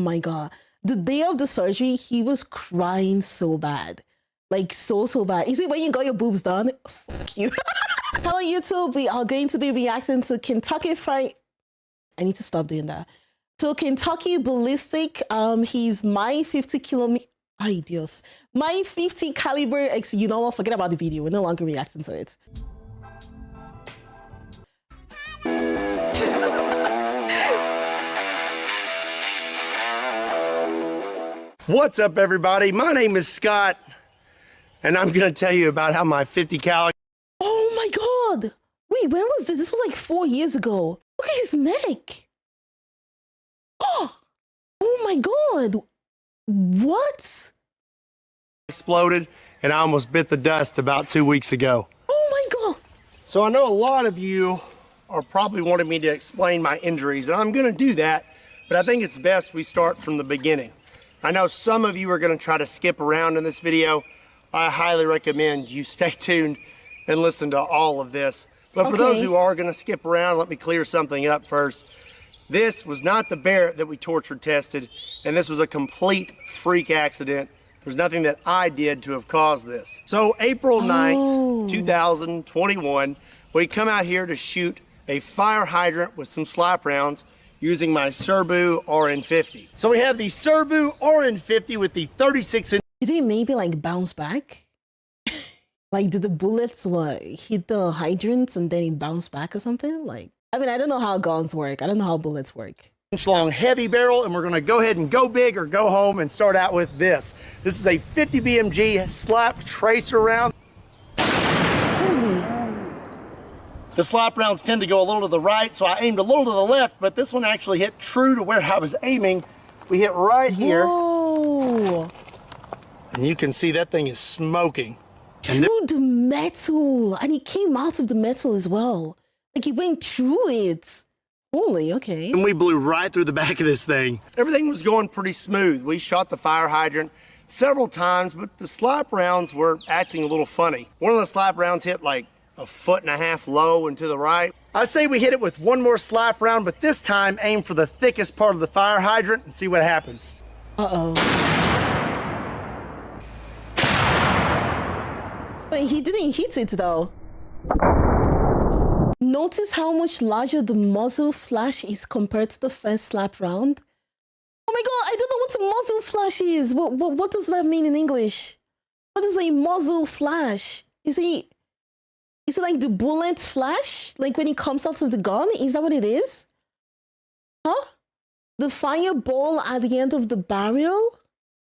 my God. The day of the surgery, he was crying so bad. Like, so bad. Is it when you got your boobs done? Fuck you. Hello, YouTube. We are going to be reacting to Kentucky Fried... I need to stop doing that. So Kentucky Ballistic, he's my 50 kilometer... Ay, Dios. My 50 caliber... You know what? Forget about the video. We're no longer reacting to it. What's up, everybody? My name is Scott, and I'm going to tell you about how my 50 cal... Oh my God! Wait, when was this? This was like 4 years ago. Look at his neck. Oh my God. What? Exploded, and I almost bit the dust about 2 weeks ago. Oh my God. So I know a lot of you are probably wanting me to explain my injuries, and I'm going to do that, but I think it's best we start from the beginning. I know some of you are going to try to skip around in this video. I highly recommend you stay tuned and listen to all of this. But for those who are going to skip around, let me clear something up first. This was not the Barrett that we tortured tested, and this was a complete freak accident. There's nothing that I did to have caused this. So April 9th, 2021, we come out here to shoot a fire hydrant with some slap rounds using my Serbu RN50. So we have the Serbu RN50 with the 36-inch. Did it maybe like bounce back? Like, did the bullets hit the hydrants and then it bounce back or something? Like, I mean, I don't know how guns work. I don't know how bullets work. Long heavy barrel, and we're gonna go ahead and go big or go home and start out with this. This is a 50 BMG slap tracer round. Holy. The slap rounds tend to go a little to the right, so I aimed a little to the left, but this one actually hit true to where I was aiming. We hit right here. Whoa. And you can see that thing is smoking. Through the metal, and it came out of the metal as well. Like, it went through it. Holy, okay. And we blew right through the back of this thing. Everything was going pretty smooth. We shot the fire hydrant several times, but the slap rounds were acting a little funny. One of the slap rounds hit like 1.5 feet low and to the right. I say we hit it with one more slap round, but this time aim for the thickest part of the fire hydrant and see what happens. Uh-oh. But he didn't hit it though. Notice how much larger the muzzle flash is compared to the first slap round. Oh my God, I don't know what a muzzle flash is. What does that mean in English? What is a muzzle flash? Is it like the bullet flash? Like when it comes out of the gun? Is that what it is? Huh? The fireball at the end of the barrel?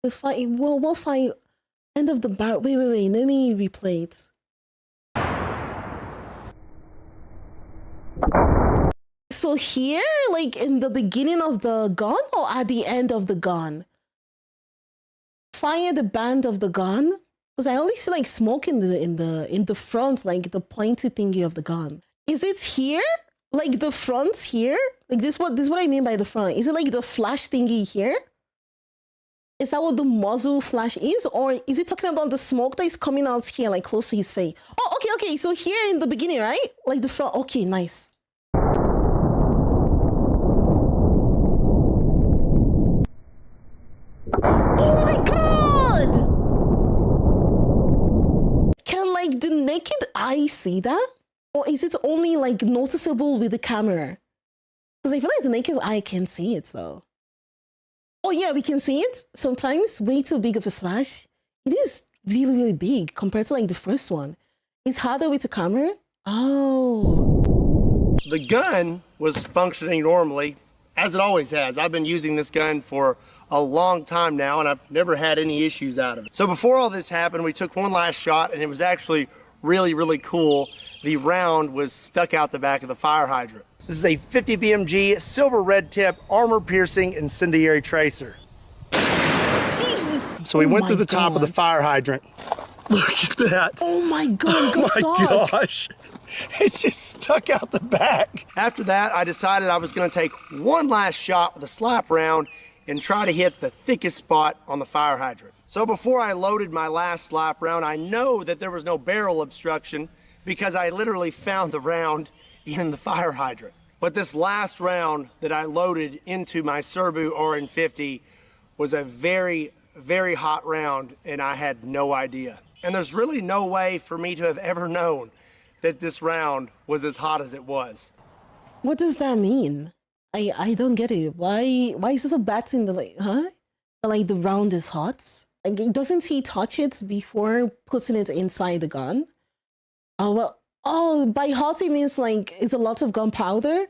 What fire? End of the barrel. Wait. Let me replay it. So here, like in the beginning of the gun or at the end of the gun? Fire the band of the gun. Because I only see like smoke in the front, like the pointy thingy of the gun. Is it here? Like the front here? Like this is what I mean by the front. Is it like the flash thingy here? Is that what the muzzle flash is? Or is it talking about the smoke that is coming out here, like close to his face? Oh, okay. So here in the beginning, right? Like the front. Okay, nice. Oh my God! Can like the naked eye see that? Or is it only like noticeable with the camera? Because I feel like the naked eye can see it though. Oh yeah, we can see it. Sometimes way too big of a flash. It is really big compared to like the first one. It's harder with the camera. Oh. The gun was functioning normally, as it always has. I've been using this gun for a long time now, and I've never had any issues out of it. So before all this happened, we took one last shot, and it was actually really cool. The round was stuck out the back of the fire hydrant. This is a 50 BMG silver red tip armor piercing incendiary tracer. Jesus. So we went through the top of the fire hydrant. Look at that. Oh my God, oh my gosh. It's just stuck out the back. After that, I decided I was gonna take one last shot with a slap round and try to hit the thickest spot on the fire hydrant. So before I loaded my last slap round, I know that there was no barrel obstruction because I literally found the round in the fire hydrant. But this last round that I loaded into my Serbu RN50 was a very, very hot round, and I had no idea. And there's really no way for me to have ever known that this round was as hot as it was. What does that mean? I don't get it. Why is this a bad thing? Like the round is hot? Like, doesn't he touch it before putting it inside the gun? Oh well. Oh, by hot it means like it's a lot of gunpowder.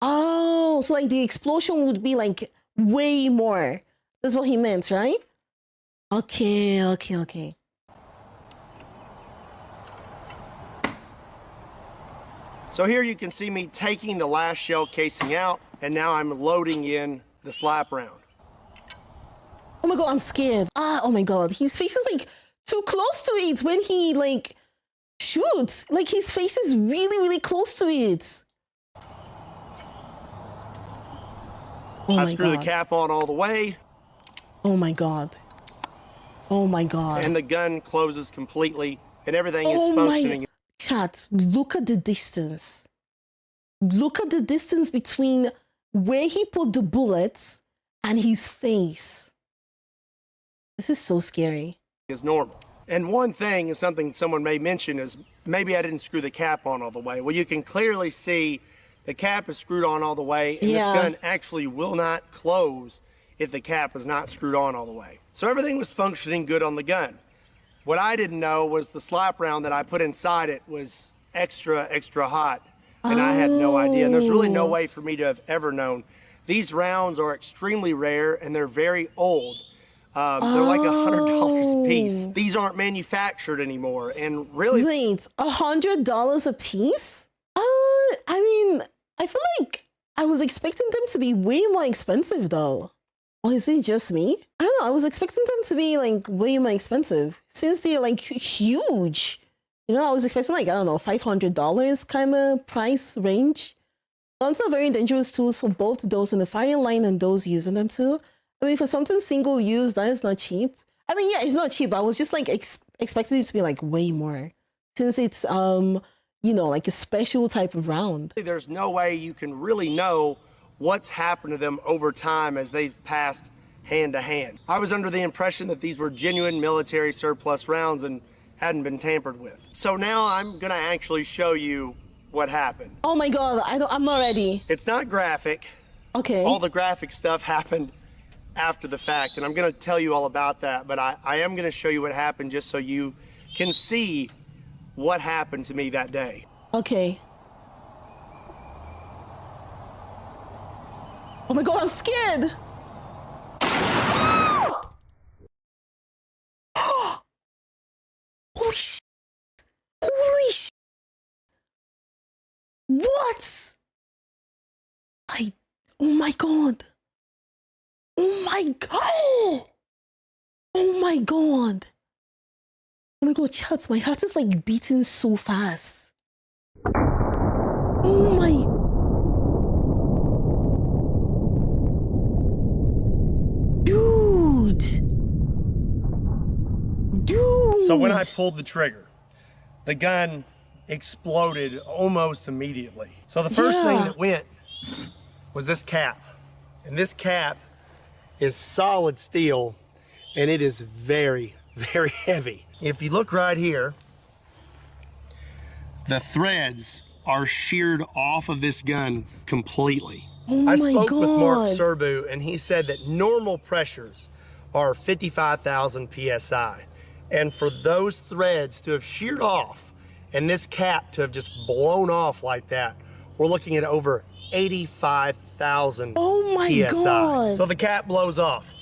Oh, so like the explosion would be like way more. That's what he meant, right? Okay. So here you can see me taking the last shell casing out, and now I'm loading in the slap round. Oh my god, I'm scared. Oh my god, his face is like too close to it when he like shoots. Like his face is really, really close to it. Oh I screw the cap on all the way. Oh my god. Oh my god. And the gun closes completely, and everything is functioning. Chat, look at the distance. Look at the distance between where he put the bullets and his face. This is so scary. Is normal. And one thing is something someone may mention is maybe I didn't screw the cap on all the way. Well, you can clearly see the cap is screwed on all the way, and this gun actually will not close if the cap is not screwed on all the way. So everything was functioning good on the gun. What I didn't know was the slap round that I put inside it was extra, extra hot, and I had no idea. And there's really no way for me to have ever known. These rounds are extremely rare, and they're very old. They're like $100 a piece. These aren't manufactured anymore, and really— Wait, $100 a piece? I mean, I feel like I was expecting them to be way more expensive though. Or is it just me? I don't know, I was expecting them to be like way more expensive since they're like huge. You know, I was expecting like, I don't know, $500 kind of price range. Guns are very dangerous tools for both those in the firing line and those using them too. I mean, for something single use, that is not cheap. I mean, yeah, it's not cheap. I was just like expecting it to be like way more since it's, you know, like a special type of round. There's no way you can really know what's happened to them over time as they've passed hand to hand. I was under the impression that these were genuine military surplus rounds and hadn't been tampered with. So now I'm gonna actually show you what happened. Oh my god, I'm not ready. It's not graphic. Okay. All the graphic stuff happened after the fact, and I'm gonna tell you all about that, but I am gonna show you what happened just so you can see what happened to me that day. Okay. Oh my god, I'm scared! Holy shit! Holy shit! What? Oh my god! Oh my god! Oh my god! Oh my god, chats, my heart is like beating so fast. Oh my... Dude! So when I pulled the trigger, the gun exploded almost immediately. So the first thing that went was this cap. And this cap is solid steel, and it is very, very heavy. If you look right here, the threads are sheared off of this gun completely. Oh I spoke my with Mark God. Serbu, and he said that normal pressures are 55,000 PSI. And for those threads to have sheared off and this cap to have just blown off like that, we're looking at over 85,000 Oh my PSI. God. So the cap blows off.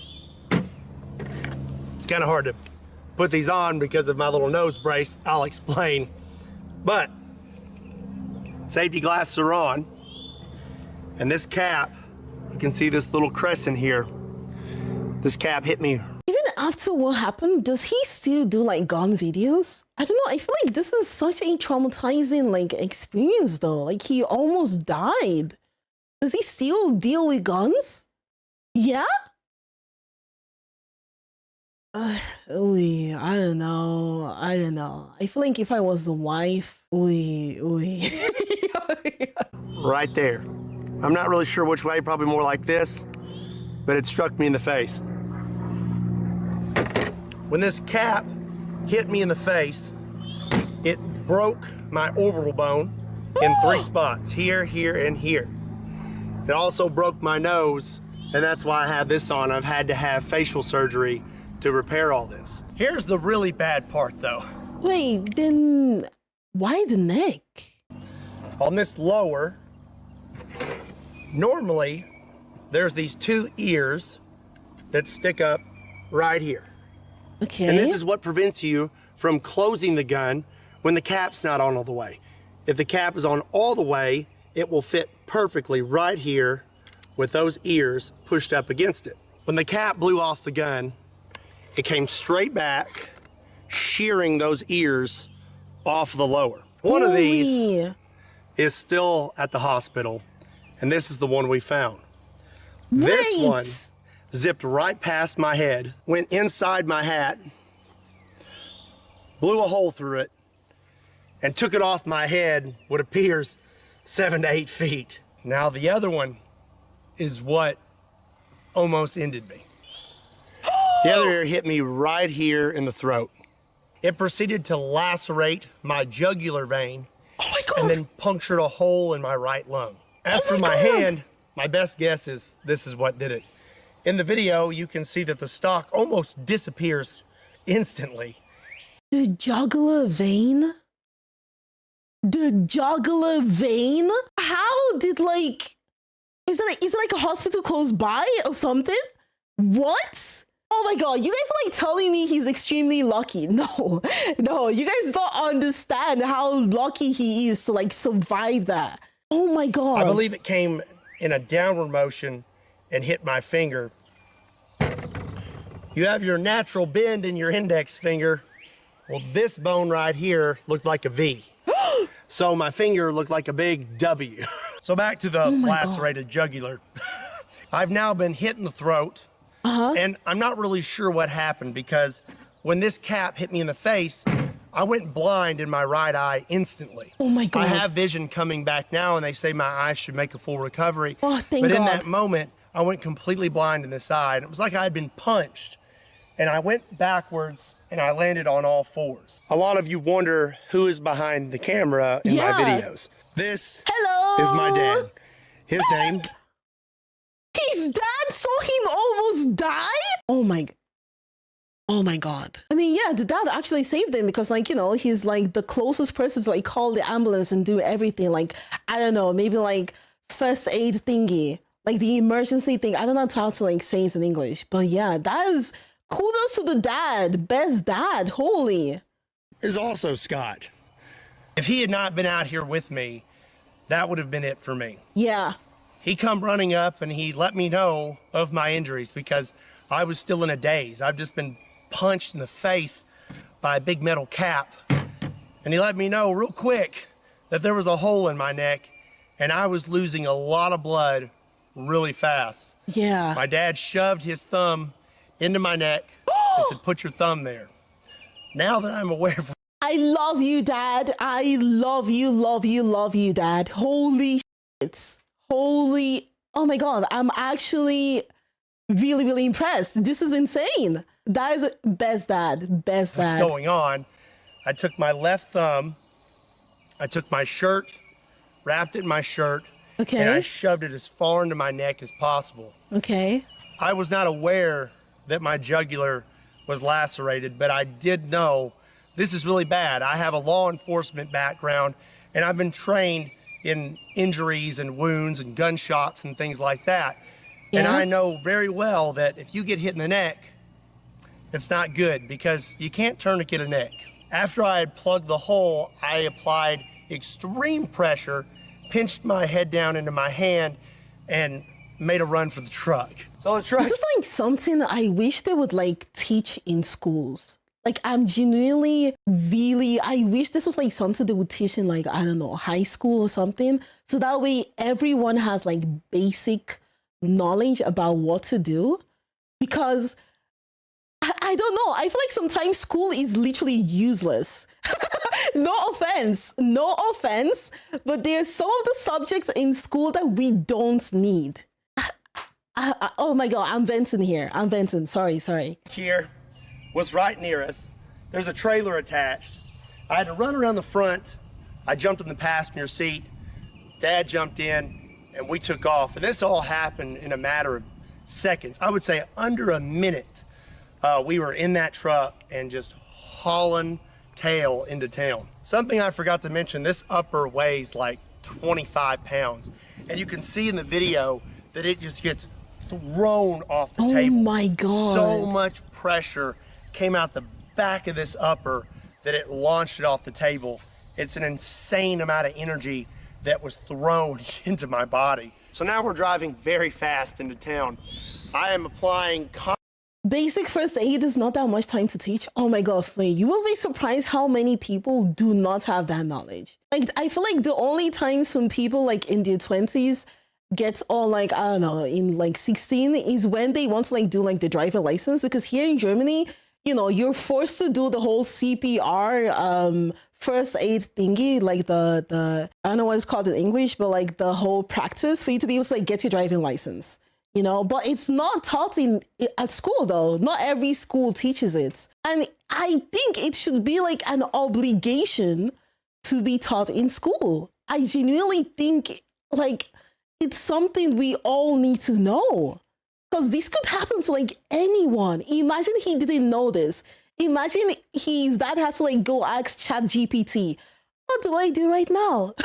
It's kind of hard to put these on because of my little nose brace. I'll explain. But safety glasses are on. And this cap, you can see this little crescent here. This cap hit me. Even after what happened, does he still do like gun videos? I don't know. I feel like this is such a traumatizing like experience though. Like he almost died. Does he still deal with guns? Yeah? I don't know. I don't know. I feel like if I was the wife, right there. I'm not really sure which way, probably more like this, but it struck me in the face. When this cap hit me in the face, it broke my orbital bone in 3 spots, here, here, and here. It also broke my nose, and that's why I have this on. I've had to have facial surgery to repair all this. Here's the really bad part though. Wait, then why the neck? On this lower, normally there's these 2 ears that stick up right here. Okay. And this is what prevents you from closing the gun when the cap's not on all the way. If the cap is on all the way, it will fit perfectly right here with those ears pushed up against it. When the cap blew off the gun, it came straight back, shearing those ears off the lower. One of these is still at the hospital, and this is the one we found. This one zipped right past my head, went inside my hat, blew a hole through it, and took it off my head what appears 7 to 8 feet. Now the other one is what almost ended me. The other ear hit me right here in the throat. It proceeded to lacerate my jugular vein and then punctured a hole in my right lung. As for my hand, my best guess is this is what did it. In the video, you can see that the stock almost disappears instantly. The jugular vein? The jugular vein? How did is it like a hospital close by or something? What? Oh my god, you guys are telling me he's extremely lucky. No, you guys don't understand how lucky he is to survive that. Oh my god. I believe it came in a downward motion and hit my finger. You have your natural bend in your index finger. Well, this bone right here looked like a V. So my finger looked like a big W. So back to the lacerated jugular. I've now been hit in the throat. And I'm not really sure what happened because when this cap hit me in the face, I went blind in my right eye instantly. Oh my god. I have vision coming back now and they say my eyes should make a full recovery. Oh, thank God. But in that moment, I went completely blind in this eye and it was like I had been punched. And I went backwards and I landed on all 4s. A lot of you wonder who is behind the camera in my videos. This is my dad. His name... His dad saw him almost die? Oh my god. I mean, yeah, the dad actually saved him because he's the closest person to call the ambulance and do everything. I don't know, maybe first aid thingy, the emergency thing. I don't know how to say it in English, but yeah, that is kudos to the dad. Best dad. Holy. There's also Scott. If he had not been out here with me, that would have been it for me. Yeah. He come running up and he let me know of my injuries because I was still in a daze. I've just been punched in the face by a big metal cap. And he let me know real quick that there was a hole in my neck and I was losing a lot of blood really fast. Yeah. My dad shoved his thumb into my neck and said, put your thumb there. Now that I'm aware of... I love you, Dad. I love you, Dad. Holy shit. Holy, oh my god, I'm actually really impressed. This is insane. That is best dad. What's going on? I took my left thumb, I took my shirt, wrapped it in my shirt, and I shoved it as far into my neck as possible. Okay. I was not aware that my jugular was lacerated, but I did know this is really bad. I have a law enforcement background, and I've been trained in injuries and wounds and gunshots and things like that. Yeah. And I know very well that if you get hit in the neck, it's not good because you can't tourniquet a neck. After I had plugged the hole, I applied extreme pressure, pinched my head down into my hand, and made a run for the truck. So the truck... This is something I wish they would teach in schools. I'm genuinely I wish this was something they would teach in I don't know, high school or something. So that way everyone has basic knowledge about what to do. Because I don't know, I feel sometimes school is literally useless. No offense, but there's some of the subjects in school that we don't need. Oh my God, I'm venting here. I'm venting. Sorry. Here was right near us. There's a trailer attached. I had to run around the front. I jumped in the passenger seat. Dad jumped in and we took off. And this all happened in a matter of seconds. I would say under a minute. We were in that truck and just hauling tail into town. Something I forgot to mention, this upper weighs like 25 pounds. And you can see in the video that it just gets thrown off the table. Oh my God. So much pressure came out the back of this upper that it launched it off the table. It's an insane amount of energy that was thrown into my body. So now we're driving very fast into town. I am applying basic first aid is not that much time to teach. Oh my God, Flay, you will be surprised how many people do not have that knowledge. Like, I feel like the only times when people like in their 20s get all like, I don't know, in like 16 is when they want to like do like the driver license, because here in Germany, you know, you're forced to do the whole CPR first aid thingy, like the I don't know what it's called in English, but like the whole practice for you to be able to like get your driving license. You know, but it's not taught at school though. Not every school teaches it. And I think it should be like an obligation to be taught in school. I genuinely think like it's something we all need to know. Because this could happen to like anyone. Imagine he didn't know this. Imagine his dad has to like go ask ChatGPT, what do I do right now?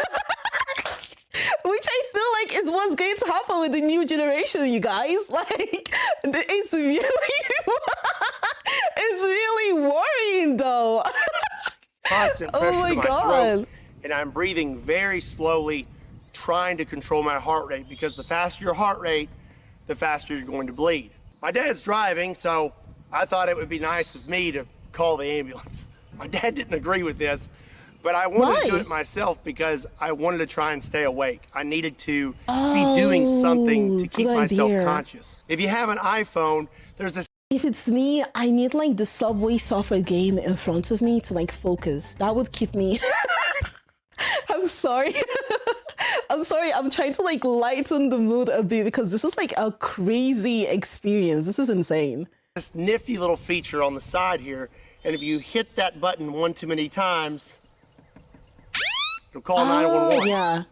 Which I feel like is what's going to happen with the new generation, you guys. Like, it's really worrying though. Constant pressure oh my to my God. throat, and I'm breathing very slowly, trying to control my heart rate, because the faster your heart rate, the faster you're going to bleed. My dad's driving, so I thought it would be nice of me to call the ambulance. My dad didn't agree with this, but I wanted to do it myself because I wanted to try and stay awake. I needed to be doing something to keep myself conscious. If you have an iPhone, there's this. If it's me, I need like the Subway Surfer game in front of me to like focus. That would keep me. I'm sorry. I'm sorry. I'm trying to like lighten the mood a bit because this is like a crazy experience. This is insane. This nifty little feature on the side here, and if you hit that button one too many times, it'll call 911. Yeah.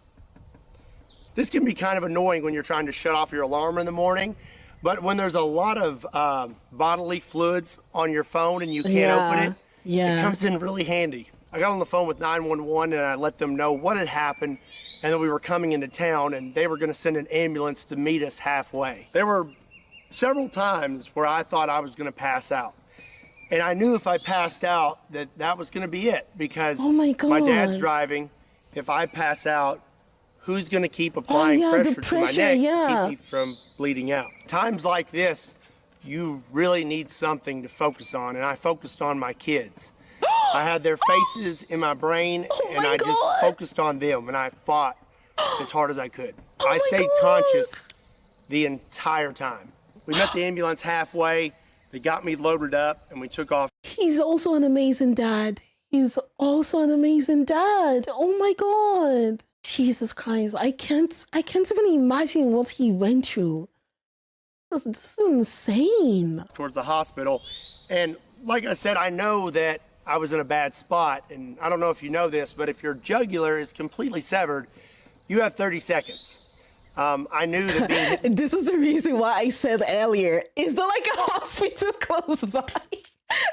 This can be kind of annoying when you're trying to shut off your alarm in the morning, but when there's a lot of bodily fluids on your phone and you can't open it, it comes in really handy. I got on the phone with 911 and I let them know what had happened and that we were coming into town and they were going to send an ambulance to meet us halfway. There were several times where I thought I was going to pass out. And I knew if I passed out that was going to be it, because my dad's driving. If I pass out, who's going to keep applying pressure to my neck to keep me from bleeding out? Times like this, you really need something to focus on, and I focused on my kids. I had their faces in my brain, and I just focused on them, and I fought as hard as I could. I stayed conscious the entire time. We met the ambulance halfway. They got me loaded up and we took off. He's also an amazing dad. He's also an amazing dad. Oh my God. Jesus Christ. I can't even imagine what he went through. This is insane. Towards the hospital. And like I said, I know that I was in a bad spot. And I don't know if you know this, but if your jugular is completely severed, you have 30 seconds. I knew that being hit. This is the reason why I said earlier, is there like a hospital close by?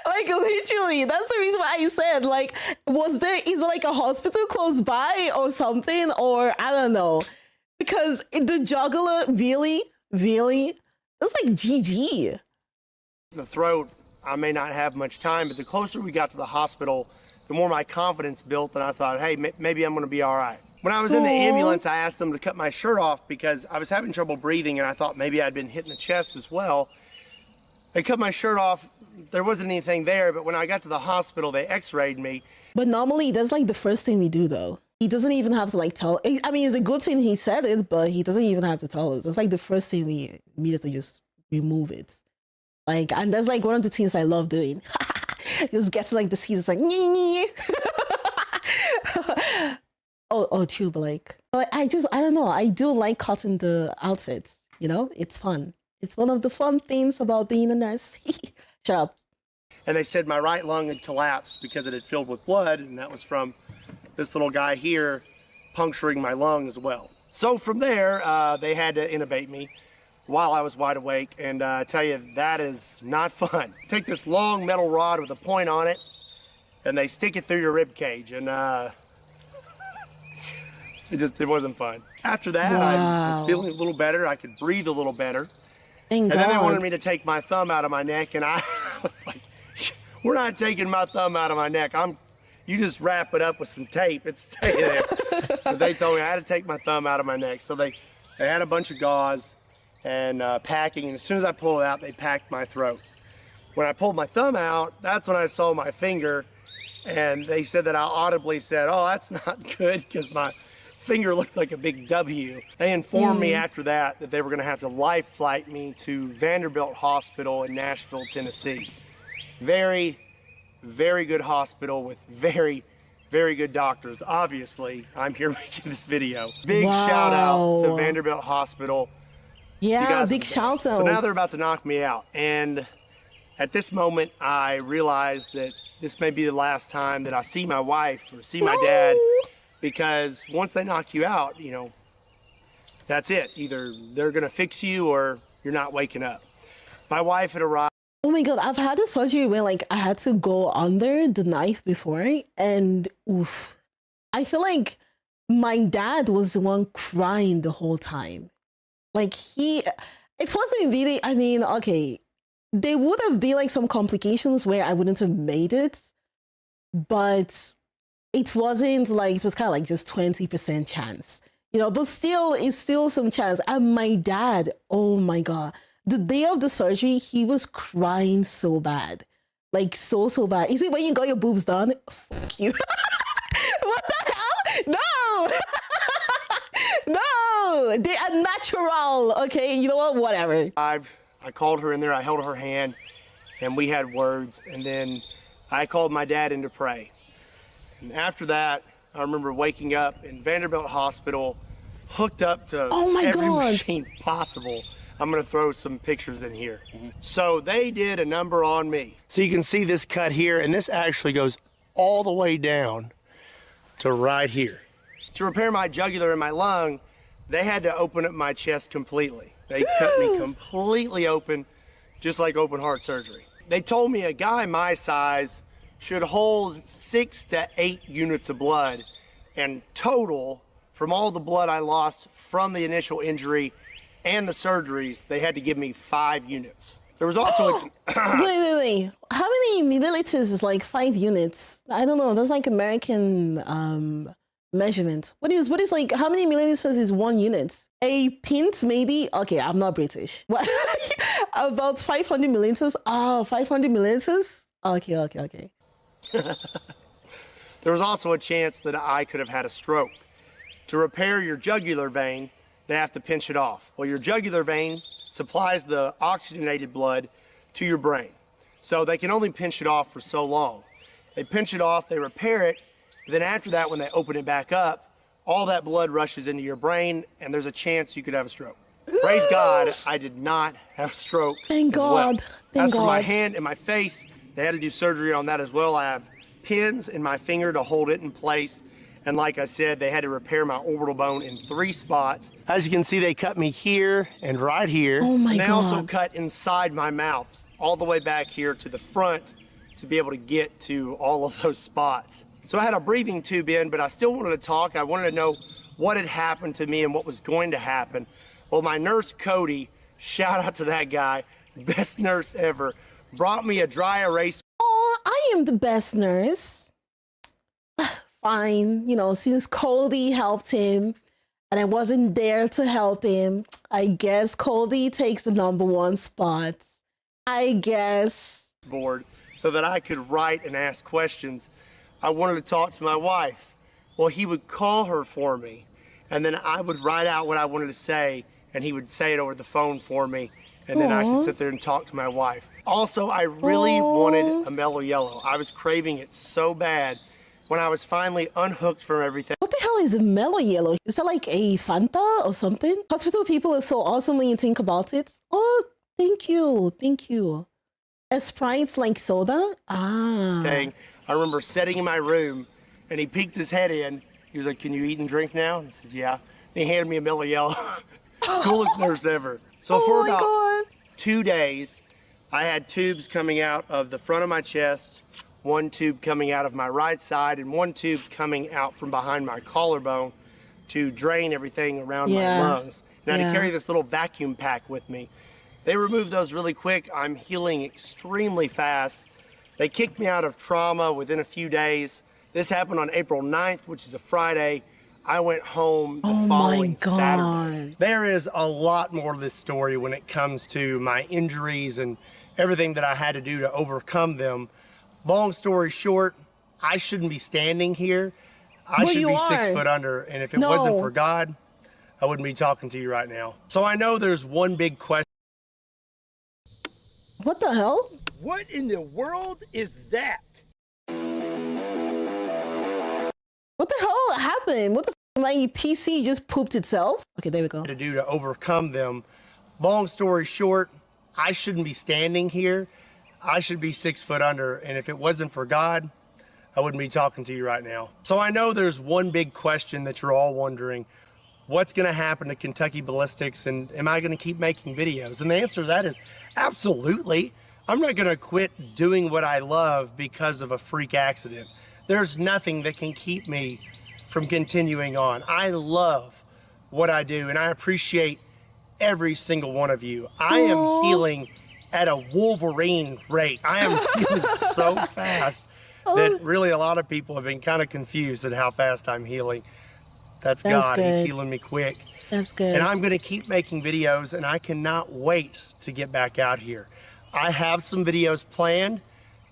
Like literally, that's the reason why I said, like, is there like a hospital close by or something? Or I don't know. Because the jugular, really, it's like GG. The throat, I may not have much time, but the closer we got to the hospital, the more my confidence built, and I thought, hey, maybe I'm gonna be all right. When I was in the ambulance, I asked them to cut my shirt off because I was having trouble breathing and I thought maybe I'd been hit in the chest as well. They cut my shirt off. There wasn't anything there, but when I got to the hospital, they x-rayed me. But normally that's like the first thing we do though. He doesn't even have to like tell. I mean, it's a good thing he said it, but he doesn't even have to tell us. It's like the first thing we immediately just remove it. Like, and that's like one of the things I love doing. Just get to like the seats, it's like, Oh, true, but like, but I don't know. I do like cutting the outfits. You know, it's fun. It's one of the fun things about being a nurse. Shut up. And they said my right lung had collapsed because it had filled with blood, and that was from this little guy here puncturing my lung as well. So from there, they had to intubate me while I was wide awake, and I tell you, that is not fun. Take this long metal rod with a point on it, and they stick it through your rib cage, and it wasn't fun. After that, I was feeling a little better. I could breathe a little better. Thank God. Then they wanted me to take my thumb out of my neck, and I was like, we're not taking my thumb out of my neck. You just wrap it up with some tape. It's staying there. But they told me I had to take my thumb out of my neck. So they had a bunch of gauze and packing, and as soon as I pulled it out, they packed my throat. When I pulled my thumb out, that's when I saw my finger, and they said that I audibly said, oh, that's not good, because my finger looked like a big W. They informed me after that they were gonna have to life flight me to Vanderbilt Hospital in Nashville, Tennessee. Very, very good hospital with very, very good doctors. Obviously, I'm here making this video. Big shout out to Vanderbilt Hospital. Yeah, big shout out. So now they're about to knock me out. And at this moment, I realized that this may be the last time that I see my wife or see my dad, because once they knock you out, you know, that's it. Either they're gonna fix you or you're not waking up. My wife had arrived. Oh my God, I've had a surgery where like I had to go under the knife before, and oof. I feel like my dad was the one crying the whole time. Like it wasn't really, I mean, okay, there would have been like some complications where I wouldn't have made it, but it wasn't like, it was kind of like just 20% chance, you know, but still, it's still some chance. And my dad, oh my God, the day of the surgery, he was crying so bad. Like so bad. Is it when you got your boobs done? Fuck you. What the hell? No! No! They are natural, okay? You know what? Whatever. I called her in there, I held her hand, and we had words, and then I called my dad in to pray. And after that, I remember waking up in Vanderbilt Hospital, hooked up to every machine possible. I'm gonna throw some pictures in here. So they did a number on me. So you can see this cut here, and this actually goes all the way down to right here. To repair my jugular and my lung, they had to open up my chest completely. They cut me completely open, just like open heart surgery. They told me a guy my size should hold 6 to 8 units of blood, and total, from all the blood I lost from the initial injury and the surgeries, they had to give me 5 units. There was also Wait. How many milliliters is like 5 units? I don't know. That's like American measurement. What is like, how many milliliters is 1 unit? A pint maybe? Okay, I'm not British. What? About 500 milliliters? Oh, 500 milliliters? Okay. There was also a chance that I could have had a stroke. To repair your jugular vein, they have to pinch it off. Well, your jugular vein supplies the oxygenated blood to your brain. So they can only pinch it off for so long. They pinch it off, they repair it, then after that, when they open it back up, all that blood rushes into your brain, and there's a chance you could have a stroke. Praise God, I did not have a stroke. Thank God. As for my hand and my face, they had to do surgery on that as well. I have pins in my finger to hold it in place. And like I said, they had to repair my orbital bone in 3 spots. As you can see, they cut me here and right here. Oh my God. And they also cut inside my mouth, all the way back here to the front, to be able to get to all of those spots. So I had a breathing tube in, but I still wanted to talk. I wanted to know what had happened to me and what was going to happen. Well, my nurse, Cody, shout out to that guy, best nurse ever, brought me a dry erase. Oh, I am the best nurse. Fine, you know, since Cody helped him and I wasn't there to help him, I guess Cody takes the #1 spot. I guess. Board so that I could write and ask questions. I wanted to talk to my wife. Well, he would call her for me, and then I would write out what I wanted to say, and he would say it over the phone for me, and then I could sit there and talk to my wife. Also, I really wanted a mellow yellow. I was craving it so bad when I was finally unhooked from everything. What the hell is mellow yellow? Is that like a Fanta or something? Hospital people are so awesome when you think about it. Oh, thank you. Thank you. A Sprite's like soda? Ah. Dang. I remember sitting in my room and he peeked his head in. He was like, "Can you eat and drink now?" And I said, "Yeah." And he handed me a mellow yellow. Coolest nurse ever. So for about 2 days, I had tubes coming out of the front of my chest, one tube coming out of my right side, and one tube coming out from behind my collarbone to drain everything around my lungs. Now to carry this little vacuum pack with me. They removed those really quick. I'm healing extremely fast. They kicked me out of trauma within a few days. This happened on April 9th, which is a Friday. I went home the following Saturday. There is a lot more to this story when it comes to my injuries and everything that I had to do to overcome them. Long story short, I shouldn't be standing here. I should be 6 foot under. And if it wasn't for God, I wouldn't be talking to you right now. So I know there's one big question. What the hell? What in the world is that? What the hell happened? What the my PC just pooped itself? Okay, there we go. To do to overcome them. Long story short, I shouldn't be standing here. I should be 6 foot under. And if it wasn't for God, I wouldn't be talking to you right now. So I know there's one big question that you're all wondering. What's going to happen to Kentucky Ballistics, and am I going to keep making videos? And the answer to that is absolutely. I'm not going to quit doing what I love because of a freak accident. There's nothing that can keep me from continuing on. I love what I do, and I appreciate every single one of you. I am healing at a Wolverine rate. I am healing so fast that really a lot of people have been kind of confused at how fast I'm healing. That's God. He's healing me quick. That's good. And I'm going to keep making videos, and I cannot wait to get back out here. I have some videos planned,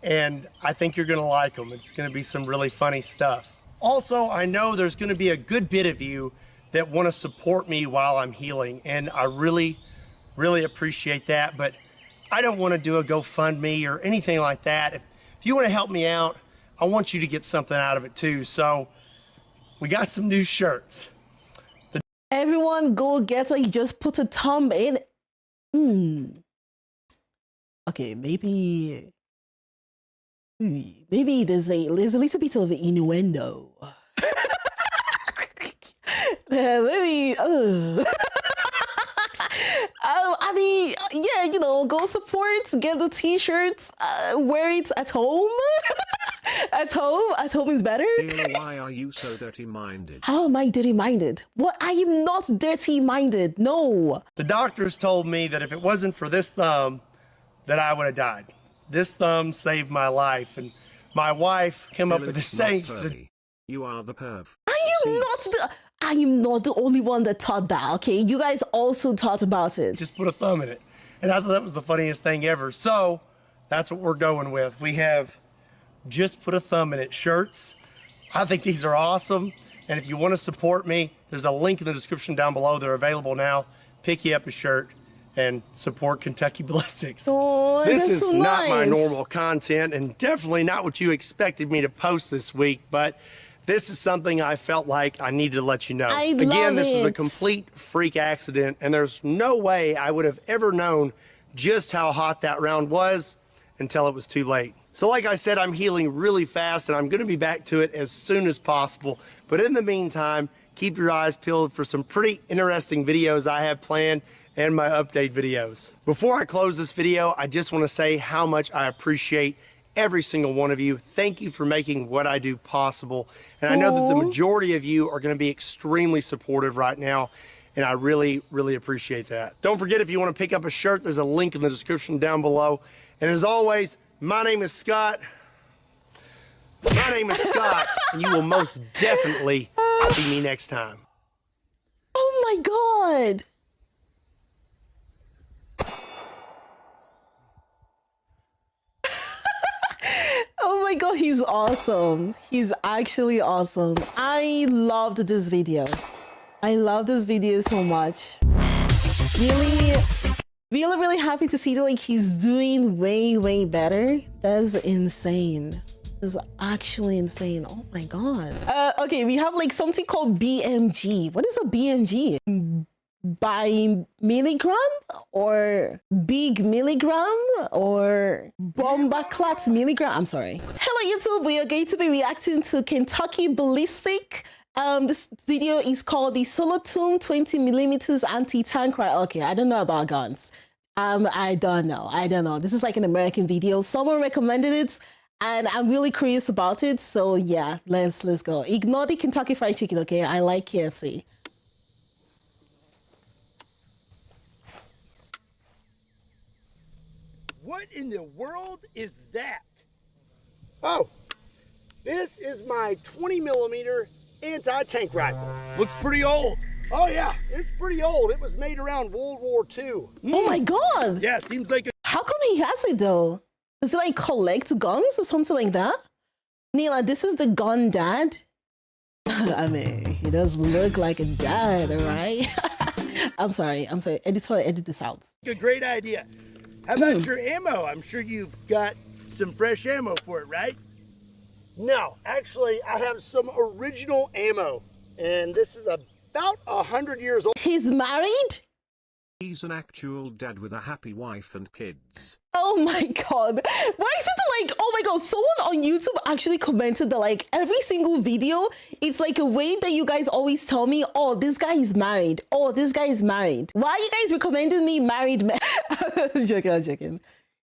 and I think you're going to like them. It's going to be some really funny stuff. Also, I know there's going to be a good bit of you that want to support me while I'm healing, and I really, really appreciate that. But I don't want to do a GoFundMe or anything like that. If you want to help me out, I want you to get something out of it too. So we got some new shirts. Everyone go get it. You just put a thumb in. Okay, maybe there's a little bit of innuendo. Maybe, I mean, yeah, you know, go support, get the t-shirts, wear it at home. At home is better. Why are you so dirty-minded? How am I dirty-minded? What? I am not dirty-minded. No. The doctors told me that if it wasn't for this thumb, that I would have died. This thumb saved my life, and my wife came up with the saying. You are the perv. I am not the only one that thought that, okay? You guys also thought about it. Just put a thumb in it. And I thought that was the funniest thing ever. So that's what we're going with. We have just put a thumb in it shirts. I think these are awesome. And if you want to support me, there's a link in the description down below. They're available now. Pick you up a shirt and support Kentucky Ballistics. Oh, this is so not my nice. normal content, and definitely not what you expected me to post this week, but this is something I felt like I needed to let you know. Again, this was a complete freak accident, and there's no way I would have ever known just how hot that round was until it was too late. So like I said, I'm healing really fast, and I'm going to be back to it as soon as possible. But in the meantime, keep your eyes peeled for some pretty interesting videos I have planned and my update videos. Before I close this video, I just want to say how much I appreciate every single one of you. Thank you for making what I do possible. And I know that the majority of you are going to be extremely supportive right now, and I really, really appreciate that. Don't forget, if you want to pick up a shirt, there's a link in the description down below. And as always, my name is Scott. And you will most definitely see me next time. Oh my God. Oh my God, he's awesome. He's actually awesome. I loved this video. I love this video so much. Really happy to see that like he's doing way better. That's insane. This is actually insane. Oh my god. Okay, we have like something called BMG. What is a BMG? By milligram or big milligram or bombaclat milligram? I'm sorry. Hello YouTube, we are going to be reacting to Kentucky Ballistic. This video is called the Solotum 20mm anti-tank rifle. Okay, I don't know about guns. I don't know. This is like an American video. Someone recommended it and I'm really curious about it. So yeah, let's go. Ignore the Kentucky Fried Chicken, okay? I like KFC. What in the world is that? Oh, this is my 20mm anti-tank rifle. Looks pretty old. Oh yeah, it's pretty old. It was made around World War II. Oh my god. Yeah, seems like a... How come he has it though? Does he like collect guns or something like that? Neila, this is the gun dad. I mean, he does look like a dad, right? I'm sorry. Editor, edit this out. A great idea. How about your ammo? I'm sure you've got some fresh ammo for it, right? No, actually, I have some original ammo, and this is about 100 years old. He's married? He's an actual dad with a happy wife and kids. Oh my god. Why is it like, oh my god, someone on YouTube actually commented that like every single video, it's like a way that you guys always tell me, oh, this guy is married. Oh, this guy is married. Why are you guys recommending me married men? I'm joking.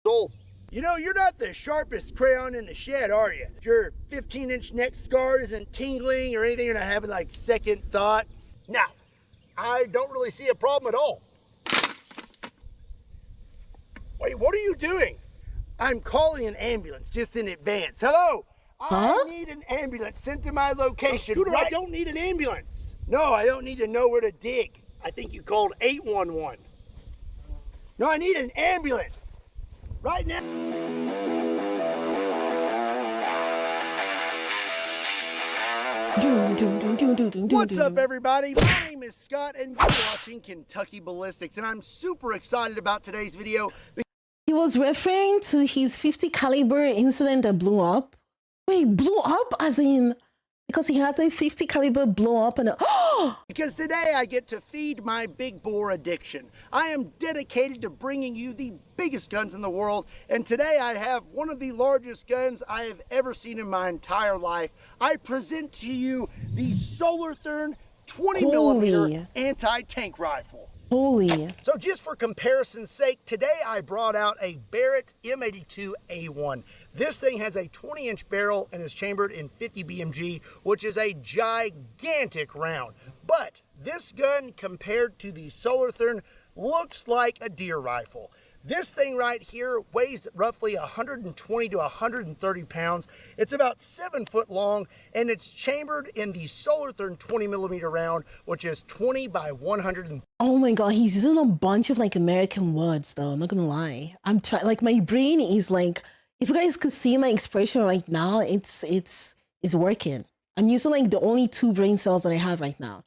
Old. You know, you're not the sharpest crayon in the shed, are you? Your 15-inch neck scar isn't tingling or anything. You're not having like second thoughts. No, I don't really see a problem at all. Wait, what are you doing? I'm calling an ambulance just in advance. Hello? Huh? I need an ambulance sent to my location. Dude, right? I don't need an ambulance. No, I don't need to know where to dig. I think you called 811. No, I need an ambulance. Right now. What's up, everybody? My name is Scott, and you're watching Kentucky Ballistics, and I'm super excited about today's video. He was referring to his 50 caliber incident that blew up. Wait, blew up as in because he had a 50 caliber blow up and because today I get to feed my big bore addiction. I am dedicated to bringing you the biggest guns in the world, and today I have one of the largest guns I have ever seen in my entire life. I present to you the Solarthern 20mm anti-tank rifle. Holy. So just for comparison's sake, today I brought out a Barrett M82A1. This thing has a 20-inch barrel and is chambered in 50 BMG, which is a gigantic round. But this gun, compared to the Solarthern, looks like a deer rifle. This thing right here weighs roughly 120 to 130 pounds. It's about 7 foot long, and it's chambered in the Solarthern 20mm round, which is 20 by 100. Oh my god, he's using a bunch of like American words though, I'm not gonna lie. I'm trying, like my brain is like, if you guys could see my expression right now, it's working. I'm using like the only 2 brain cells that I have right now.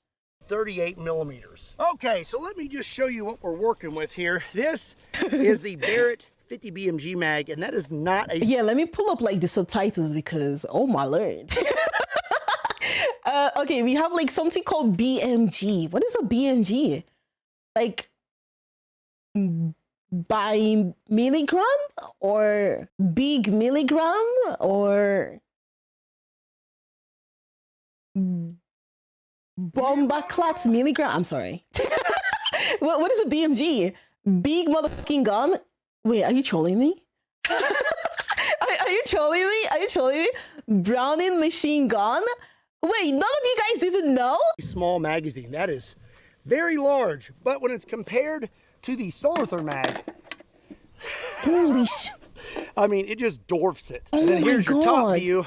38mm. Okay, so let me just show you what we're working with here. This is the Barrett 50 BMG mag, and that is not a... Yeah, let me pull up like the subtitles because, oh my lord. Okay, we have like something called BMG. What is a BMG? Like by milligram or big milligram or bombaclat milligram? I'm sorry. What is a BMG? Big motherfucking gun? Wait, are you trolling me? Are you trolling me? Are you trolling me? Browning machine gun? Wait, none of you guys even know? Small magazine, that is very large, but when it's compared to the Solarthern mag, holy sh... I mean, it just dwarfs it. Oh and then here's my your top God. view,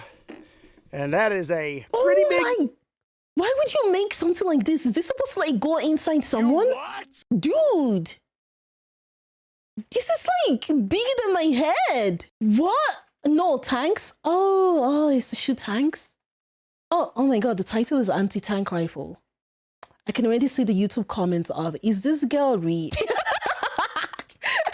and that is a pretty big... Why would you make something like this? Is this supposed to like go inside someone? What? Dude! This is like bigger than my head. What? No, tanks? Oh, it's to shoot tanks? Oh my god, the title is anti-tank rifle. I can already see the YouTube comments of, is this girl read?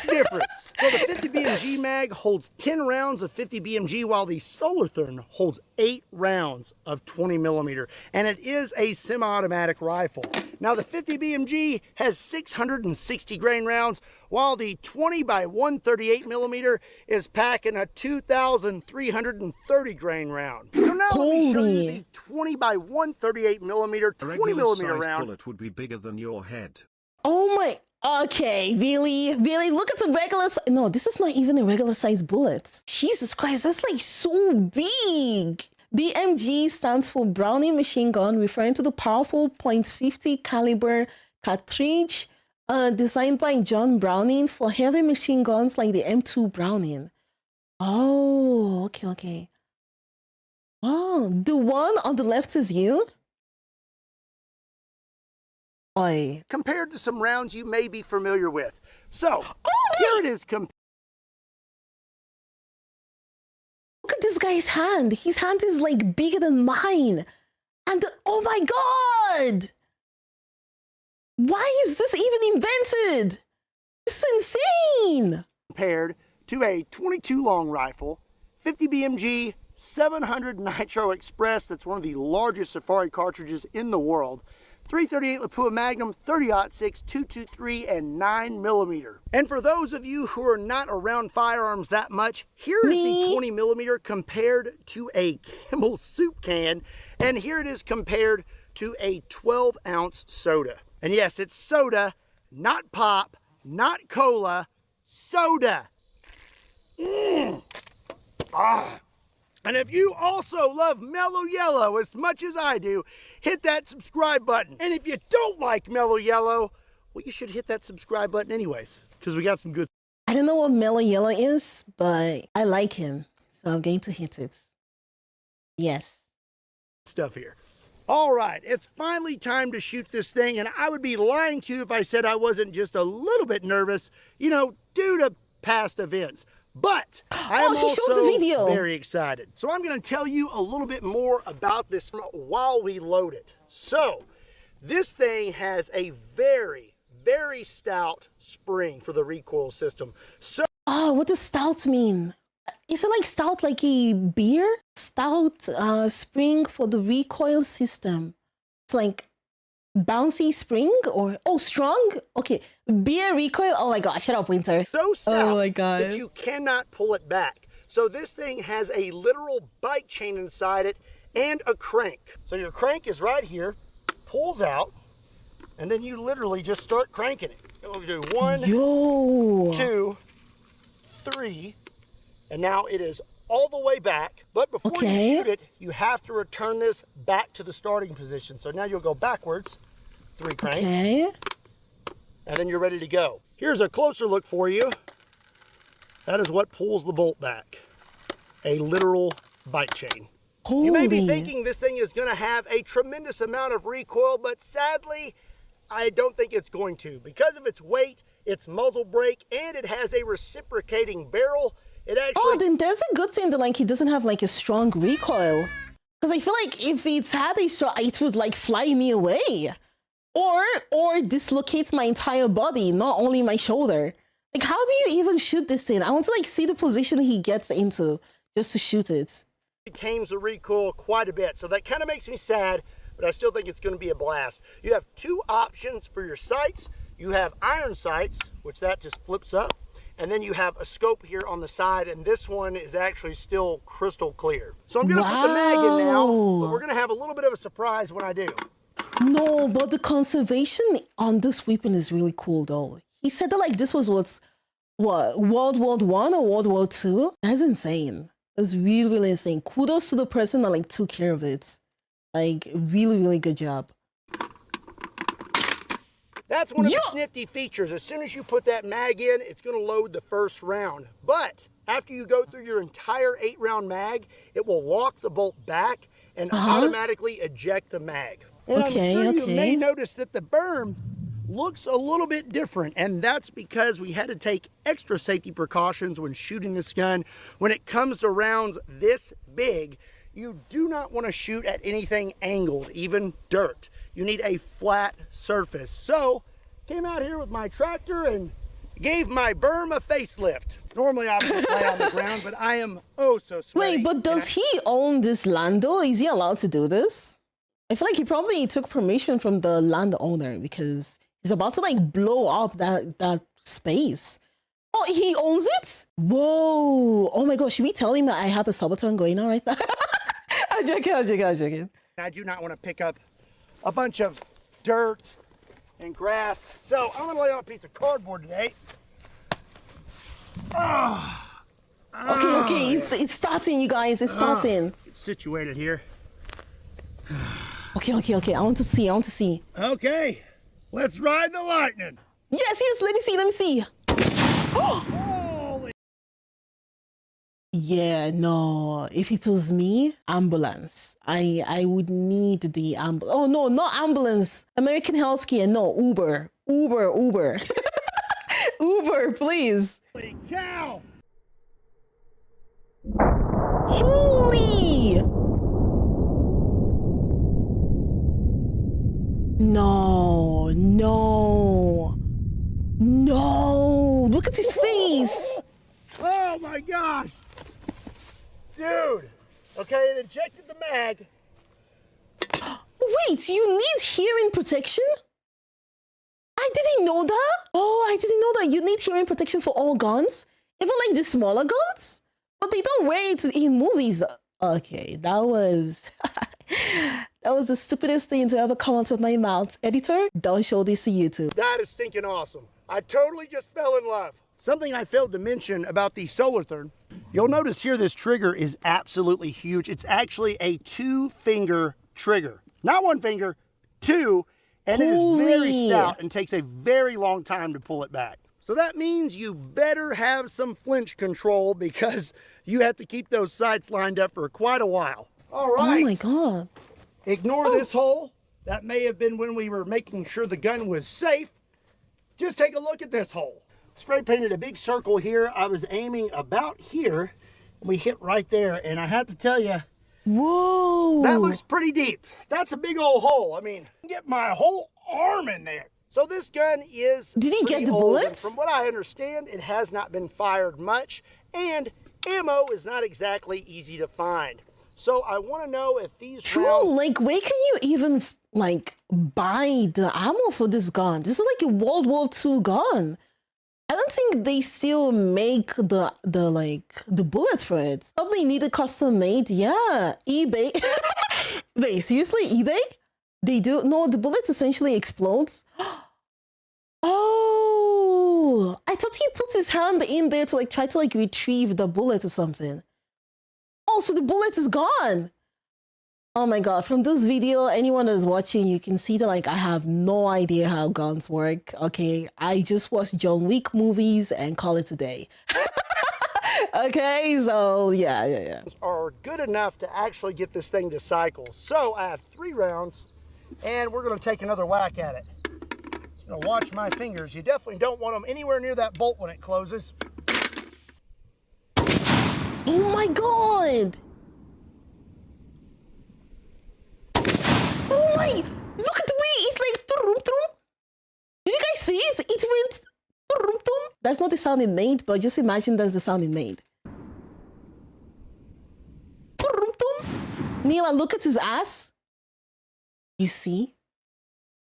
Difference. So the 50 BMG mag holds 10 rounds of 50 BMG, while the Solarthurn holds 8 rounds of 20 millimeter, and it is a semi-automatic rifle. Now the 50 BMG has 660 grain rounds, while the 20 by 138 millimeter is packing a 2,330 grain round. So now let me show you the 20 by 138 millimeter, 20 millimeter round. Bullet would be bigger than your head. Oh my, okay, really, look at the regular, no, this is not even a regular size bullet. Jesus Christ, that's like so big. BMG stands for Browning machine gun, referring to the powerful .50 caliber cartridge designed by John Browning for heavy machine guns like the M2 Browning. Oh, okay. Wow, the one on the left is you? Oi. Compared to some rounds you may be familiar with. So, here it is. Look at this guy's hand. His hand is like bigger than mine. And oh my God! Why is this even invented? This is insane! Compared to a 22 long rifle, 50 BMG, 700 Nitro Express, that's one of the largest safari cartridges in the world, 338 Lapua Magnum, 30-06, 223, and 9 millimeter. And for those of you who are not around firearms that much, here is the 20 millimeter compared to a Kimball soup can, and here it is compared to a 12-ounce soda. And yes, it's soda, not pop, not cola, soda. And if you also love Mellow Yellow as much as I do, hit that subscribe button. And if you don't like Mellow Yellow, well, you should hit that subscribe button anyways, because we got some good. I don't know what Mellow Yellow is, but I like him, so I'm going to hit it. Yes. Stuff here. All right, it's finally time to shoot this thing, and I would be lying to you if I said I wasn't just a little bit nervous, you know, due to past events. But I am also very excited. So I'm going to tell you a little bit more about this while we load it. So this thing has a very, very stout spring for the recoil system. So what does stout mean? Is it like stout like a beer? Stout spring for the recoil system. It's like bouncy spring or strong? Okay, beer recoil. Oh my God, shut up, Winter. So stout oh my God. that you cannot pull it back. So this thing has a literal bike chain inside it and a crank. So your crank is right here, pulls out, and then you literally just start cranking it. We'll do 1, 2, 3, and now it is all the way back. But before you shoot it, you have to return this back to the starting position. So now you'll go backwards, 3 cranks, and then you're ready to go. Here's a closer look for you. That is what pulls the bolt back. A literal bike chain. Holy. You may be thinking this thing is going to have a tremendous amount of recoil, but sadly, I don't think it's going to. Because of its weight, its muzzle brake, and it has a reciprocating barrel, it actually... then there's a good thing that like it doesn't have like a strong recoil. Because I feel like if it's had a strong, it would like fly me away. Or dislocate my entire body, not only my shoulder. Like, how do you even shoot this thing? I want to like see the position he gets into just to shoot it. It tames the recoil quite a bit, so that kind of makes me sad, but I still think it's going to be a blast. You have 2 options for your sights. You have iron sights, which that just flips up, and then you have a scope here on the side, and this one is actually still crystal clear. So I'm going to put the mag in now, but we're going to have a little bit of a surprise when I do. No, but the conservation on this weapon is really cool though. He said that like this was what, World War I or World War II? That's insane. That's really, really insane. Kudos to the person that like took care of it. Like, really, really good job. That's one of its nifty features. As soon as you put that mag in, it's going to load the first round. But after you go through your entire 8-round mag, it will lock the bolt back and automatically eject the mag. And I'm sure you may notice that the berm looks a little bit different, and that's because we had to take extra safety precautions when shooting this gun. When it comes to rounds this big, you do not want to shoot at anything angled, even dirt. You need a flat surface. So, came out here with my tractor and, Gave my berm a facelift. Normally I would just lay on the ground, but I am oh so sweaty. Wait, but does he own this land though? Is he allowed to do this? I feel like he probably took permission from the landowner because he's about to like blow up that space. Oh, he owns it? Whoa. Oh my gosh, should we tell him that I have a subathon going on right now? I'm joking. I do not want to pick up a bunch of dirt and grass. So I'm gonna lay on a piece of cardboard today. Okay, it's starting, you guys. It's starting. It's situated here. Okay. I want to see. Okay, let's ride the lightning. Yes. Let me see. Holy. Yeah, no. If it was me, ambulance. I would need the ambulance. Oh no, not ambulance. American healthcare. No, Uber. Uber, please. Holy cow! Holy! No. Look at his face. Oh my gosh! Dude! Okay, it ejected the mag. Wait, you need hearing protection? I didn't know that. Oh, I didn't know that you need hearing protection for all guns, even like the smaller guns. But they don't wear it in movies. Okay, that was the stupidest thing to ever come out of my mouth. Editor, don't show this to YouTube. That is stinking awesome. I totally just fell in love. Something I failed to mention about the Solartherm. You'll notice here this trigger is absolutely huge. It's actually a 2-finger trigger. Not 1 finger, 2. And it is very stout and takes a very long time to pull it back. So that means you better have some flinch control because you have to keep those sights lined up for quite a while. All right. Oh my God. Ignore this hole. That may have been when we were making sure the gun was safe. Just take a look at this hole. Spray painted a big circle here. I was aiming about here. We hit right there. And I have to tell you, whoa, that looks pretty deep. That's a big old hole. I mean, get my whole arm in there. So this gun is Did he get the old, bullets? From what I understand, it has not been fired much. And ammo is not exactly easy to find. So I want to know if these rounds... Like, where can you even, like, buy the ammo for this gun? This is like a World War II gun. I don't think they still make the bullets for it. Probably need a custom made. Yeah, eBay. Wait, seriously, eBay? They do? No, the bullet essentially explodes. Oh, I thought he put his hand in there to like try to like retrieve the bullet or something. Oh, so the bullet is gone. Oh my God, from this video, anyone that's watching, you can see that like I have no idea how guns work. Okay, I just watch John Wick movies and call it a day. Okay, so yeah. Are good enough to actually get this thing to cycle. So I have 3 rounds and we're gonna take another whack at it. Just gonna watch my fingers. You definitely don't want them anywhere near that bolt when it closes. Oh my God. Oh my, look at the way it's like trum. Did you guys see it? It went trum. That's not the sound it made, but just imagine that's the sound it made. Neila, look at his ass. You see?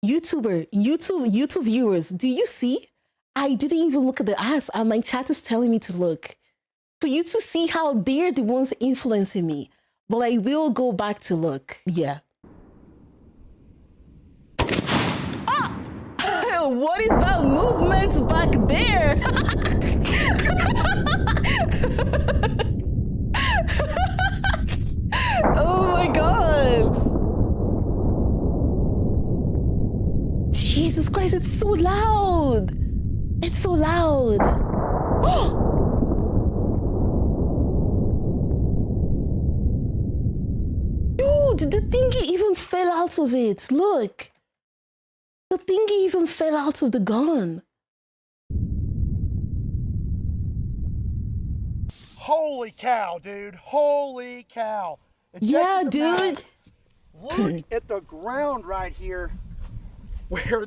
YouTube viewers, do you see? I didn't even look at the ass and my chat is telling me to look. For you to see how they're the ones influencing me. But I will go back to look. Yeah. What is that movement back there? Oh my God. Jesus Christ, it's so loud. It's so loud. Dude, the thingy even fell out of it. Look. The thingy even fell out of the gun. Holy cow, dude. Holy cow. Yeah, dude. Look at the ground right here where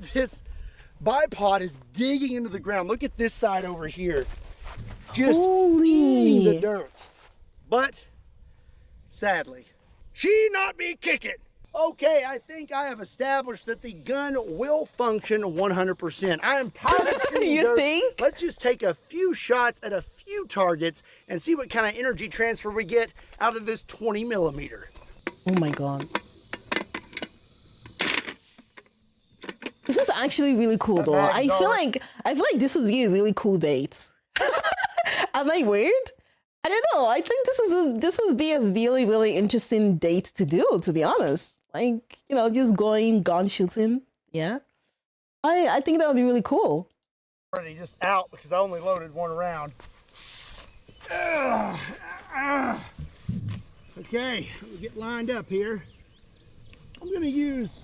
bipod is digging into the ground. Look at this side over here. Just Holy. eating the dirt. But sadly, she not be kicking. Okay, I think I have established that the gun will function 100%. I am tired of shooting You dirt. think? Let's just take a few shots at a few targets and see what kind of energy transfer we get out of this 20 millimeter. Oh my god. This is actually really cool though. I feel like this would be a really cool date. Am I weird? I don't know. I think this would be a really, really interesting date to do, to be honest. Like, you know, just going gun shooting. Yeah. I think that would be really cool. Already just out because I only loaded one round. Okay, we get lined up here. I'm gonna use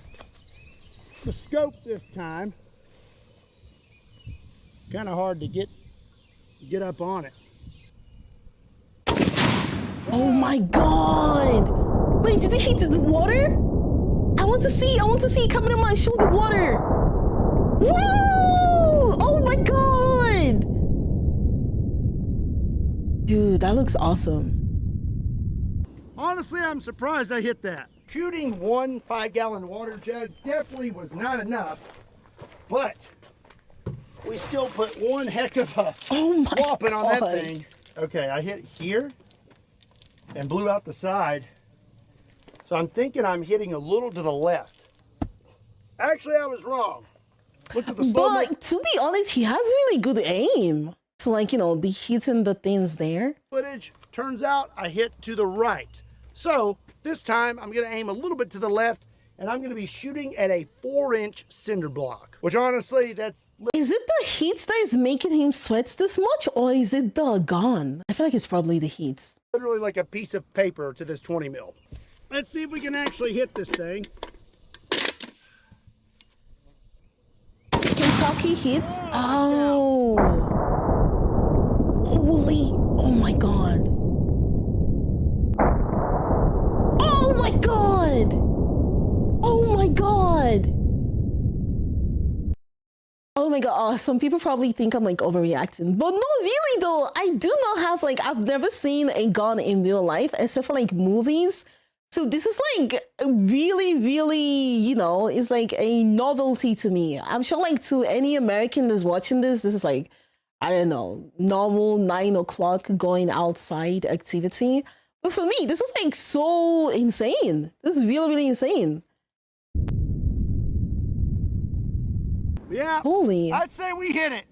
the scope this time. Kind of hard to get up on it. Oh my god! Wait, did he hit the water? I want to see coming on my shoulder water. Whoa! Oh my god! Dude, that looks awesome. Honestly, I'm surprised I hit that. Shooting one 5-gallon water jug definitely was not enough, but we still put one heck of a whopping on that thing. Okay, I hit here and blew out the side. So I'm thinking I'm hitting a little to the left. Actually, I was wrong. Look at the slow But to be honest, he has really good aim. So like, you know, be hitting the things there. footage. Turns out I hit to the right. So this time I'm gonna aim a little bit to the left and I'm gonna be shooting at a 4-inch cinder block, which honestly, that's Is it the heat that is making him sweat this much, or is it the gun? I feel like it's probably the heat. literally like a piece of paper to this 20 mil. Let's see if we can actually hit this thing. Kentucky hits? Oh. Holy, oh my god. Oh my god. Oh my god. Oh my god, oh, some people probably think I'm like overreacting, but no, really though, I do not have like, I've never seen a gun in real life except for like movies. So this is like really, really, you know, it's like a novelty to me. I'm sure like to any American that's watching this is like, I don't know, normal 9 o'clock going outside activity. But for me, this is like so insane. This is really, really insane. Yeah, Holy. I'd say we hit it.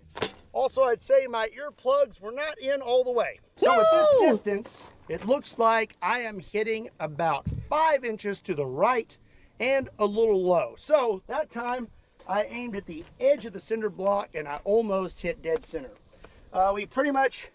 Also, I'd say my earplugs were not in all the way. So at this distance, it looks like I am hitting about 5 inches to the right and a little low. So that time I aimed at the edge of the cinder block and I almost hit dead center. We pretty much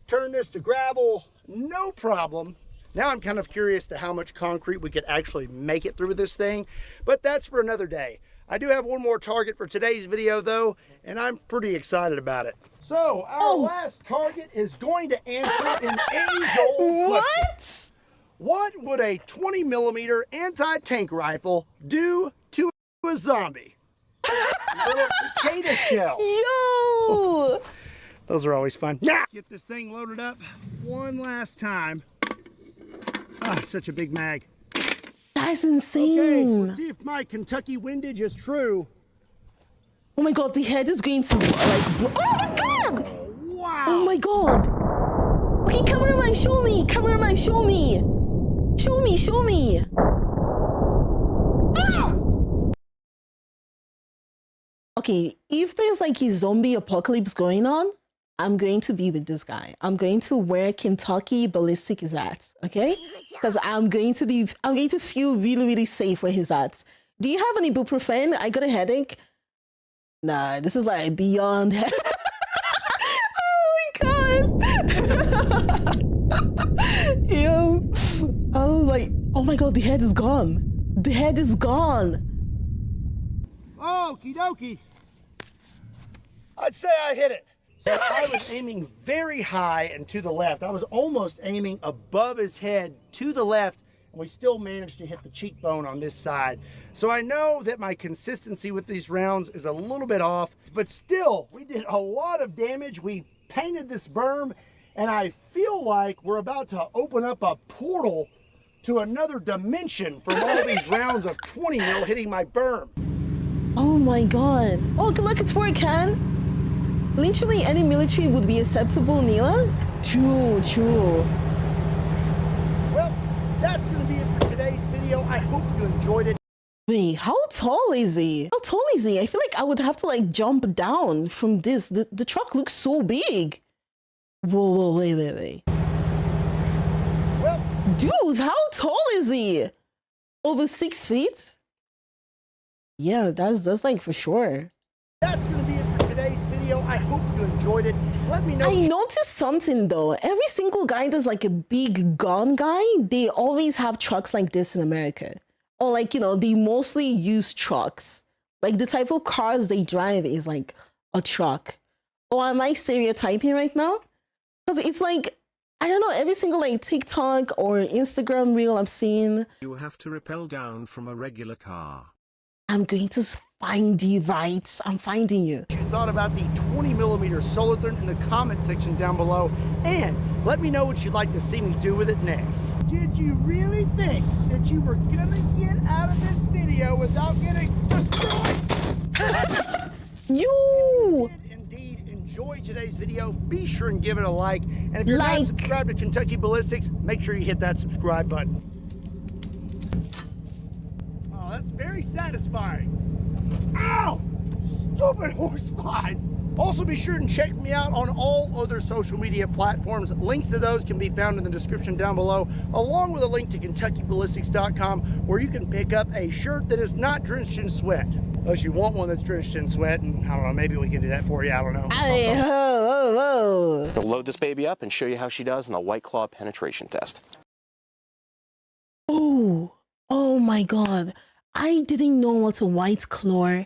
turned this to gravel, no problem. Now I'm kind of curious to how much concrete we could actually make it through with this thing, but that's for another day. I do have one more target for today's video though, and I'm pretty excited about it. So our last target is going to answer an age-old question. What would a 20 millimeter anti-tank rifle do to a zombie? Little cicada shell. Yo! Those are always fun. Yeah. Get this thing loaded up one last time. Ah, such a big mag. That's Okay, insane. let's see if my Kentucky windage is true. Oh my god, the head is going to like oh my god! Wow. Oh my god! Okay, cameraman, show me! Cameraman, show me! Show me, show me! Ah! Okay, if there's like a zombie apocalypse going on, I'm going to be with this guy. I'm going to where Kentucky ballistic is at, okay? Because I'm going to feel really, really safe where he's at. Do you have any ibuprofen? I got a headache. Nah, this is like beyond. Oh my god! Yo. Oh my god, the head is gone. The head is gone. Okie dokie. I'd say I hit it. So I was aiming very high and to the left. I was almost aiming above his head to the left and we still managed to hit the cheekbone on this side. So I know that my consistency with these rounds is a little bit off, but still, we did a lot of damage. We painted this berm, and I feel like we're about to open up a portal to another dimension from all these rounds of 20 mil hitting my berm. Oh my god. Oh, look, it's working. Literally any military would be acceptable, Neila. True, true. Well, that's going to be it for today's video. I hope you enjoyed it. Wait, how tall is he? How tall is he? I feel like I would have to like jump down from this. The truck looks so big. Whoa, wait. Well, dude, how tall is he? Over 6 feet? Yeah, that's like for sure. that's going to be it for today's video. I hope you enjoyed it. Let me know. I noticed something though. Every single guy that's like a big gun guy, they always have trucks like this in America. Or like, you know, they mostly use trucks. Like the type of cars they drive is like a truck. Or am I stereotyping right now? Because it's like, I don't know, every single like TikTok or Instagram reel I've seen. You have to rappel down from a regular car. I'm going to find you, right? I'm finding you. You thought about the 20mm Solarthon in the comment section down below, and let me know what you'd like to see me do with it next. Did you really think that you were gonna get out of this video without getting destroyed? You! If you did indeed enjoy today's video, be sure and give it a like, and if you're not subscribed to Kentucky Ballistics, make sure you hit that subscribe button. Oh, that's very satisfying. Ow! Stupid horse flies! Also, be sure and check me out on all other social media platforms. Links to those can be found in the description down below, along with a link to KentuckyBallistics.com, where you can pick up a shirt that is not drenched in sweat. Unless you want one that's drenched in sweat, and I don't know, maybe we can do that for you, I don't know. Hey, ho. We'll load this baby up and show you how she does in the White Claw penetration test. Oh my god. I didn't know what a White Claw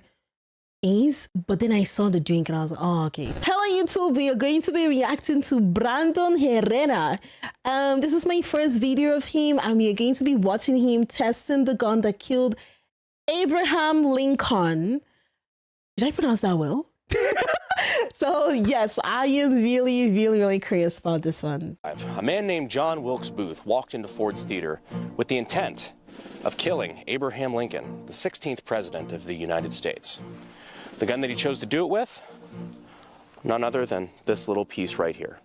is, but then I saw the drink and I was like, oh, okay. Hello YouTube, we are going to be reacting to Brandon Herrera. This is my first video of him, and we are going to be watching him testing the gun that killed Abraham Lincoln. Did I pronounce that well? So yes, I am really curious about this one. A man named John Wilkes Booth walked into Ford's Theater with the intent of killing Abraham Lincoln, the 16th president of the United States. The gun that he chose to do it with, none other than this little piece right here.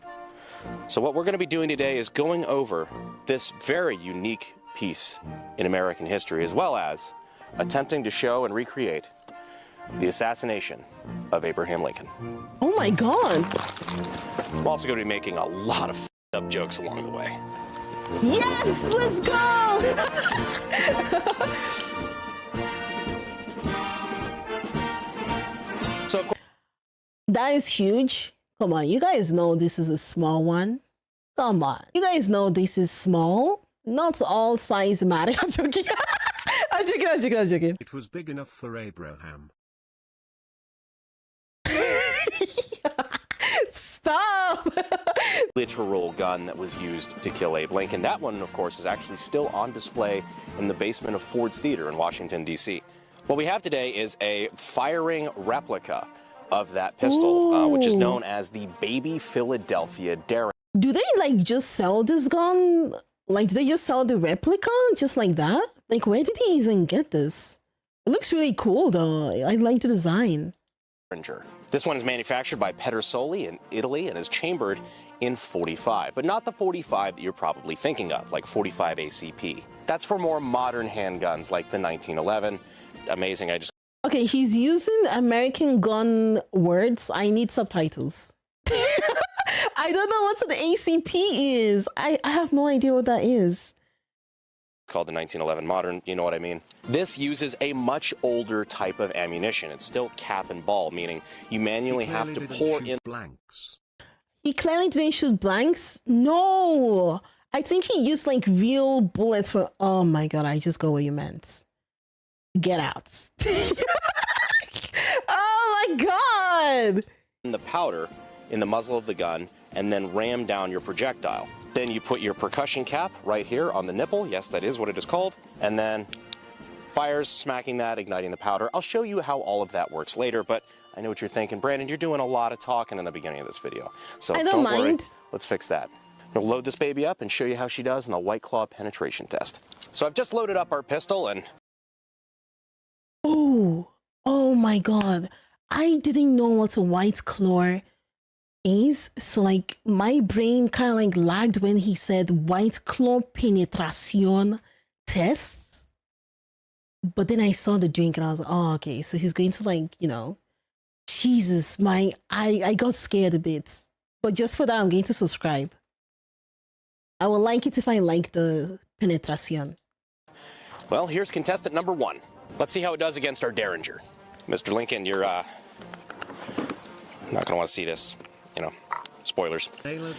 So what we're going to be doing today is going over this very unique piece in American history, as well as attempting to show and recreate the assassination of Abraham Lincoln. Oh my god. We're also going to be making a lot of f***ed up jokes along the way. Yes, let's go! So that is huge. Come on, you guys know this is a small one. Come on. You guys know this is small. Not all size matter. I'm joking. I'm joking. It was big enough for Abraham. Stop! literal gun that was used to kill Abe Lincoln. That one, of course, is actually still on display in the basement of Ford's Theater in Washington, D.C. What we have today is a firing replica of that pistol, which is known as the Baby Philadelphia Derringer. Do they like just sell this gun? Like, do they just sell the replica just like that? Like, where did he even get this? It looks really cool though. I like the design. This one is manufactured by Pedersoli in Italy and is chambered in .45, but not the .45 that you're probably thinking of, like .45 ACP. That's for more modern handguns like the 1911. Amazing, Okay, he's using American gun words. I need subtitles. I don't know what an ACP is. I have no idea what that is. Called the 1911 modern, you know what I mean? This uses a much older type of ammunition. It's still cap and ball, meaning you manually have to pour in blanks. He clearly didn't shoot blanks? No! I think he used like real bullets for... Oh my god, I just got what you meant. Get out. Oh my god! the powder in the muzzle of the gun and then ram down your projectile. Then you put your percussion cap right here on the nipple. Yes, that is what it is called. And then fires, smacking that, igniting the powder. I'll show you how all of that works later, but I know what you're thinking. Brandon, you're doing a lot of talking in the beginning of this video. So I don't worry. mind. Let's fix that. We'll load this baby up and show you how she does in the White Claw penetration test. So I've just loaded up our pistol and... Oh my God. I didn't know what a White Claw is. So like my brain kind of like lagged when he said White Claw penetration tests. But then I saw the drink and I was like, oh, okay. So he's going to like, you know, Jesus, I got scared a bit. But just for that, I'm going to subscribe. I will like it if I like the penetration. Well, here's contestant number 1. Let's see how it does against our Derringer. Mr. Lincoln, you're not going to want to see this. You know, spoilers.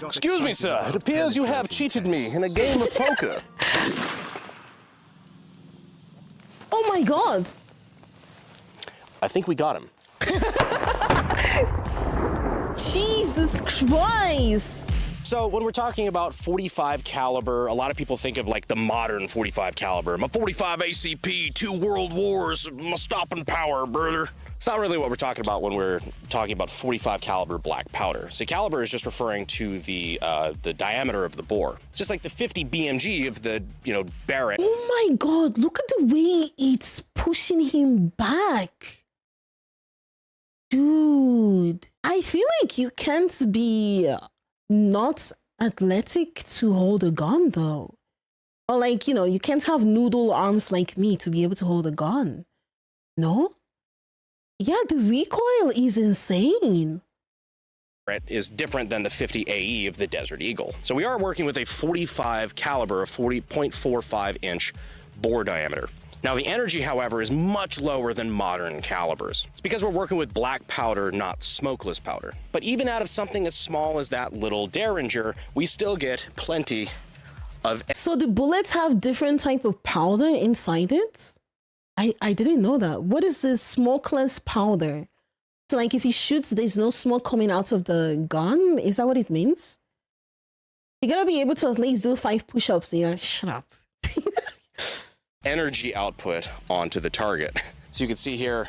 Excuse me, sir. It appears you have cheated me in a game of poker. Oh my God. I think we got him. Jesus Christ. So when we're talking about 45 caliber, a lot of people think of like the modern 45 caliber. My 45 ACP, 2 world wars, my stopping power, brother. It's not really what we're talking about when we're talking about 45 caliber black powder. See, caliber is just referring to the diameter of the bore. It's just like the 50 BMG of the, you know, Barrett. Oh my God, look at the way it's pushing him back. Dude, I feel like you can't be not athletic to hold a gun though. Or like, you know, you can't have noodle arms like me to be able to hold a gun. No? Yeah, the recoil is insane. Is different than the 50 AE of the Desert Eagle. So we are working with a 45 caliber, a 40.45 inch bore diameter. Now the energy, however, is much lower than modern calibers. It's because we're working with black powder, not smokeless powder. But even out of something as small as that little Derringer, we still get plenty of... So the bullets have different type of powder inside it? I didn't know that. What is this smokeless powder? So like if he shoots, there's no smoke coming out of the gun? Is that what it means? You gotta be able to at least do 5 push-ups. Yeah, shut up. energy output onto the target. So you can see here,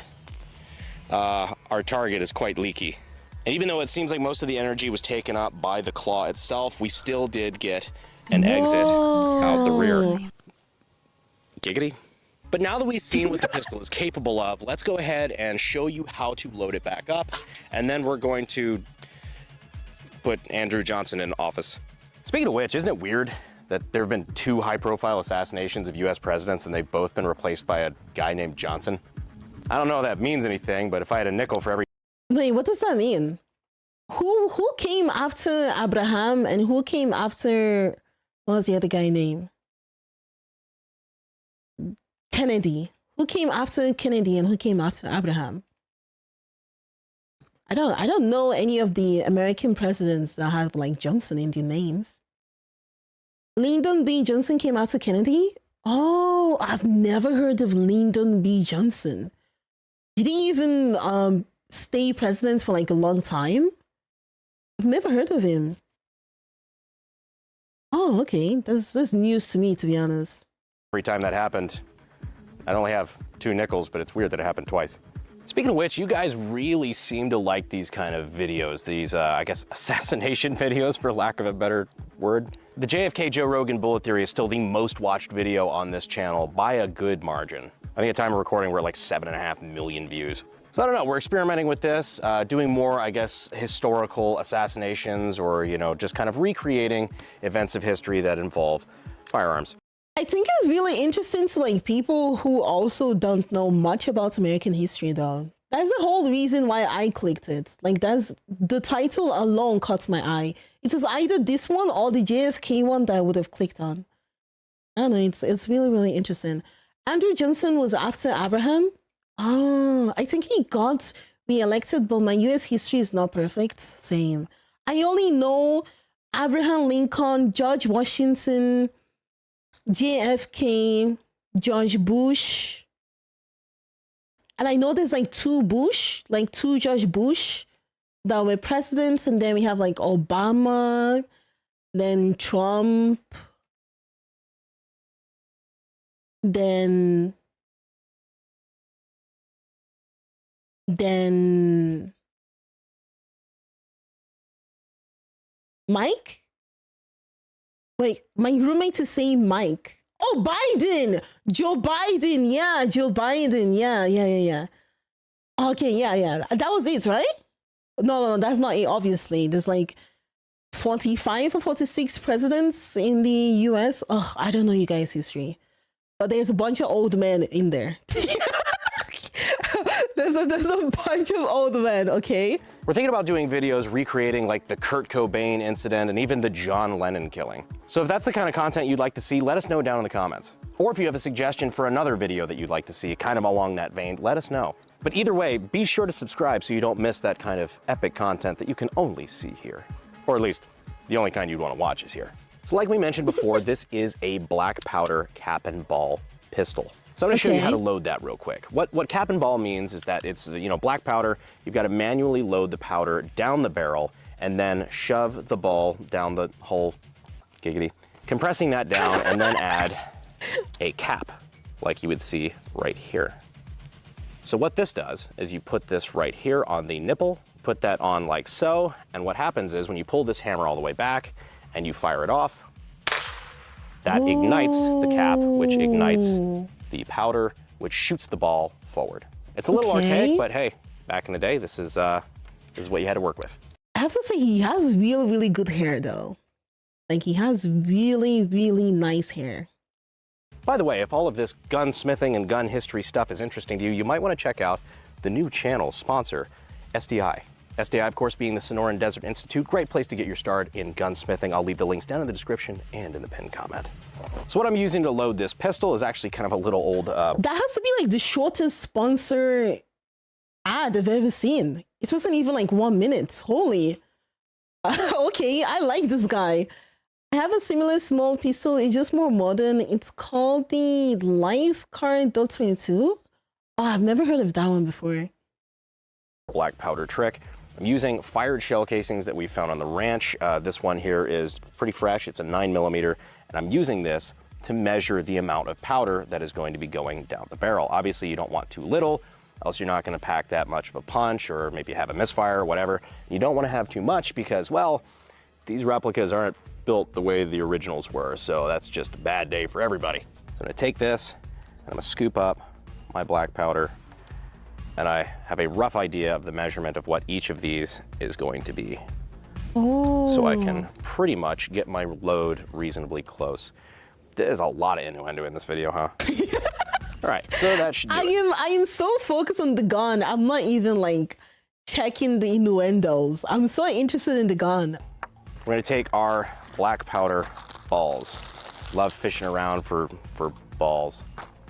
our target is quite leaky. And even though it seems like most of the energy was taken up by the claw itself, we still did get an exit out the rear. Giggity. But now that we've seen what the pistol is capable of, let's go ahead and show you how to load it back up. And then we're going to put Andrew Johnson in office. Speaking of which, isn't it weird that there have been 2 high-profile assassinations of US presidents and they've both been replaced by a guy named Johnson? I don't know if that means anything, but if I had a nickel for every... Wait, what does that mean? Who came after Abraham and who came after... What was the other guy name? Kennedy. Who came after Kennedy and who came after Abraham? I don't know any of the American presidents that have like Johnson in their names. Lyndon B. Johnson came after Kennedy? Oh, I've never heard of Lyndon B. Johnson. Did he even stay president for like a long time? I've never heard of him. Oh, okay. That's news to me, to be honest. Every time that happened, I'd only have 2 nickels, but it's weird that it happened twice. Speaking of which, you guys really seem to like these kind of videos, these, I guess, assassination videos, for lack of a better word. The JFK Joe Rogan bullet theory is still the most watched video on this channel by a good margin. I think at time of recording, we're at like 7.5 million views. So I don't know, we're experimenting with this, doing more, I guess, historical assassinations or, you know, just kind of recreating events of history that involve firearms. I think it's really interesting to like people who also don't know much about American history though. That's the whole reason why I clicked it. Like that's the title alone caught my eye. It was either this one or the JFK one that I would have clicked on. I don't know, it's really, really interesting. Andrew Johnson was after Abraham. Oh, I think he got re-elected, but my US history is not perfect. Same. I only know Abraham Lincoln, George Washington, JFK, George Bush, and I know there's like 2 George Bush that were presidents, and then we have like Obama, then Trump, then Mike? Wait, my roommate is saying Mike. Oh, Biden! Joe Biden! Yeah, Joe Biden. Yeah. Okay, yeah. That was it, right? No, that's not it, obviously. There's like 45 or 46 presidents in the US. Oh, I don't know you guys' history. But there's a bunch of old men in there. There's a bunch of old men, okay? We're thinking about doing videos recreating like the Kurt Cobain incident and even the John Lennon killing. So if that's the kind of content you'd like to see, let us know down in the comments. Or if you have a suggestion for another video that you'd like to see, kind of along that vein, let us know. But either way, be sure to subscribe so you don't miss that kind of epic content that you can only see here. Or at least, the only kind you'd want to watch is here. So like we mentioned before, this is a black powder cap and ball pistol. So I'm going to show you how to load that real quick. What cap and ball means is that it's, black powder. You've got to manually load the powder down the barrel and then shove the ball down the hole, giggity, compressing that down and then add a cap like you would see right here. So what this does is you put this right here on the nipple, put that on like so, and what happens is when you pull this hammer all the way back and you fire it off, that ignites the cap, which ignites the powder, which shoots the ball forward. It's a little archaic, but hey, back in the day, this is what you had to work with. I have to say, he has really good hair, though. Like, he has really nice hair. By the way, if all of this gunsmithing and gun history stuff is interesting to you, you might want to check out the new channel sponsor, SDI. SDI, of course, being the Sonoran Desert Institute, great place to get your start in gunsmithing. I'll leave the links down in the description and in the pinned comment. So what I'm using to load this pistol is actually kind of a little old... That has to be like the shortest sponsor ad I've ever seen. It wasn't even like 1 minute. Holy. Okay, I like this guy. I have a similar small pistol. It's just more modern. It's called the Lifeguard .22. Oh, I've never heard of that one before. Black powder trick. I'm using fired shell casings that we found on the ranch. This one here is pretty fresh. It's a 9mm, and I'm using this to measure the amount of powder that is going to be going down the barrel. Obviously, you don't want too little, else you're not going to pack that much of a punch, or maybe have a misfire or whatever. You don't want to have too much because, well, these replicas aren't built the way the originals were, so that's just a bad day for everybody. So I'm going to take this, and I'm going to scoop up my black powder, and I have a rough idea of the measurement of what each of these is going to be. Oh. So I can pretty much get my load reasonably close. There's a lot of innuendo in this video, huh? All right, so that should do it. I am so focused on the gun. I'm not even like checking the innuendos. I'm so interested in the gun. We're gonna take our black powder balls. Love fishing around for balls.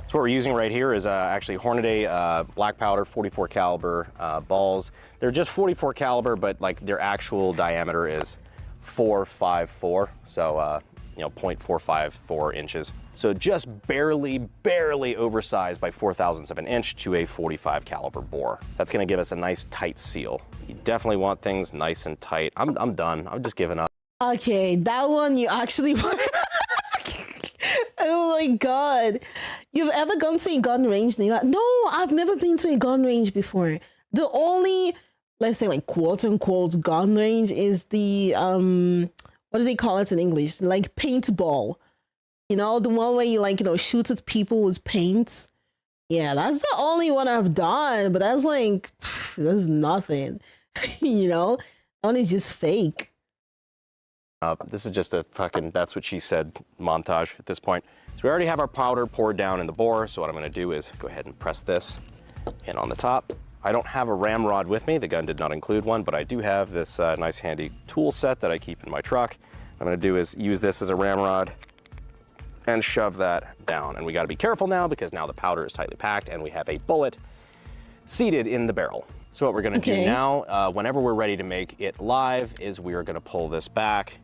So what we're using right here is actually Hornady black powder 44 caliber balls. They're just 44 caliber, but like their actual diameter is 454. So 0.454 inches. So just barely oversized by 0.004 of an inch to a 45 caliber bore. That's gonna give us a nice tight seal. You definitely want things nice and tight. I'm done, I'm just giving up. Okay, that one you actually oh my god. You've ever gone to a gun range, Neila? No, I've never been to a gun range before. The only, let's say like quote unquote gun range is the what do they call it in English? Like paintball. You know, the one where you like, shoot at people with paints. Yeah, that's the only one I've done, but that's like, that's nothing. That one is just fake. This is just a fucking that's what she said montage at this point. So we already have our powder poured down in the bore, so what I'm gonna do is go ahead and press this in on the top. I don't have a ramrod with me, the gun did not include one, but I do have this nice handy tool set that I keep in my truck. What I'm gonna do is use this as a ramrod and shove that down. And we gotta be careful now because now the powder is tightly packed and we have a bullet seated in the barrel. So what we're gonna do now, whenever we're ready to make it live, is we are gonna pull this back,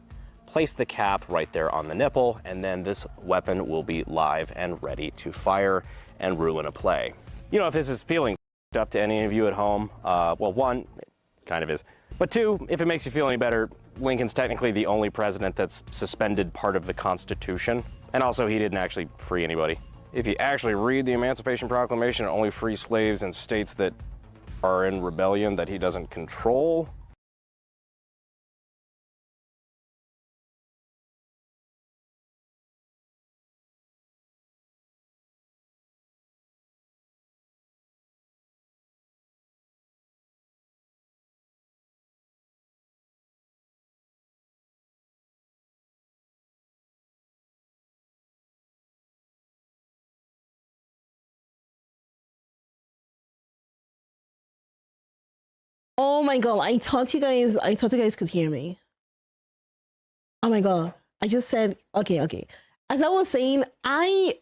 place the cap right there on the nipple, and then this weapon will be live and ready to fire and ruin a play. If this is feeling up to any of you at home, well, one, it kind of is, but two, if it makes you feel any better, Lincoln's technically the only president that's suspended part of the Constitution. And also, he didn't actually free anybody. If you actually read the Emancipation Proclamation, it only frees slaves in states that are in rebellion that he doesn't control. Oh my god, I thought you guys could hear me. Oh my god. I just said okay. As I was saying, I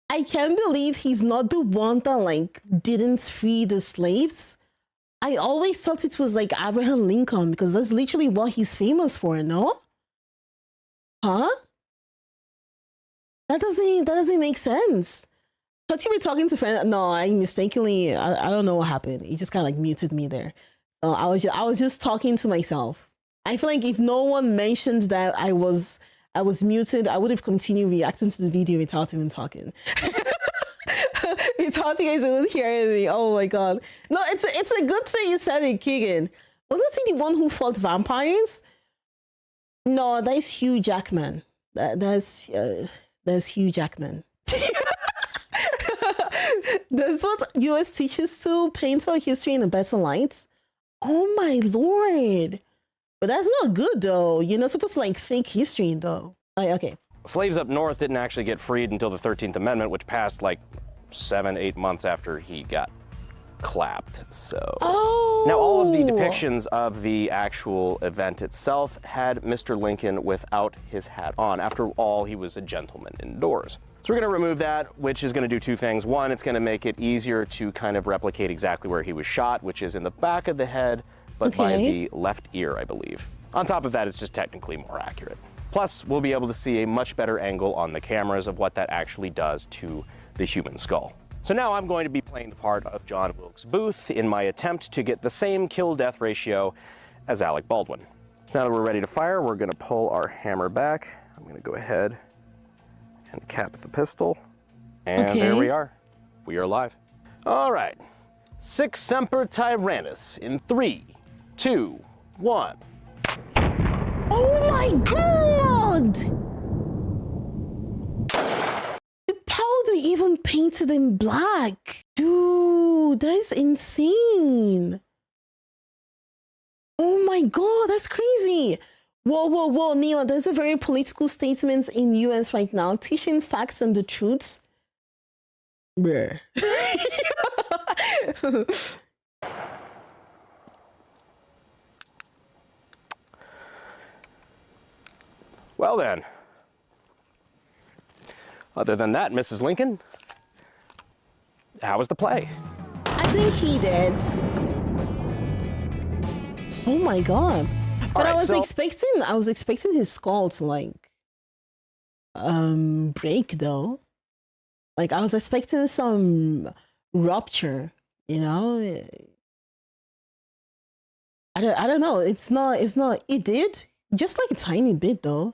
can't believe he's not the one that like didn't free the slaves. I always thought it was like Abraham Lincoln because that's literally what he's famous for, no? Huh? That doesn't make sense. Thought you were talking to friend. No, I mistakenly. I don't know what happened. He just kind of like muted me there. So I was just talking to myself. I feel like if no one mentioned that I was muted, I would have continued reacting to the video without even talking. Without you guys even hearing me. Oh my god. No, it's a good thing you said it, Keegan. Wasn't he the one who fought vampires? No, that's Hugh Jackman. That's Hugh Jackman. That's what US teaches to paint our history in a better light. Oh my lord. But that's not good though. You're not supposed to like fake history though. Okay. Slaves up north didn't actually get freed until the 13th Amendment, which passed like 7-8 months after he got clapped. So now all of the depictions of the actual event itself had Mr. Lincoln without his hat on. After all, he was a gentleman indoors. So we're going to remove that, which is going to do two things. One, it's going to make it easier to kind of replicate exactly where he was shot, which is in the back of the head, but by the left ear, I believe. On top of that, it's just technically more accurate. Plus, we'll be able to see a much better angle on the cameras of what that actually does to the human skull. So now I'm going to be playing the part of John Wilkes Booth in my attempt to get the same kill-death ratio as Alec Baldwin. So now that we're ready to fire, we're going to pull our hammer back. I'm going to go ahead and cap the pistol. And there we are. We are live. All right. Sic Semper Tyrannis in 3, 2, 1. Oh my god! The powder even painted in black. Dude, that is insane. Oh my god, that's crazy. Whoa, Neila, there's a very political statement in US right now, teaching facts and the truths. Bruh. Well then, other than that, Mrs. Lincoln, how was the play? I think he did. Oh my god. But I was expecting his skull to like break though. Like I was expecting some rupture, you know? I don't know. It's not it did just like a tiny bit though.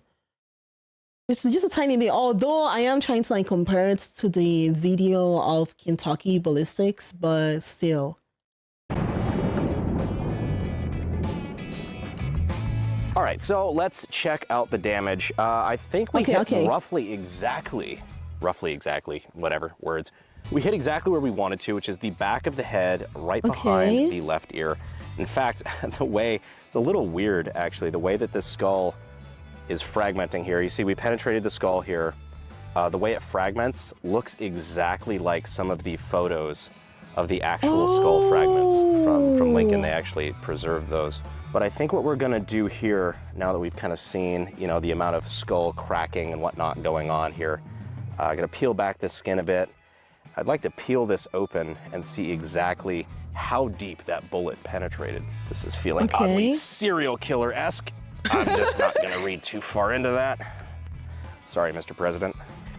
It's just a tiny bit, although I am trying to like compare it to the video of Kentucky ballistics, but still. All right, so let's check out the damage. I think we hit roughly exactly, whatever words. We hit exactly where we wanted to, which is the back of the head, right behind the left ear. In fact, it's a little weird actually, the way that this skull is fragmenting here. You see, we penetrated the skull here. The way it fragments looks exactly like some of the photos of the actual skull fragments from Lincoln. They actually preserved those. But I think what we're gonna do here, now that we've kind of seen, you know, the amount of skull cracking and whatnot going on here, I'm gonna peel back this skin a bit. I'd like to peel this open and see exactly how deep that bullet penetrated. This is feeling oddly serial killer-esque. I'm just not gonna read too far into that. Sorry, Mr. President.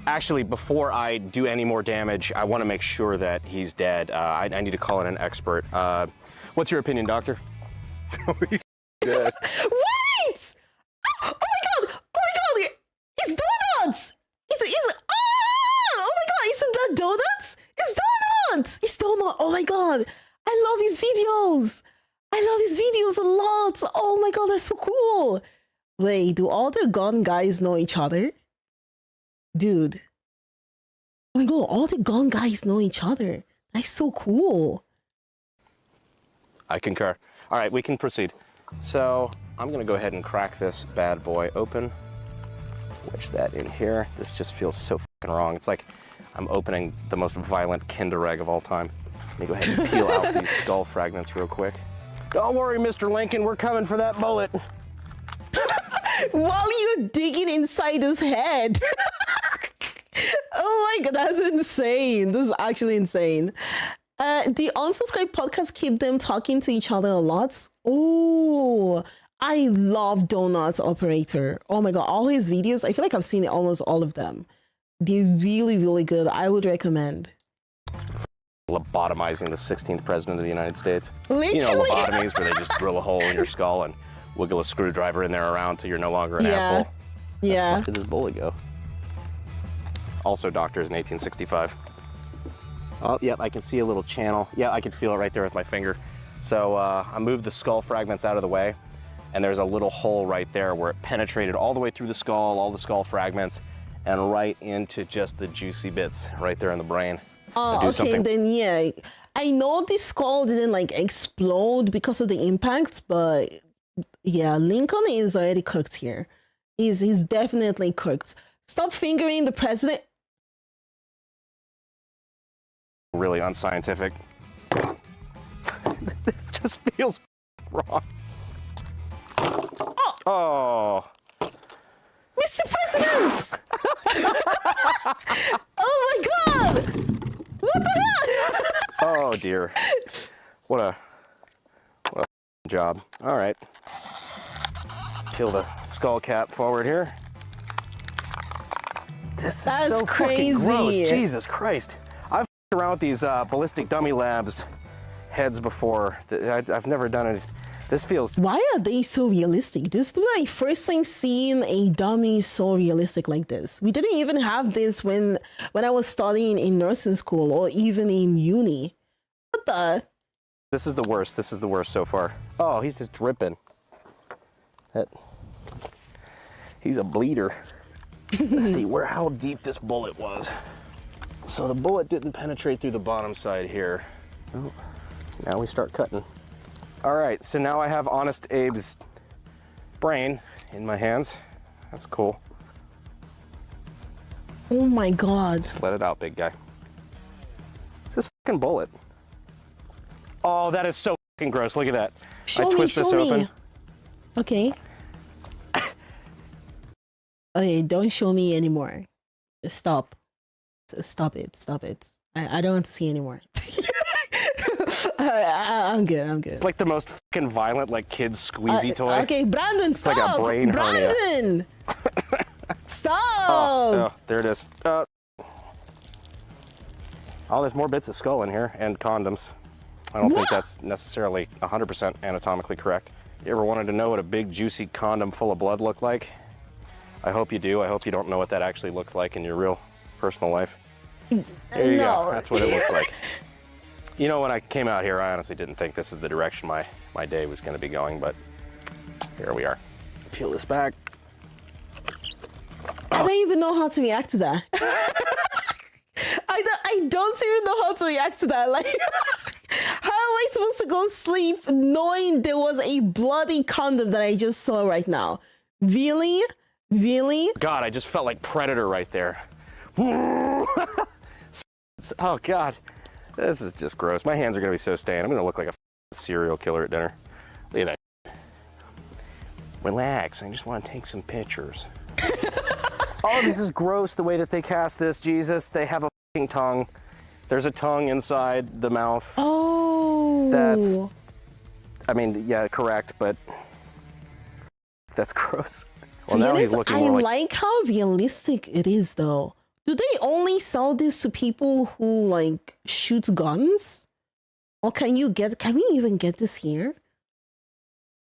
Actually, before I do any more damage, I wanna make sure that he's dead. I need to call in an expert. What's your opinion, doctor? He's dead. Wait! my god, I love his videos. I love his videos a lot. Oh my god, that's so cool. Wait, do all the gun guys know each other? Dude. Oh my god, all the gun guys know each other. That's so cool. I concur. All right, we can proceed. So I'm gonna go ahead and crack this bad boy open. Wedge that in here. This just feels so fucking wrong. It's like I'm opening the most violent Kinder Egg of all time. Let me go ahead and peel out these skull fragments real quick. Don't worry, Mr. Lincoln, we're coming for that bullet. While you're digging inside his head. Oh my god, that's insane. This is actually insane. The unsubscribed podcast keep them talking to each other a lot. Oh, I love Donuts Operator. Oh my god, all his videos, I feel like I've seen almost all of them. They're really, really good. I would recommend. Lobotomizing the 16th president of the United States. Literally. You know, lobotomies where they just drill a hole in your skull and wiggle a screwdriver in there around till you're no longer an asshole. Yeah. Where did this bullet go? Also doctors in 1865. Oh, yep, I can see a little channel. Yeah, I can feel it right there with my finger. So I moved the skull fragments out of the way, and there's a little hole right there where it penetrated all the way through the skull, all the skull fragments, and right into just the juicy bits right there in the brain. Oh, okay, then yeah. I know the skull didn't like explode because of the impact, but yeah, Lincoln is already cooked here. He's definitely cooked. Stop fingering the president. Really unscientific. This just feels wrong. Oh. Mr. President! Oh my god! What the hell? Oh dear. What a job. All right. Peel the skull cap forward here. This is so fucking gross. Jesus Christ. I've around with these ballistic dummy labs heads before. I've never done it. This feels... Why are they so realistic? This is my first time seeing a dummy so realistic like this. We didn't even have this when I was studying in nursing school or even in uni. What the? This is the worst. This is the worst so far. Oh, he's just dripping. He's a bleeder. Let's see how deep this bullet was. So the bullet didn't penetrate through the bottom side here. Oh, now we start cutting. All right, so now I have Honest Abe's brain in my hands. That's cool. Oh my god. Just let it out, big guy. It's this fucking bullet. Oh, that is so fucking gross. Look at that. I twist this open. Okay. Okay, don't show me anymore. Just stop. Stop it. Stop it. I don't want to see anymore. I'm good. It's like the most fucking violent, like, kid's squeezy toy. Okay, Brandon, stop! It's like a brain hernia. Brandon! Stop! Oh, there it is. Oh, there's more bits of skull in here, and condoms. I don't think that's necessarily 100% anatomically correct. You ever wanted to know what a big, juicy condom full of blood looked like? I hope you do. I hope you don't know what that actually looks like in your real personal life. There you go. That's what it looks like. You know, when I came out here, I honestly didn't think this is the direction my day was going to be going, but here we are. Peel this back. I don't even know how to react to that. I don't even know how to react to that. Like, how am I supposed to go sleep knowing there was a bloody condom that I just saw right now? Really? Really? God, I just felt like Predator right there. Oh, God. This is just gross. My hands are going to be so stained. I'm going to look like a serial killer at dinner. Look at that. Relax. I just want to take some pictures. Oh, this is gross the way that they cast this. Jesus, they have a fucking tongue. There's a tongue inside the mouth. Oh. That's, I mean, yeah, correct, but that's gross. Well, now he's looking more like how realistic it is, though. Do they only sell this to people who like shoot guns? Or can we even get this here?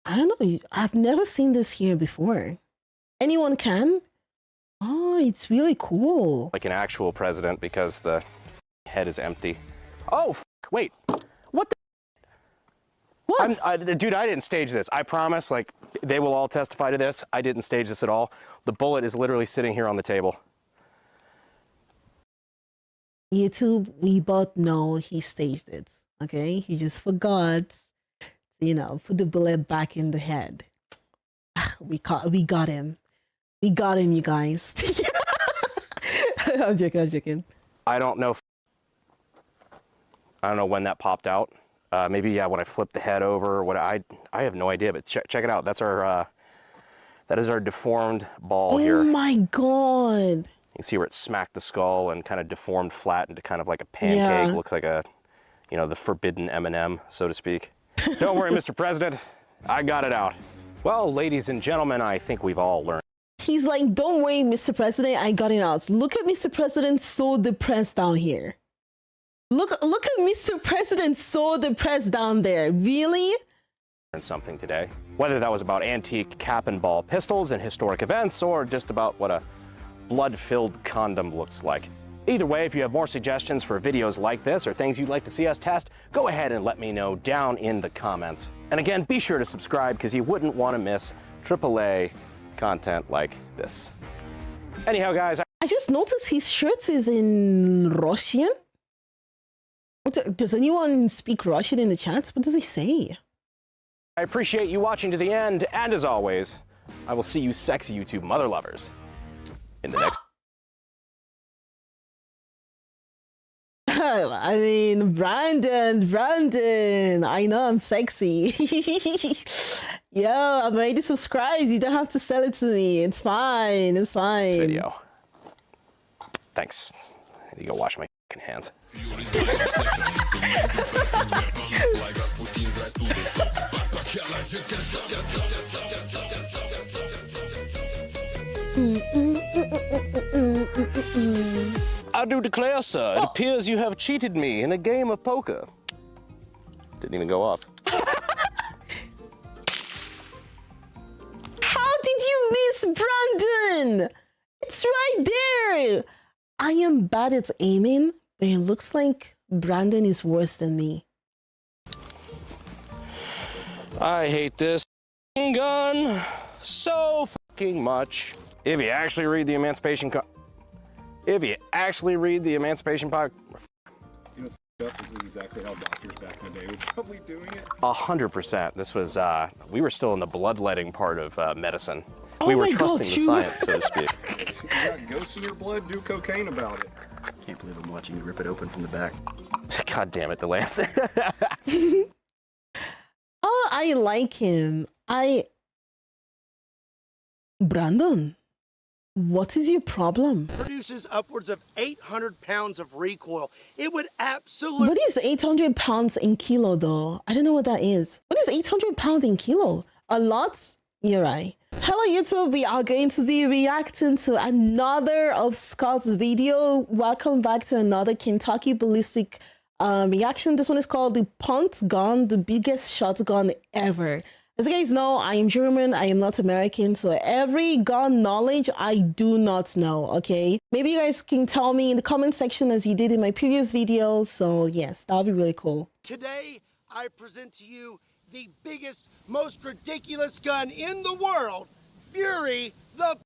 I don't know. I've never seen this here before. Anyone can? Oh, it's really cool. like an actual president because the head is empty. Oh, wait. What? Dude, I didn't stage this. I promise, like, they will all testify to this. I didn't stage this at all. The bullet is literally sitting here on the table. YouTube, we both know he staged it. Okay, he just forgot, put the bullet back in the head. We got him. We got him, you guys. I'm joking. I don't know when that popped out. Maybe, yeah, when I flipped the head over, what I have no idea, but check it out. That's our, that is our deformed ball here. Oh my God. You can see where it smacked the skull and kind of deformed flat into kind of like a pancake. Yeah. Looks like a, the forbidden M&M, so to speak. Don't worry, Mr. President. I got it out. Well, ladies and gentlemen, I think we've all learned. He's like, don't worry, Mr. President, I got it out. Look at Mr. President, so depressed down here. Look at Mr. President, so depressed down there. Really? Something today. Whether that was about antique cap and ball pistols and historic events, or just about what a blood-filled condom looks like. Either way, if you have more suggestions for videos like this or things you'd like to see us test, go ahead and let me know down in the comments. And again, be sure to subscribe because you wouldn't want to miss AAA content like this. Anyhow, guys, I just noticed his shirt is in Russian. Does anyone speak Russian in the chat? What does he say? I appreciate you watching to the end, and as always, I will see you sexy YouTube mother lovers in the next. I mean, Brandon, I know I'm sexy. Yo, I'm already subscribed. You don't have to sell it to me. It's fine. It's fine. Video. Thanks. I need to go wash my hands. I do declare, sir, it appears you have cheated me in a game of poker. Didn't even go off. How did you miss, Brandon? It's right there. I am bad at aiming, but it looks like Brandon is worse than me. I hate this gun so fucking much. If you actually read the Emancipation This is exactly how doctors back in the day were probably doing it. 100%. This was, we were still in the bloodletting part of medicine. Oh we were my God, trusting the science, so to speak. You got ghosts in your blood, do cocaine about it. Can't believe I'm watching you rip it open from the back. God damn it, the Lance. Oh, I like him. Brandon, what is your problem? Produces upwards of 800 pounds of recoil. It would absolutely... What is 800 pounds in kilo, though? I don't know what that is. What is 800 pounds in kilo? A lot? You're right. Hello, YouTube. We are going to be reacting to another of Scott's video. Welcome back to another Kentucky ballistic reaction. This one is called the Punt Gun, the biggest shotgun ever. As you guys know, I am German, I am not American, so every gun knowledge I do not know, okay? Maybe you guys can tell me in the comment section as you did in my previous videos, so yes, that would be really cool. Today, I present to you the biggest, most ridiculous gun in the world, Fury the...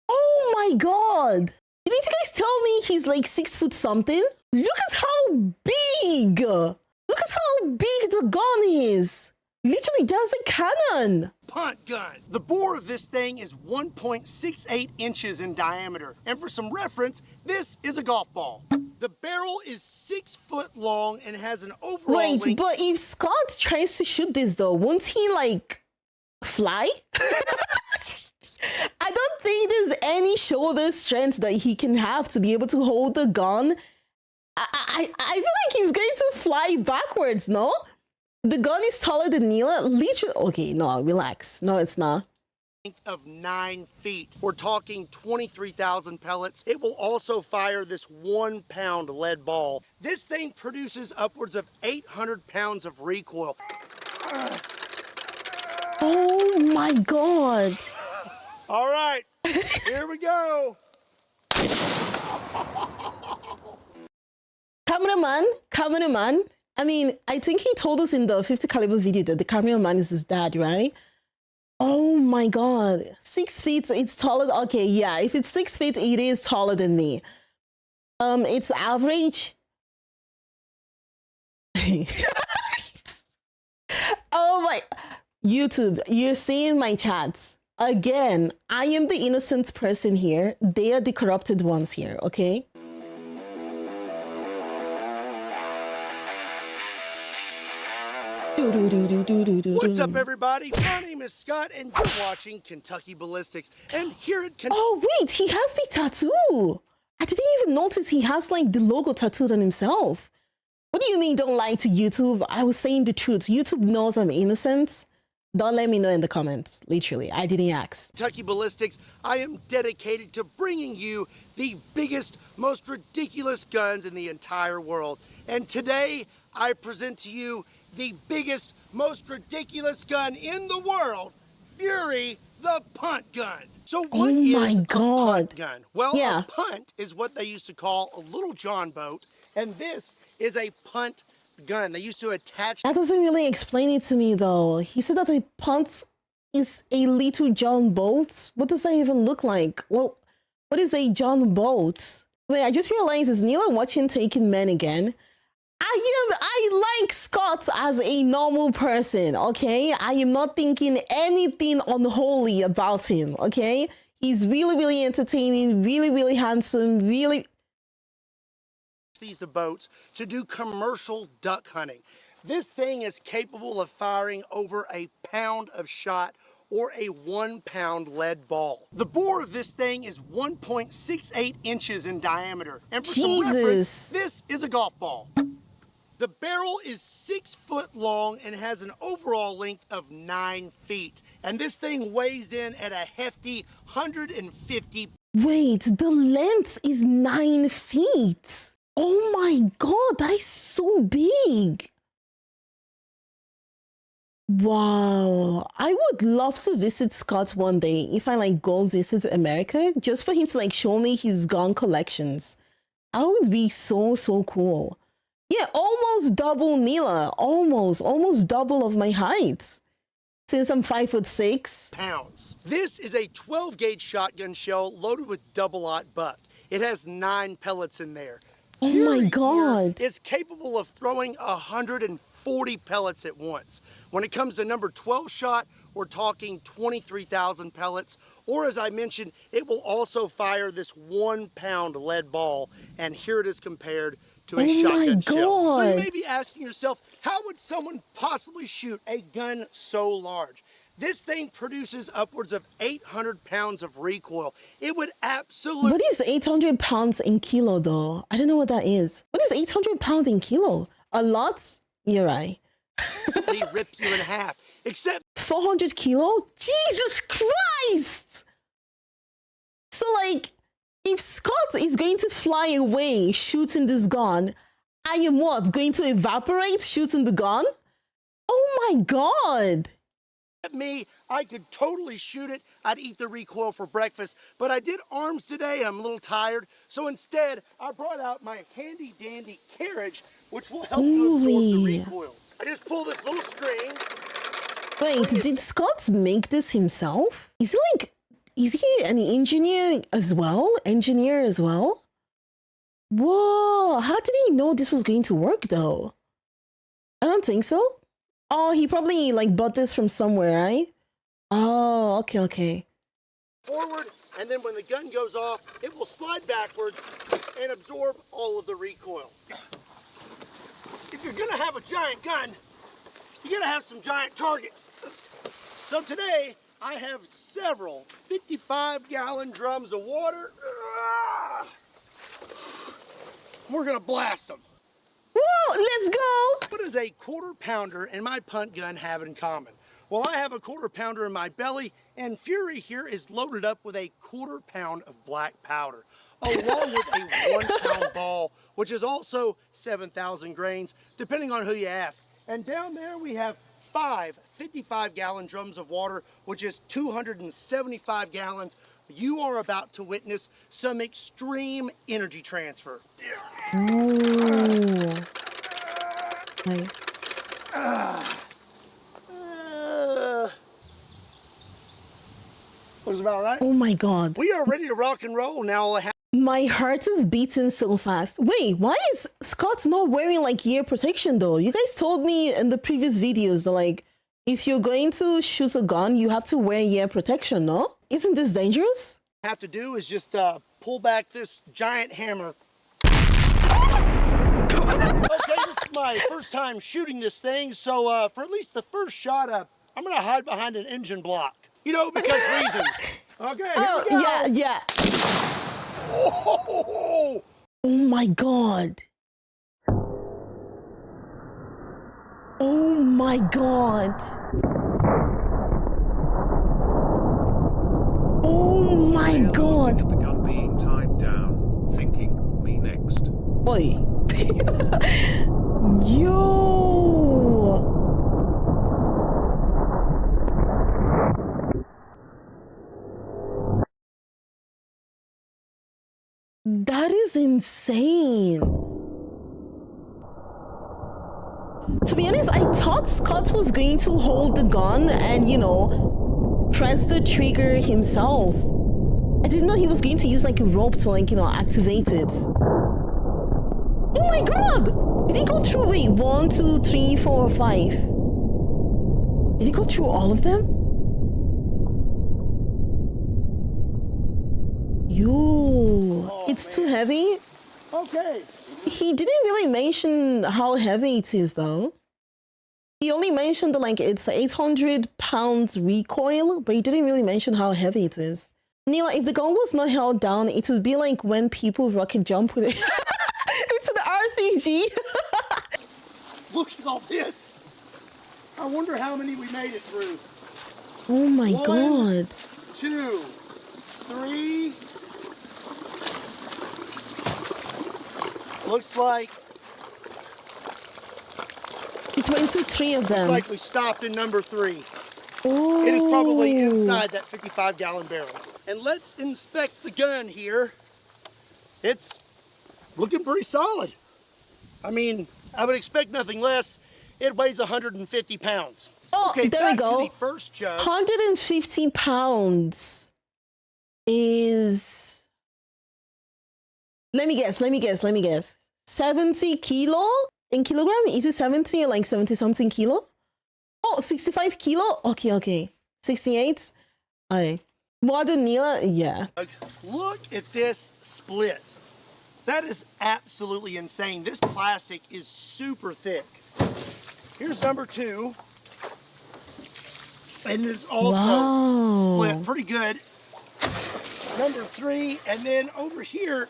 Oh my God! Didn't you guys tell me he's like 6 foot something? Look at how big! Look at how big the gun is! Literally, that's a cannon! Punt gun. The bore of this thing is 1.68 inches in diameter. And for some reference, this is a golf ball. The barrel is 6 foot long and has an overall Wait, length... but if Scott tries to shoot this though, won't he like fly? I don't think there's any shoulder strength that he can have to be able to hold the gun. I feel like he's going to fly backwards, no? The gun is taller than Neila. Literally. Okay, no, relax. No, it's not. Of 9 feet. We're talking 23,000 pellets. It will also fire this 1 pound lead ball. This thing produces upwards of 800 pounds of recoil. Oh my God. All right, here we go. Cameraman, I mean, I think he told us in the 50 caliber video that the cameraman is his dad, right? Oh my god. 6 feet, it's taller. Okay, yeah. If it's 6 feet, it is taller than me. It's average. Oh my, YouTube, you're seeing my chats. Again, I am the innocent person here. They are the corrupted ones here, okay? What's up, everybody? My name is Scott, and you're watching Kentucky Ballistics. And here at Kentucky... Oh, wait, he has the tattoo. I didn't even notice he has, like, the logo tattooed on himself. What do you mean don't lie to YouTube? I was saying the truth. YouTube knows I'm innocent. Don't let me know in the comments. Literally, I didn't ask. Kentucky Ballistics, I am dedicated to bringing you the biggest, most ridiculous guns in the entire world. And today, I present to you the biggest, most ridiculous gun in the world, Fury, the punt gun. So what is a punt gun? Well, a punt is what they used to call a little John boat, and this is a punt gun. They used to attach... That doesn't really explain it to me, though. He said that a punt is a little John boat. What does that even look like? Well, what is a John boat? Wait, I just realized, is Neila watching Taken Men again? I like Scott as a normal person, okay? I am not thinking anything unholy about him, okay? He's really, really entertaining, really, really handsome, really... These the boats to do commercial duck hunting. This thing is capable of firing over a pound of shot or a 1 pound lead ball. The bore of this thing is 1.68 inches in diameter. And for some reference, this is a golf ball. The barrel is 6 foot long and has an overall length of 9 feet. And this thing weighs in at a hefty 150. Wait, the length is 9 feet. Oh my god, that is so big. Wow, I would love to visit Scott one day if I like go visit America, just for him to like show me his gun collections. That would be so cool. Yeah, almost double Neila, almost double of my height. Since I'm 5'6". Pounds. This is a 12 gauge shotgun shell loaded with double-aught buck. It has 9 pellets in there. Oh my god. It's capable of throwing 140 pellets at once. When it comes to number 12 shot, we're talking 23,000 pellets. Or as I mentioned, it will also fire this 1 pound lead ball. And here it is compared to a shotgun shell. So you may be asking yourself, how would someone possibly shoot a gun so large? This thing produces upwards of 800 pounds of recoil. It would absolutely... What is 800 pounds in kilo, though? I don't know what that is. What is 800 pounds in kilo? A lot? You're right. They rip you in half. Except... 400 kilo? Jesus Christ! So, like, if Scott is going to fly away shooting this gun, I am what? Going to evaporate shooting the gun? Oh my god! Me, I could totally shoot it. I'd eat the recoil for breakfast, but I did arms today. I'm a little tired, so instead I brought out my handy dandy carriage, which will help you absorb the recoil. I just pull this little string. Wait, did Scott make this himself? Is he an engineer as well? Whoa, how did he know this was going to work though? I don't think so. Oh, he probably like bought this from somewhere, right? Oh, okay. Forward, and then when the gun goes off, it will slide backwards and absorb all of the recoil. If you're gonna have a giant gun, you gotta have some giant targets. So today, I have several 55-gallon drums of water. We're gonna blast them. Whoa, let's go! What does a 1/4 pounder and my punt gun have in common? Well, I have a 1/4 pounder in my belly, and Fury here is loaded up with a 1/4 pound of black powder, along with a 1 pound ball, which is also 7,000 grains, depending on who you ask. And down there we have 5 55-gallon drums of water, which is 275 gallons. You are about to witness some extreme energy transfer. Ooh. Right. Was about right. Oh my god. We are ready to rock and roll now. My heart is beating so fast. Wait, why is Scott not wearing like ear protection though? You guys told me in the previous videos that like if you're going to shoot a gun, you have to wear ear protection, no? Isn't this dangerous? Have to do is just pull back this giant hammer. Okay, this is my first time shooting this thing, so for at least the first shot, I'm gonna hide behind an engine block. You know, because reasons. Okay, here we go. Yeah. Oh! Oh my god. Oh my god. Oh my god. At the gun being tied down, thinking, me next. Oi. Yo. That is insane. To be honest, I thought Scott was going to hold the gun and, you know, press the trigger himself. I didn't know he was going to use like a rope to like, you know, activate it. Oh my god! Did he go through, wait, 1, 2, 3, 4, 5? Did he go through all of them? Yo, it's too heavy. Okay. He didn't really mention how heavy it is though. He only mentioned that like it's 800 pounds recoil, but he didn't really mention how heavy it is. Neila, if the gun was not held down, it would be like when people rocket jump with it. It's an RPG. Look at all this. I wonder how many we made it through. Oh my 1, god. 2, 3. Looks like It went to 3 of them. like we stopped in number 3. Oh. It is probably inside that 55-gallon barrel. And let's inspect the gun here. It's looking pretty solid. I mean, I would expect nothing less. It weighs 150 pounds. Oh, Okay, there we back go. to the first jug. 150 pounds is... Let me guess. 70 kilo in kilogram? Is it 70 or like 70 something kilo? Oh, 65 kilo? Okay. 68? Aye. More than Neila? Yeah. Look at this split. That is absolutely insane. This plastic is super thick. Here's number 2. And it's also split pretty good. Number 3, and then over here,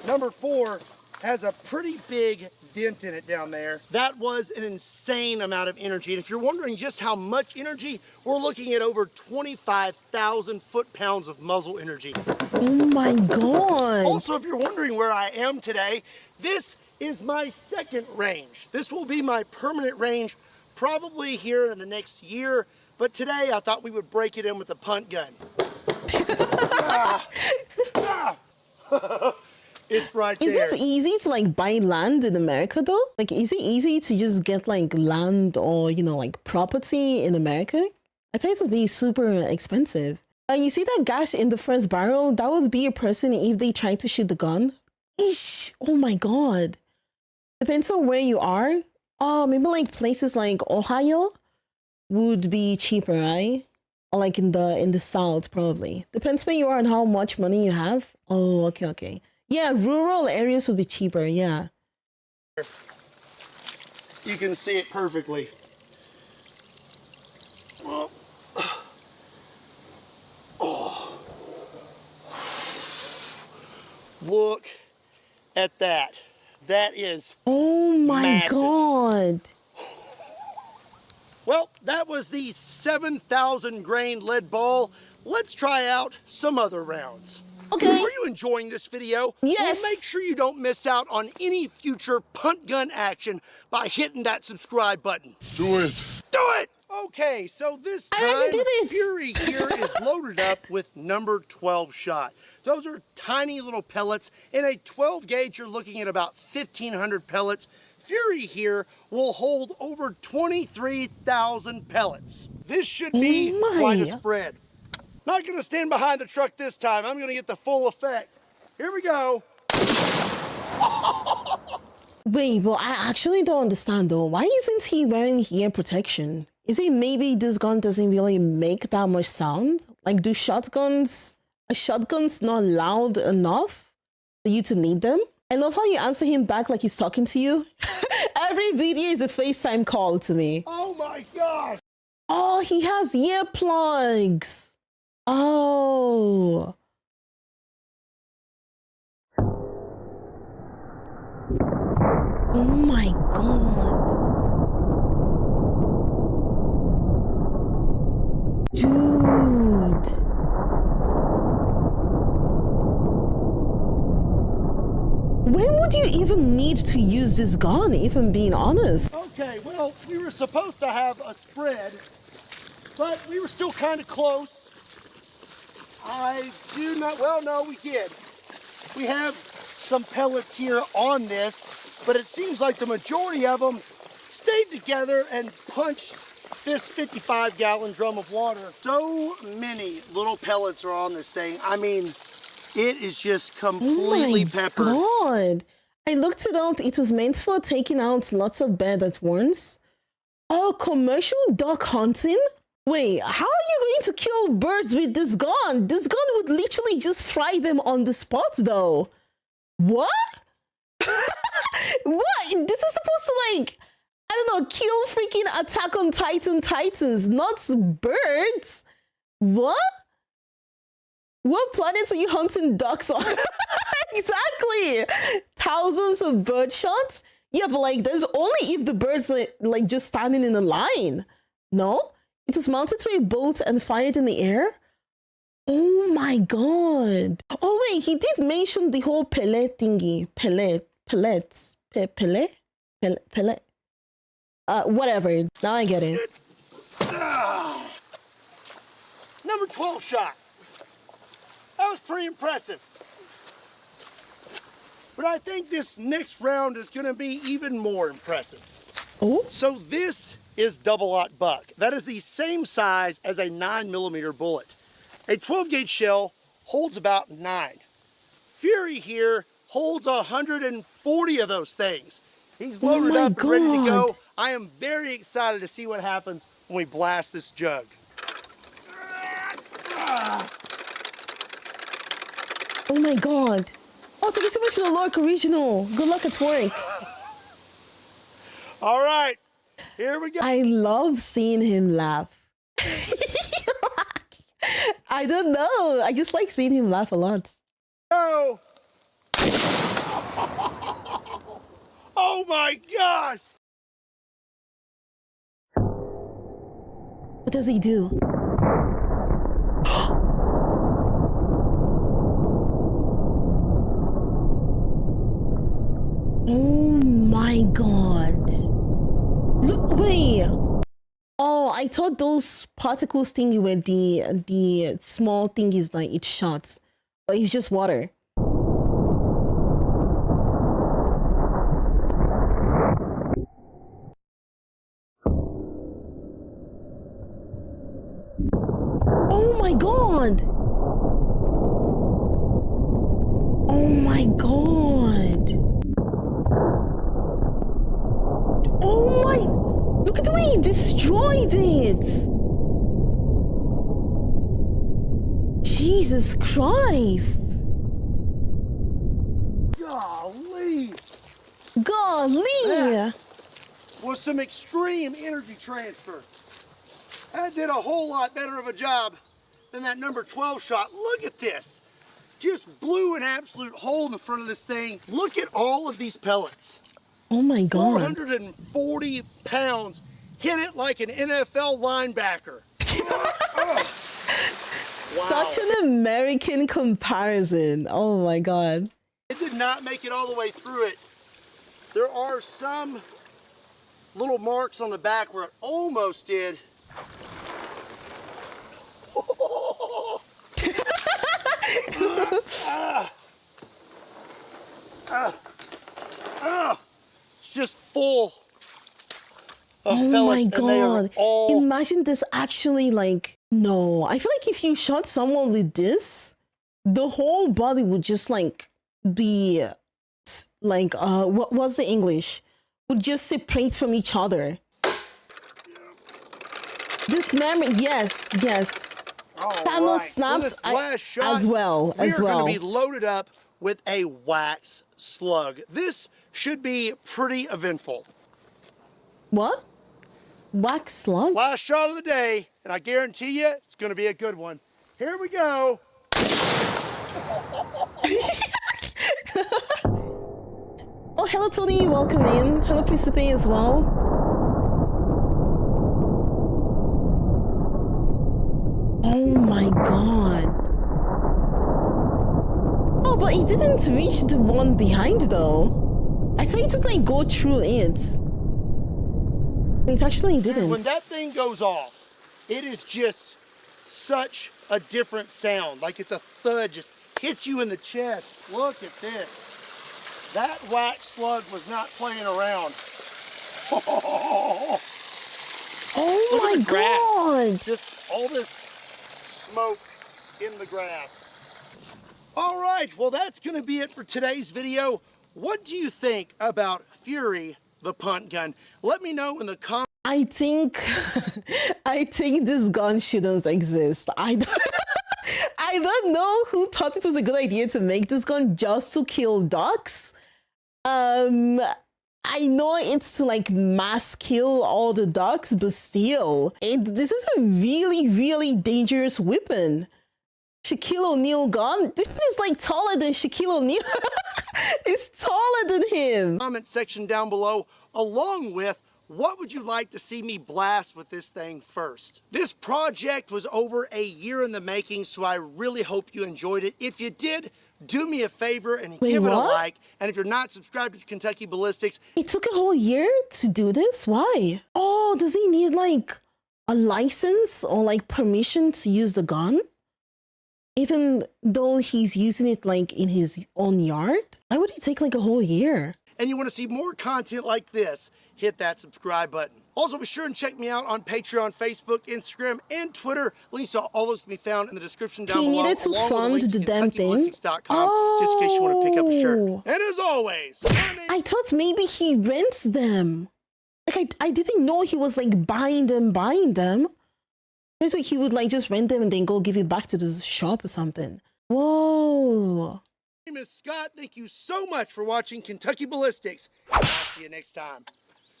number 4 has a pretty big dent in it down there. That was an insane amount of energy. And if you're wondering just how much energy, we're looking at over 25,000 foot-pounds of muzzle energy. Oh my god. Also, if you're wondering where I am today, this is my second range. This will be my permanent range probably here in the next year. But today I thought we would break it in with a punt gun. It's right there. Is it easy to like buy land in America though? Like, is it easy to just get like land or, you know, like property in America? I thought it would be super expensive. You see that gash in the first barrel? That would be a person if they tried to shoot the gun. Ish! Oh my god. Depends on where you are. Oh, maybe like places like Ohio would be cheaper, right? Or like in the South, probably. Depends where you are and how much money you have. Oh, okay. Yeah, rural areas would be cheaper, yeah. You can see it perfectly. Well, oh. Look at that. That is Oh my massive. god. Well, that was the 7,000 grain lead ball. Let's try out some other rounds. Okay. Are you enjoying this video? Yes. Well, make sure you don't miss out on any future punt gun action by hitting that subscribe button. Do it. Do it! Okay, so this I time, already did it. Fury here is loaded up with number 12 shot. Those are tiny little pellets. In a 12 gauge, you're looking at about 1,500 pellets. Fury here will hold over 23,000 pellets. This should be Oh my. quite a spread. Not gonna stand behind the truck this time. I'm gonna get the full effect. Here we go. Wait, but I actually don't understand though. Why isn't he wearing ear protection? Is it maybe this gun doesn't really make that much sound? Like, a shotgun's not loud enough for you to need them? I love how you answer him back like he's talking to you. Every video is a FaceTime call to me. Oh my gosh. Oh, he has earplugs. Oh. Oh my god. Dude. When would you even need to use this gun, if I'm being honest? Okay, well, we were supposed to have a spread, but we were still kind of close. I do not, well, no, we did. We have some pellets here on this, but it seems like the majority of them stayed together and punched this 55-gallon drum of water. So many little pellets are on this thing. I mean, it is just completely peppered. God. I looked it up. It was meant for taking out lots of birds at once. Oh, commercial duck hunting? Wait, how are you going to kill birds with this gun? This gun would literally just fry them on the spot, though. What? What? This is supposed to, like, I don't know, kill freaking Attack on Titan titans, not birds. What? What planet are you hunting ducks on? Exactly. Thousands of bird shots? Yeah, but like, there's only if the birds are like just standing in a line. No? It was mounted to a boat and fired in the air? Oh my god. Oh wait, he did mention the whole pellet thingy. Pellets. Whatever. Now I get it. Number 12 shot. That was pretty impressive. But I think this next round is gonna be even more impressive. Oh? So this is double-aught buck. That is the same size as a 9mm bullet. A 12-gauge shell holds about 9. Fury here holds 140 of those things. He's loaded up and ready to go. I am very excited to see what happens when we blast this jug. Oh my god. Oh, thank you so much for the Lorca Regional. Good luck at work. All right, here we go. I love seeing him laugh. I don't know. I just like seeing him laugh a lot. Oh, oh my gosh. What does he do? Oh my god. Look, wait. Oh, I thought those particles thingy were the small thingies that it shots. But it's just water. Oh my god. Oh my god. Oh my, look at the way he destroyed it. Jesus Christ. Golly. Golly. That was some extreme energy transfer. That did a whole lot better of a job than that number 12 shot. Look at this. Just blew an absolute hole in the front of this thing. Look at all of these pellets. Oh my god. 440 pounds. Hit it like an NFL linebacker. Oh. Such an American comparison. Oh my god. It did not make it all the way through it. There are some little marks on the back where it almost did. It's just full of Oh pellets, my and they are god. all Imagine this actually like, no. I feel like if you shot someone with this, the whole body would just like be like, what was the English? Would just separate from each other. This memory, yes. all Thanos right. snapped For this last shot, as well. we are going to be loaded up with a wax slug. This should be pretty eventful. What? Wax slug? Last shot of the day, and I guarantee you it's going to be a good one. Here we go. Oh, hello Tony, welcome in. Hello Principe as well. Oh my god. Oh, but it didn't reach the one behind though. I thought it would like go through it. It actually didn't. When that thing goes off, it is just such a different sound. Like it's a thud, just hits you in the chest. Look at this. That wax slug was not playing around. Oh Look my at the grass. god. Just all this smoke in the grass. All right, well that's gonna be it for today's video. What do you think about Fury, the punt gun? Let me know in the comments. I think this gun shouldn't exist. I don't know who thought it was a good idea to make this gun just to kill ducks. I know it's to like mass kill all the ducks, but still, this is a really dangerous weapon. Shaquille O'Neal gun? This is like taller than Shaquille O'Neal. It's taller than him. Comment section down below, along with what would you like to see me blast with this thing first? This project was over a year in the making, so I really hope you enjoyed it. If you did, do me a favor and give it a like. And if you're not subscribed to Kentucky Ballistics, It took a whole year to do this? Why? Oh, does he need like a license or like permission to use the gun? Even though he's using it like in his own yard? Why would it take like a whole year? and you want to see more content like this, hit that subscribe button. Also, be sure and check me out on Patreon, Facebook, Instagram, and Twitter. Links to all those can be found in the description down below. He needed to fund the damn thing. Just in case you want to pick up a shirt. And as always, I thought maybe he rents them. Like I didn't know he was like buying them. That's why he would like just rent them and then go give it back to the shop or something. Whoa. my name is Scott. Thank you so much for watching Kentucky Ballistics. I'll see you next time.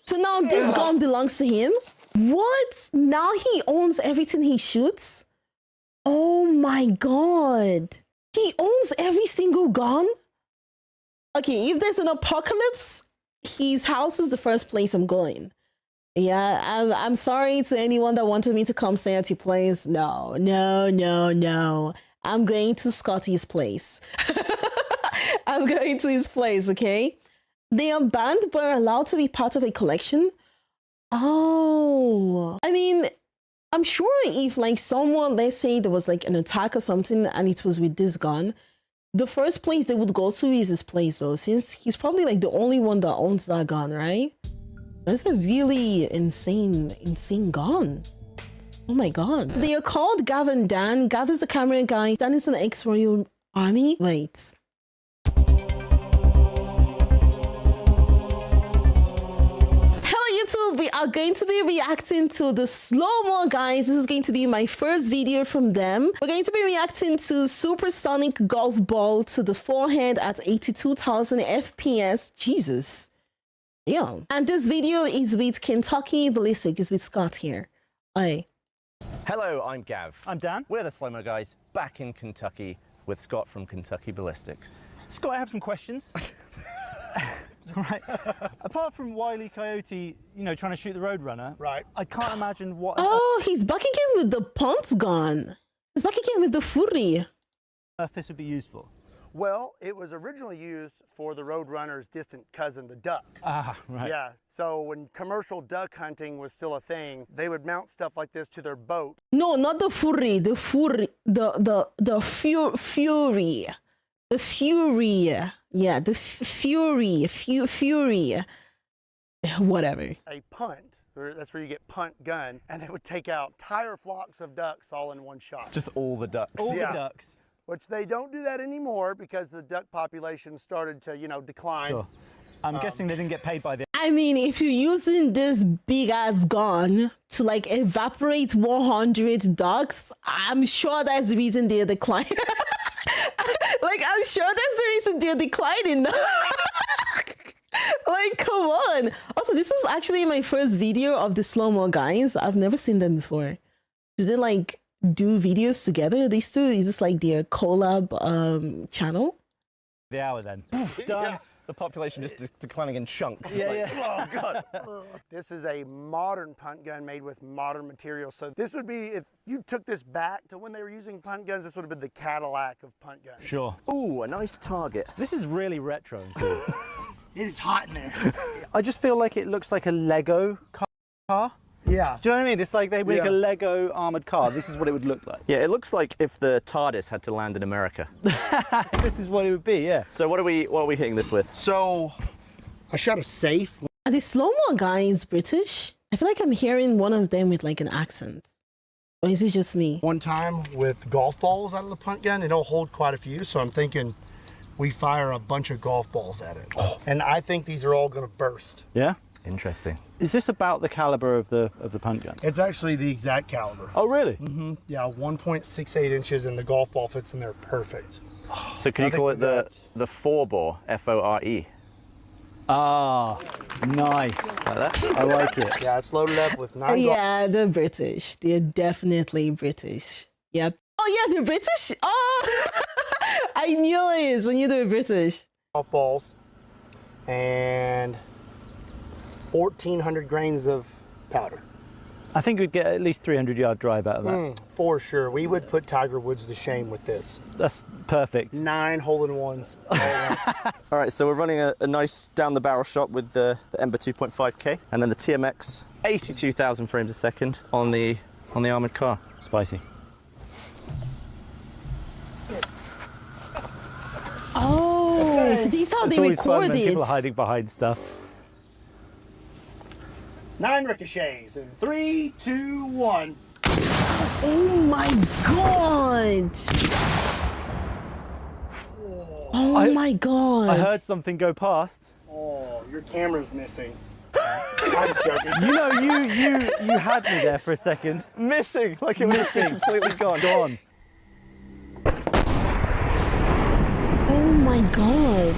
So now this gun belongs to him? What? Now he owns everything he shoots? Oh my god. He owns every single gun? Okay, if there's an apocalypse, his house is the first place I'm going. Yeah, I'm sorry to anyone that wanted me to come stay at your place. No. I'm going to Scotty's place. I'm going to his place, okay? They are banned but are allowed to be part of a collection? Oh. I mean, I'm sure if like someone, let's say there was like an attack or something and it was with this gun, the first place they would go to is his place though, since he's probably like the only one that owns that gun, right? That's a really insane gun. Oh my god. They are called Gav and Dan. Gav is the camera guy. Dan is an ex-Royal Army. Wait. YouTube, we are going to be reacting to the slow-mo guys. This is going to be my first video from them. We're going to be reacting to supersonic golf ball to the forehead at 82,000 FPS. Jesus. Yeah. And this video is with Kentucky Ballistic. It's with Scott here. Hi. Hello, I'm Gav. I'm Dan. We're the Slow-Mo guys back in Kentucky with Scott from Kentucky Ballistics. Scott, I have some questions. All right. Apart from Wile E. Coyote, you know, trying to shoot the Roadrunner, Right. I can't imagine what Oh, he's back again with the punt gun. He's back again with the Fury. earth this would be used for. Well, it was originally used for the Roadrunner's distant cousin, the duck. Ah, right. Yeah, so when commercial duck hunting was still a thing, they would mount stuff like this to their boat. No, not the Fury. The Fury. The Fury. The Fury. Yeah, the Fury. Fury. Whatever. a punt, or that's where you get punt gun, and they would take out entire flocks of ducks all in one shot. Just all the ducks. All Yeah. the ducks. Which they don't do that anymore because the duck population started to, decline. Sure. I'm guessing they didn't get paid by the. I mean, if you're using this big ass gun to like evaporate 100 ducks, I'm sure that's the reason they're declining. Like, I'm sure that's the reason they're declining. Like, come on. Also, this is actually my first video of the slow-mo guys. I've never seen them before. Do they like do videos together? These two? Is this like their collab channel? The hour then. Done. Yeah. The population just declining in chunks. Yeah, It's like, yeah. oh God. This is a modern punt gun made with modern materials. So this would be, if you took this back to when they were using punt guns, this would have been the Cadillac of punt guns. Sure. Ooh, a nice target. This is really retro and cool. It is hot in there. I just feel like it looks like a Lego car. Yeah. Do you know what I mean? It's like they make Yeah. a Lego armored car. This is what it would look like. Yeah, it looks like if the TARDIS had to land in America. This is what it would be, yeah. So what are we hitting this with? So I shot a safe. Are the slow-mo guys British? I feel like I'm hearing one of them with like an accent. Or is it just me? One time with golf balls out of the punt gun. It'll hold quite a few, so I'm thinking we fire a bunch of golf balls at it. And I think these are all gonna burst. Yeah? Interesting. Is this about the caliber of the punt gun? It's actually the exact caliber. Oh, really? Yeah, 1.68 inches, and the golf ball fits in there perfect. So can you call it the four-bore, F-O-R-E? Ah, nice. Like that? I like it. Yeah, it's loaded up with 9 Yeah, they're British. They're definitely British. Yep. Oh yeah, they're British. Oh, I knew it. I knew they were British. golf balls and 1,400 grains of powder. I think we'd get at least 300-yard drive out of that. For sure. We would put Tiger Woods to shame with this. That's perfect. 9 hole-in-ones. all at once. All right, so we're running a nice down-the-barrel shot with the Ember 2.5K, and then the TMX, 82,000 frames a second on the armored car. Spicy. Oh, so these are how It's they always fun record when it. people are hiding behind stuff. 9 ricochets in 3, 2, 1. Oh my god! Oh my god! I heard something go past. Oh, your camera's missing. I'm just joking. You know, you had me there for a second. Missing, like it was Missing. completely gone. Gone. Oh my god!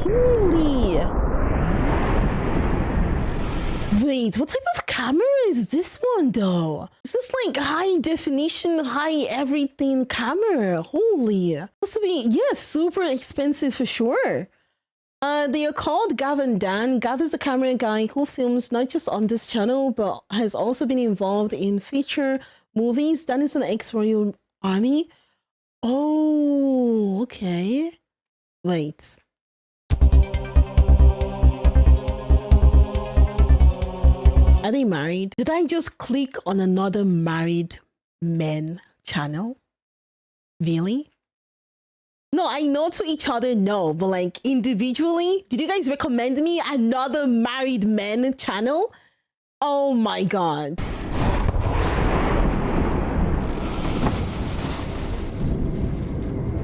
Holy! Wait, what type of camera is this one though? This is like high definition, high everything camera. Holy! This to be, yeah, super expensive for sure. They are called Gav and Dan. Gav is the camera guy who films not just on this channel, but has also been involved in feature movies. Dan is an ex-Royal Army. Oh, okay. Wait. Are they married? Did I just click on another married men channel? Really? No, I know to each other, no, but like individually, did you guys recommend me another married men channel? Oh my god.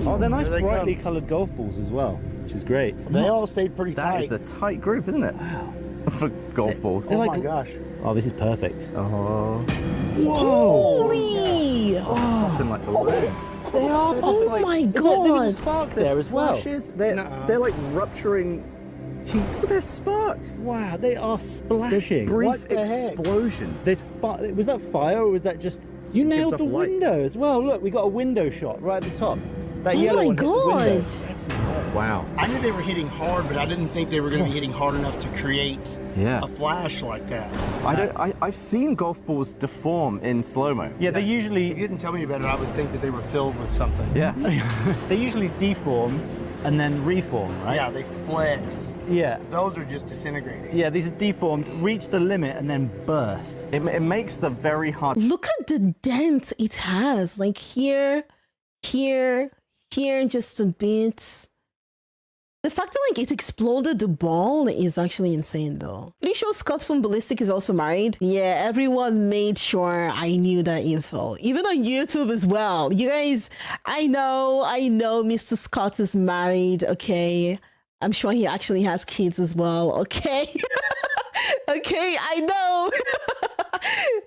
Oh, they're nice Here they brightly come. coloured golf balls as well, which is great. They all stayed pretty That tight. is a tight group, isn't it? Wow. For golf balls. Oh like- my gosh. Oh, this is perfect. Oh, Holy! popping like balloons. They are. Oh like- my There was a god. spark there as well. Flashes. They're like rupturing. But they're sparks. Wow, they are There's splashing. brief What the heck? explosions. There's was that fire or was that just? You nailed off the light. window as well. Look, we got a window shot right at the top. That Oh yellow my one hit the window. god. That's nuts. Wow. I knew they were hitting hard, but I didn't think they were going to be hitting hard enough to create Yeah. a flash like that. I've seen golf balls deform in slow-mo. Yeah, they If you usually didn't tell me about it, I would think that they were filled with something. Yeah. they usually deform and then reform, right? Yeah, they flex. Yeah. Those are just disintegrating. Yeah, these are deformed, reach the limit and then burst. It makes the very hard. Look at the dent it has. Like here, here, here, just a bit. The fact that like it exploded the ball is actually insane though. Pretty sure Scott from Ballistic is also married. Yeah, everyone made sure I knew that info. Even on YouTube as well. You guys, I know Mr. Scott is married, okay? I'm sure he actually has kids as well, okay? Okay, I know.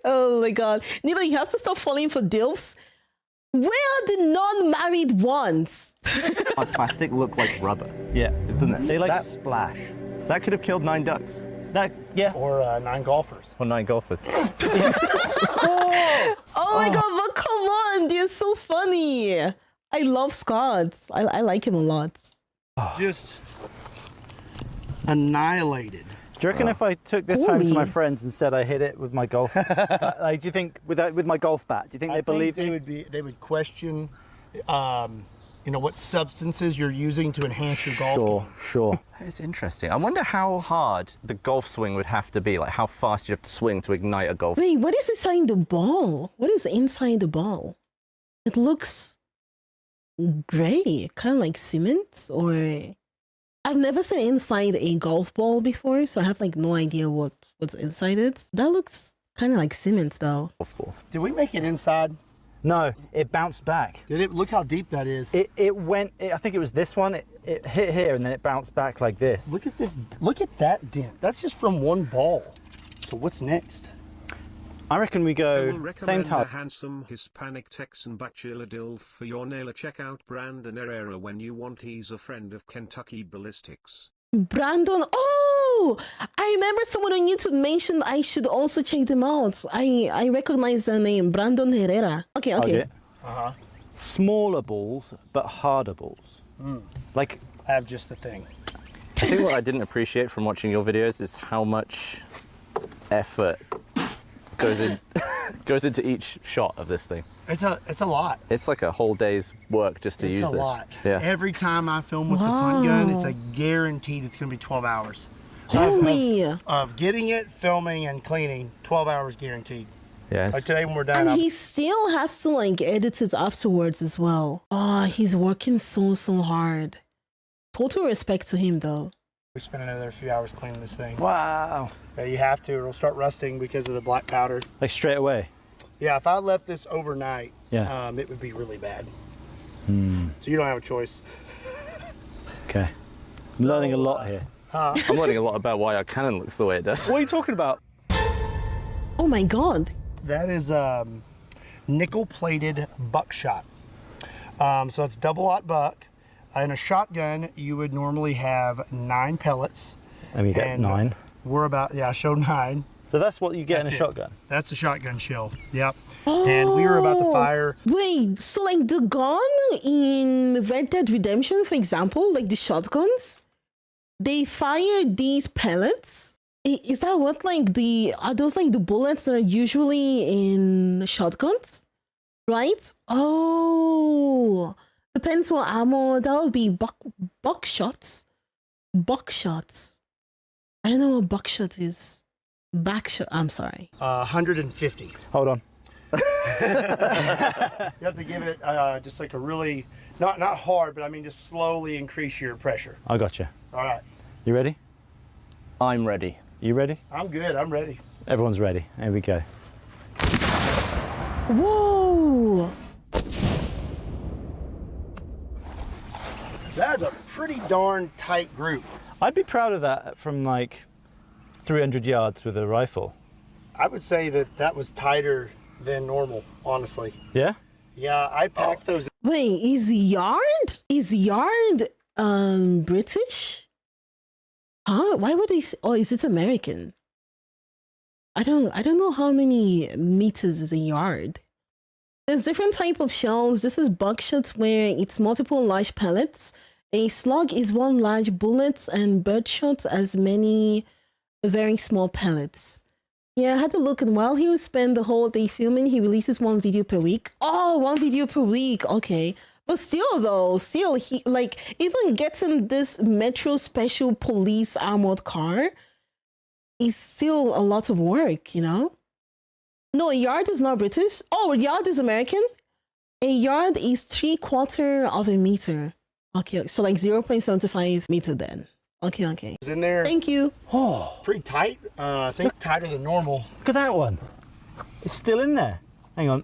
Oh my god. Neila, you have to stop falling for DILFs. Where are the non-married ones? Our plastic look like rubber, Yeah, doesn't it? they like that, splash. that could have killed 9 ducks. Yeah. Or 9 golfers. Or 9 golfers. Oh my god, but come on, they're so funny. I love Scott. I like him a lot. Just annihilated. Do you reckon if I took this home to my Holy. friends and said I hit it with my golf, like, do you think with my golf bat, do you think they believe me? They would question, what substances you're using to enhance your golf game. Sure. It's interesting. I wonder how hard the golf swing would have to be, like how fast you'd have to swing to ignite a golf. Wait, what is inside the ball? What is inside the ball? It looks gray, kind of like cement, or I've never seen inside a golf ball before, so I have like no idea what's inside it. That looks kind of like cement though. Golf ball. Did we make it inside? No, it bounced back. Did it? Look how deep that is. It went. I think it was this one. It hit here and then it bounced back like this. Look at this. Look at that dent. That's just from one ball. So what's next? I reckon we I go will same recommend a type. handsome Hispanic Texan bachelor DILF for your Neila. Check out Brandon Herrera when you want. He's a friend of Kentucky Ballistics. Brandon, oh, I remember someone on YouTube mentioned I should also check them out. I recognize the name, Brandon Herrera. Okay. Smaller balls, but harder balls. Like, I have just the thing. I think what I didn't appreciate from watching your videos is how much effort goes into each shot of this thing. It's a lot. It's like a whole day's work just to use It's a this. lot. Yeah. Every time I film with the front gun, it's Wow. a guaranteed it's going to be 12 hours. Holy. Of getting it, filming, and cleaning, 12 hours guaranteed. Yeah. Like today when we're done, And he still has to like edit it afterwards as well. Oh, he's working so hard. Total respect to him though. we spend another few hours cleaning this thing. wow. Yeah, you have to, or it'll start rusting because of the black powder. Like straight away. Yeah, if I left this overnight, Yeah. it would be really bad. So you don't have a choice. Okay. I'm learning a lot here. I'm learning a lot about why our cannon looks the way it does. What are you talking about? Oh my god. That is nickel-plated buckshot. So it's double-aught buck. In a shotgun, you would normally have 9 pellets. And we get 9. We're about, I showed 9. So that's what you get in a That's it. shotgun. That's a shotgun shell. Yep. And we were about to fire. Wait, so like the gun in Red Dead Redemption, for example, like the shotguns, they fire these pellets. Is that what like are those like the bullets that are usually in shotguns? Right? Oh, depends what ammo. That would be buckshots. Buckshots. I don't know what buckshot is. Backshot. I'm sorry. 150. Hold on. You have to give it just like a really, not hard, but I mean just slowly increase your pressure. I got you. All right. You ready? I'm ready. You ready? I'm good. I'm ready. Everyone's ready. Here we go. Whoa. That's a pretty darn tight group. I'd be proud of that from like 300 yards with a rifle. I would say that was tighter than normal, honestly. Yeah? Yeah, I packed those. Wait, is Yard? Is Yard British? Huh? Why would they is it American? I don't know how many meters is a yard. There's different type of shells. This is buckshot where it's multiple large pellets. A slug is one large bullet and birdshot as many very small pellets. Yeah, I had to look, and while he would spend the whole day filming, he releases 1 video per week. Oh, 1 video per week. Okay. But still, he, like, even getting this Metro Special Police armored car is still a lot of work, you know? No, a yard is not British. Oh, a yard is American? A yard is 3/4 of a meter. Okay, so like 0.75 meter then. Okay, okay. It's in there. Thank you. Oh, Pretty tight. I think tighter than normal. look at that one. It's still in there. Hang on.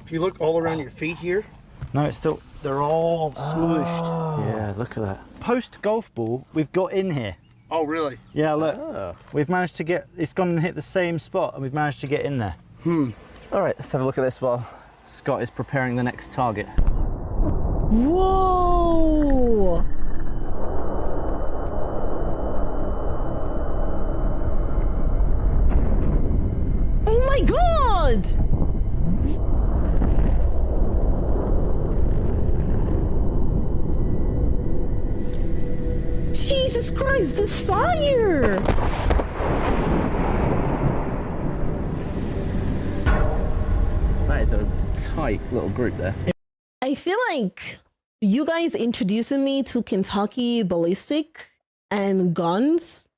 If you look all around your feet here, No, it's still. they're all smooshed. Yeah, look at that. Post golf ball, we've got in here. Oh, really? Yeah, look. Oh. We've managed to get. It's gone and hit the same spot, and we've managed to get in there. All right, let's have a look at this while Scott is preparing the next target. Whoa! Oh my god! Jesus Christ, the fire! That is a tight little group there. I feel like you guys introducing me to Kentucky ballistic and guns.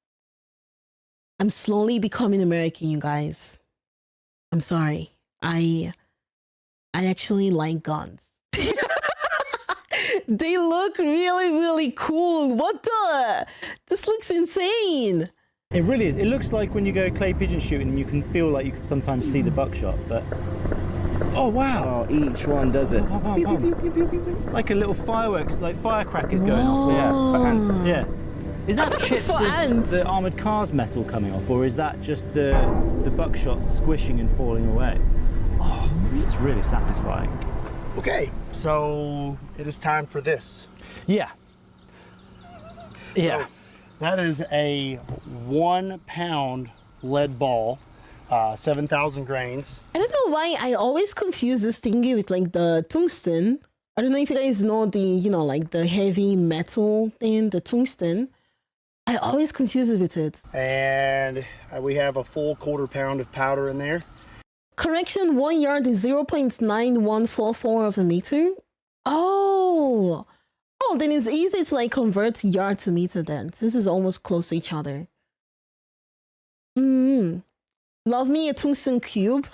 I'm slowly becoming American, you guys. I'm sorry. I actually like guns. They look really, really cool. What the? This looks insane. It really is. It looks like when you go clay pigeon shooting, you can feel like you can sometimes see the buckshot, but. Oh wow! Oh, each one does it. Bum, bum, bum. Like a little fireworks, like firecrackers going off. Yeah, for ants. Yeah. Is that chips For of ants. the armoured car's metal coming off, or is that just the buckshot squishing and falling away? Oh, it's really satisfying. Okay, so it is time for this. Yeah. Yeah. So, that is a 1 pound lead ball, 7,000 grains. I don't know why I always confuse this thingy with like the tungsten. I don't know if you guys know the, you know, like the heavy metal thing, the tungsten. I always confuse it with it. And we have a full 1/4 pound of powder in there. Correction, 1 yard is 0.9144 of a meter. Oh, then it's easy to like convert yard to meter then, since it's almost close to each other. Love me a tungsten cube.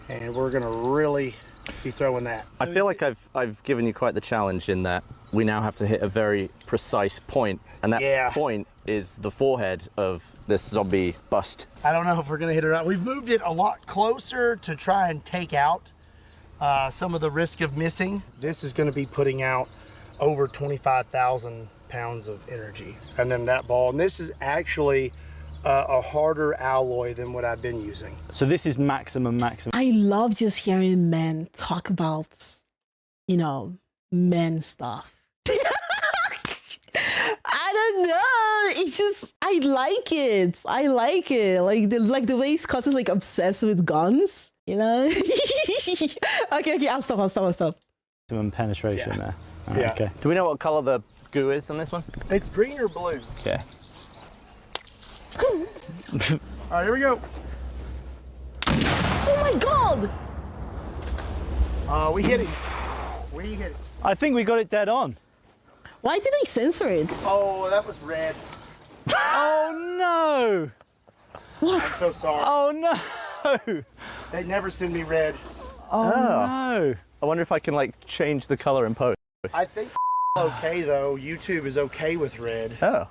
And we're gonna really be throwing that. I feel like I've given you quite the challenge in that we now have to hit a very precise point, and that point is the forehead of this zombie bust. I don't know if we're gonna hit it out. We've moved it a lot closer to try and take out some of the risk of missing. This is gonna be putting out over 25,000 pounds of energy. And then that ball, and this is actually a harder alloy than what I've been using. So this is maximum. I love just hearing men talk about, you know, men stuff. I don't know. It's just, I like it. I like it. Like the way Scott is like obsessed with guns, you know? Okay, I'll stop. Maximum penetration there. Oh, Yeah. Okay. Do we know what color the goo is on this one? It's green or blue. Okay. All right, here we go. Oh my god! We hit it. We hit it. I think we got it dead on. Why did they censor it? Oh, that was red. Oh no! I'm so sorry. Oh no! They never send me red. Oh no! I wonder if I can like change the color in post. I think okay though. YouTube is okay with red. Oh.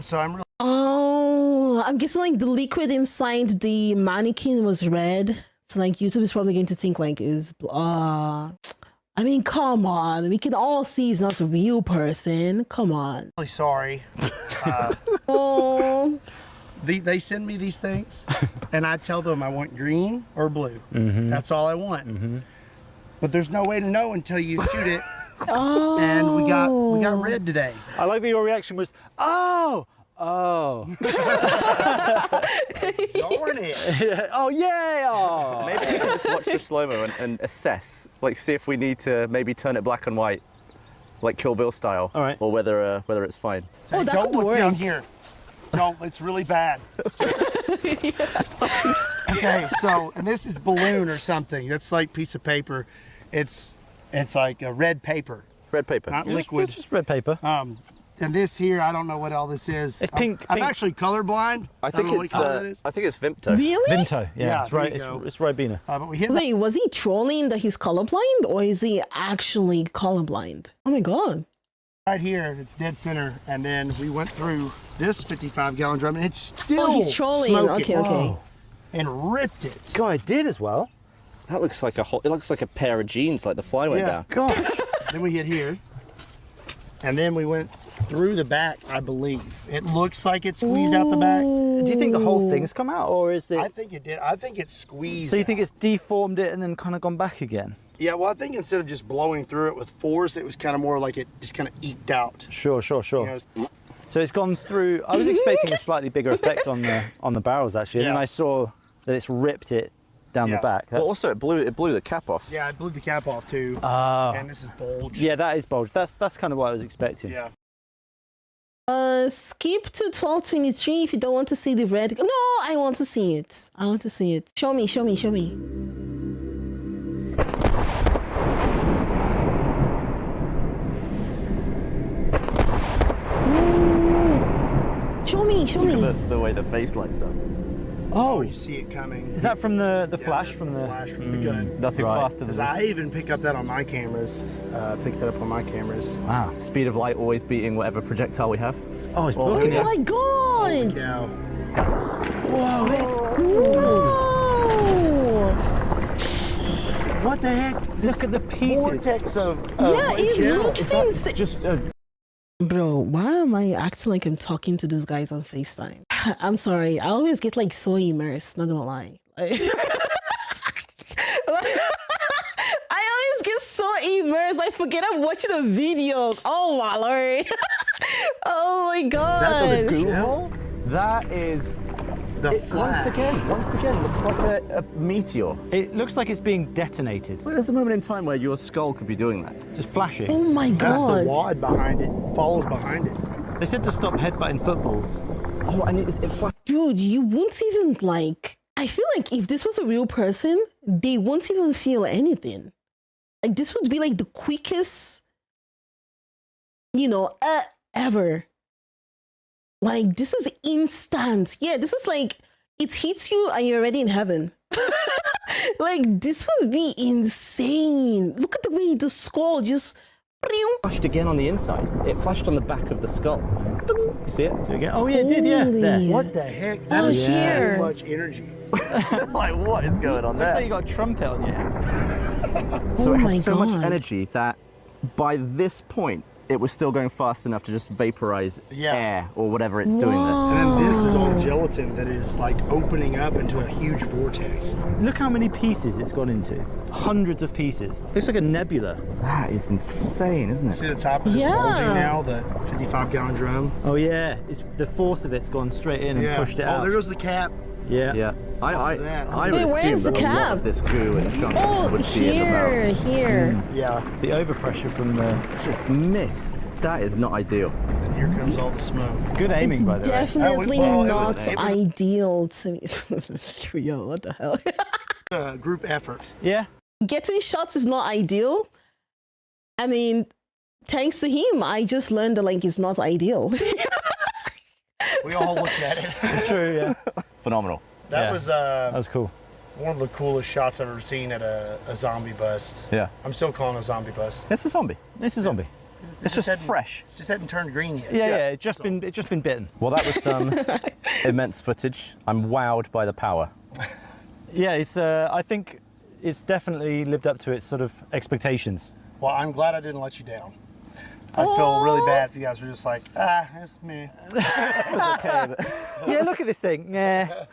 So I'm really. Oh, I'm guessing like the liquid inside the mannequin was red. So like YouTube is probably going to think like I mean, come on. We can all see he's not a real person. Come on. Really sorry. Oh. They send me these things, and I tell them I want green or blue. That's all I want. But there's no way to know until you shoot it. Oh. And we got red today. I like that your reaction was, oh! Darn it. Yeah. Oh yeah! Oh. Maybe we can just watch the slow-mo and assess, like see if we need to maybe turn it black and white, like Kill Bill style, All right. or whether it's fine. Oh, that Don't could look down work. here. No, it's really bad. Okay, so, and this is balloon or something. That's like piece of paper. It's like a red paper, Red paper. not liquid. It's just red paper. And this here, I don't know what all this is. It's pink. I'm pink. actually colorblind. I think don't know what it's color that is. I think it's Vimto. Really? Vimto. Yeah, it's there right. you go. It's Ribena. But we hit Wait, was he trolling that he's colorblind or is he actually colorblind? Oh my god. Right here, it's dead center, and then we went through this 55-gallon drum, and it's still he's trolling. smoking. Okay. And ripped it. God, it did as well. That looks like it looks like a pair of jeans, like the fly went down. Gosh. Then we hit here, and then we went through the back, I believe. It looks like it squeezed out the back. Do you think the whole thing's come out, or is it? I think it did. I think it squeezed. So you think it's deformed it and then kind of gone back again? Yeah, well, I think instead of just blowing through it with force, it was kind of more like it just kind of eked out. Sure. You know, So it's gone through. I was expecting a slightly bigger effect on the barrels actually, and then I saw that it's ripped it down the back. Well, also it blew the cap off. yeah, I blew the cap off too. Ah. And this is bulge. Yeah, that is bulge. That's kind of what I was expecting. Yeah. Skip to 1223 if you don't want to see the red. No, I want to see it. I want to see it. Show me. Show me. Look at the way the face lights up. Oh, You see it coming. is that from the flash that's from the the? flash from the gun? Nothing Right. faster than 'Cause I even picked up that on my cameras. Picked that up on my cameras. Wow. speed of light always beating whatever projectal we have. Oh, it's Oh, booking Oh it. my god! Yeah. Whoa! What the heck? Look at the pieces. Vortex of. Yeah, it yeah. looks insane. Just Bro, why am I acting like I'm talking to these guys on FaceTime? I'm sorry. I always get like so immersed, not gonna lie. I always get so immersed, I forget I'm watching a video. Oh my lord. Oh my god. That's a goo hole. That is The once again looks like a meteor. It looks like it's being detonated. Well, there's a moment in time where your skull could be doing that. Just flashing. Oh my That's the god. wad behind it. Follows behind it. They said to stop headbutting footballs. Oh, and it flashed. Dude, you won't even like. I feel like if this was a real person, they won't even feel anything. Like this would be like the quickest, ever. Like this is instant. Yeah, this is like it hits you and you're already in heaven. Like this would be insane. Look at the way the skull just Flashed again on the inside. It flashed on the back of the skull. Ding. You see it? Do it again? Oh yeah, it did. Yeah. There. Holy- What the heck? That Oh, is here. so much energy. Like, what is going on Looks like there? you got a trumpet on your head. So Oh it my had so much God. energy that by this point, it was still going fast enough to just vaporize air or whatever it's doing there. And then this is all gelatin that is like opening up into a huge vortex. Look how many pieces it's gone into. Hundreds of pieces. Looks like a nebula. That is insane, isn't See it? the top of this Yeah. bulging now, the 55-gallon drum. Oh yeah, it's the force of it's gone straight in and pushed it Oh, out. there goes the cap. Yeah. Yeah. I that. would Wait, where's assume the that a lot cap? of this goo and chunks Oh, would be in the barrel. here. Yeah. The overpressure from the Just missed. That is not ideal. And here comes all the smoke. good aiming It's by the way. definitely Well, it not was- ideal to me. Yo, what the hell? Group effort. Yeah. Getting shots is not ideal. I mean, thanks to him, I just learned that like it's not ideal. We all looked at it. It's true, yeah. Phenomenal. That Yeah. was That was cool. one of the coolest shots I've ever seen at a zombie bust. Yeah. I'm still calling it a zombie bust. It's a zombie. It's a zombie. It's just hadn't- fresh. Just hadn't turned green yet. Yeah, it's just been bitten. Well, that was some immense footage. I'm wowed by the power. Yeah, it's I think it's definitely lived up to its sort of expectations. Well, I'm glad I didn't let you down. I feel really bad if you guys were just like, it's me. Okay, but Yeah, look at this thing. Yeah.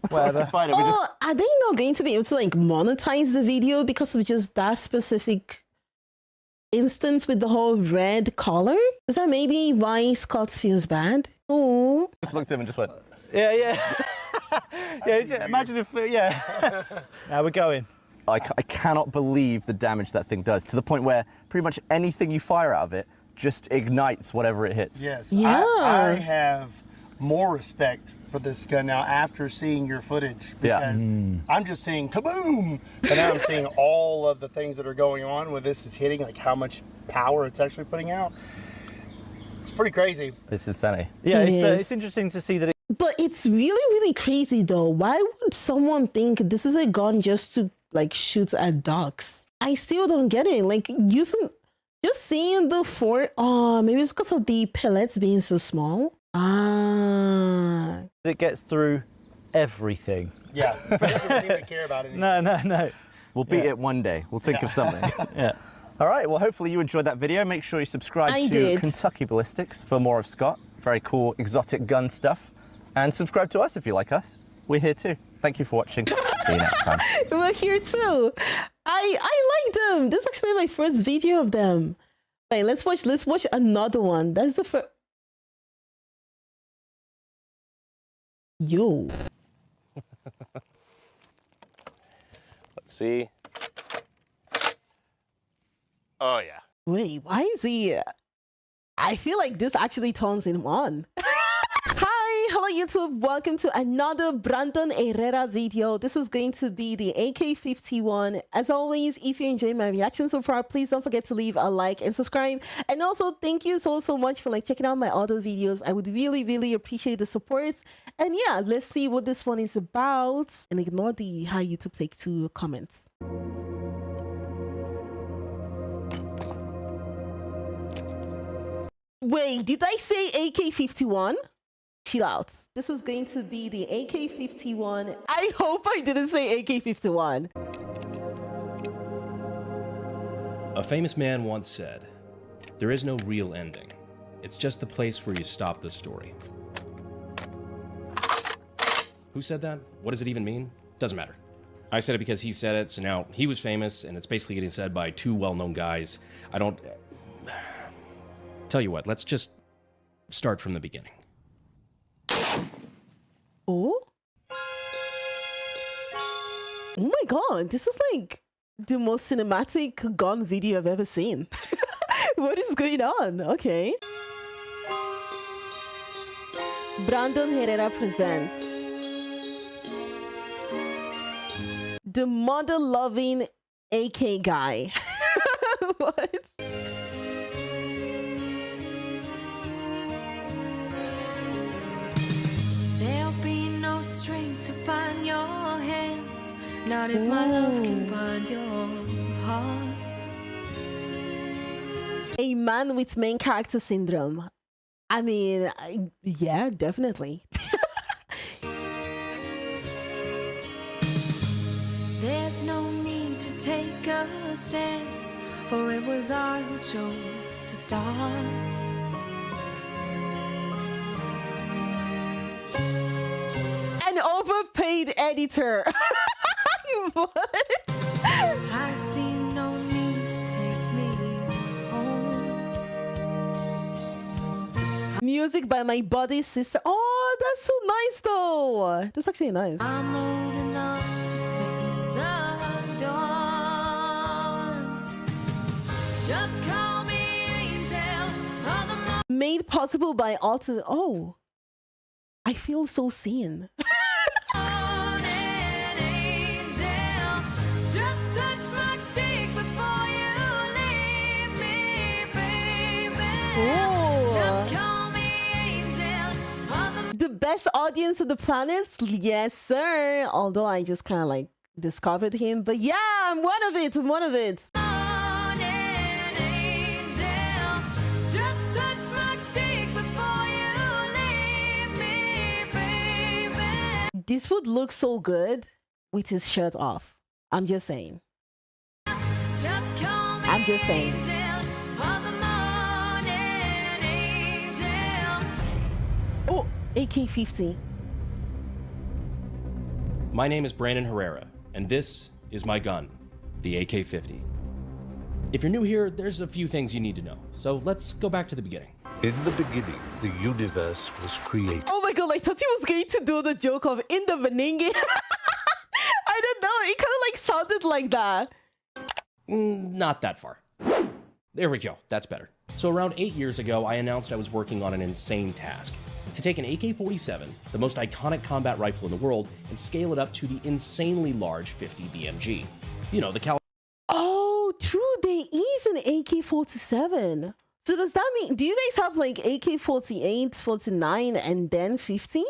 Whatever. fine. We just Oh, are they not going to be able to like monetize the video because of just that specific instance with the whole red collar? Is that maybe why Scott feels bad? Oh, looked at him and just went. Yeah, yeah. Yeah, imagine if yeah. Now we're going. I cannot believe the damage that thing does, to the point where pretty much anything you fire out of it just ignites whatever it hits. Yes. Yeah. I have more respect for this gun now after seeing your footage. Yeah. Because I'm just seeing kaboom. But now I'm seeing all of the things that are going on when this is hitting, like how much power it's actually putting out. It's pretty crazy. It's insanity. Yeah, It is. it's interesting to see that but it's really, really crazy though. Why would someone think this is a gun just to like shoot at dogs? I still don't get it. Like using Just seeing the fort. Oh, maybe it's because of the pellets being so small. Ah. It gets through everything. Yeah, he doesn't seem to care about anything. No. We'll beat it one day. We'll think of something. Yeah. All right, well, hopefully you enjoyed that video. Make sure you subscribe I to did. Kentucky Ballistics for more of Scott. Very cool, exotic gun stuff. And subscribe to us if you like us. We're here too. Thank you for watching. See you next time. We're here too. I like them. This is actually my first video of them. Wait, let's watch another one. That's the first. Yo. Let's see. Oh, yeah. Wait, why is he? I feel like this actually turns him on. Hi, hello YouTube. Welcome to another Brandon Herrera video. This is going to be the AK-51. As always, if you enjoyed my reaction so far, please don't forget to leave a like and subscribe. And also, thank you so much for checking out my other videos. I would really appreciate the support. And yeah, let's see what this one is about. And ignore the how YouTube take two comments. Wait, did I say AK-51? Chill out. This is going to be the AK-51. I hope I didn't say AK-51. A famous man once said, "There is no real ending. It's just the place where you stop the story." Who said that? What does it even mean? Doesn't matter. I said it because he said it, so now he was famous, and it's basically getting said by two well-known guys. I don't... Tell you what, let's just start from the beginning. Oh? Oh my god, this is like the most cinematic gun video I've ever seen. What is going on? Okay. Brandon Herrera presents the mother-loving AK guy. What? Bind your hands, not if my love can bind your heart. A man with main character syndrome. I mean, yeah, definitely. There's no need to take a stand, for it was I who chose to start. An overpaid editor. What? I see no need to take me home. Music by my buddy sister. Oh, that's so nice though. That's actually nice. I'm old enough to face the dawn. Just call me angel of the morning. Made possible by autism. Oh, I feel so seen. The best audience of the planet? Yes, sir. Although I just kind of like discovered him. But yeah, I'm one of it. I'm one of it. This would look so good with his shirt off. I'm just saying. I'm just saying. Oh, AK-50. My name is Brandon Herrera, and this is my gun, the AK-50. If you're new here, there's a few things you need to know. So let's go back to the beginning. In the beginning, the universe was created. Oh my god, I thought he was going to do the joke of in the beginning. I don't know, it kind of like sounded like that. Not that far. There we go, that's better. So around 8 years ago, I announced I was working on an insane task. To take an AK-47, the most iconic combat rifle in the world, and scale it up to the insanely large 50 BMG. You know, the caliber. Oh, true, there is an AK-47. So does that mean, do you guys have like AK-48, 49, and then 50?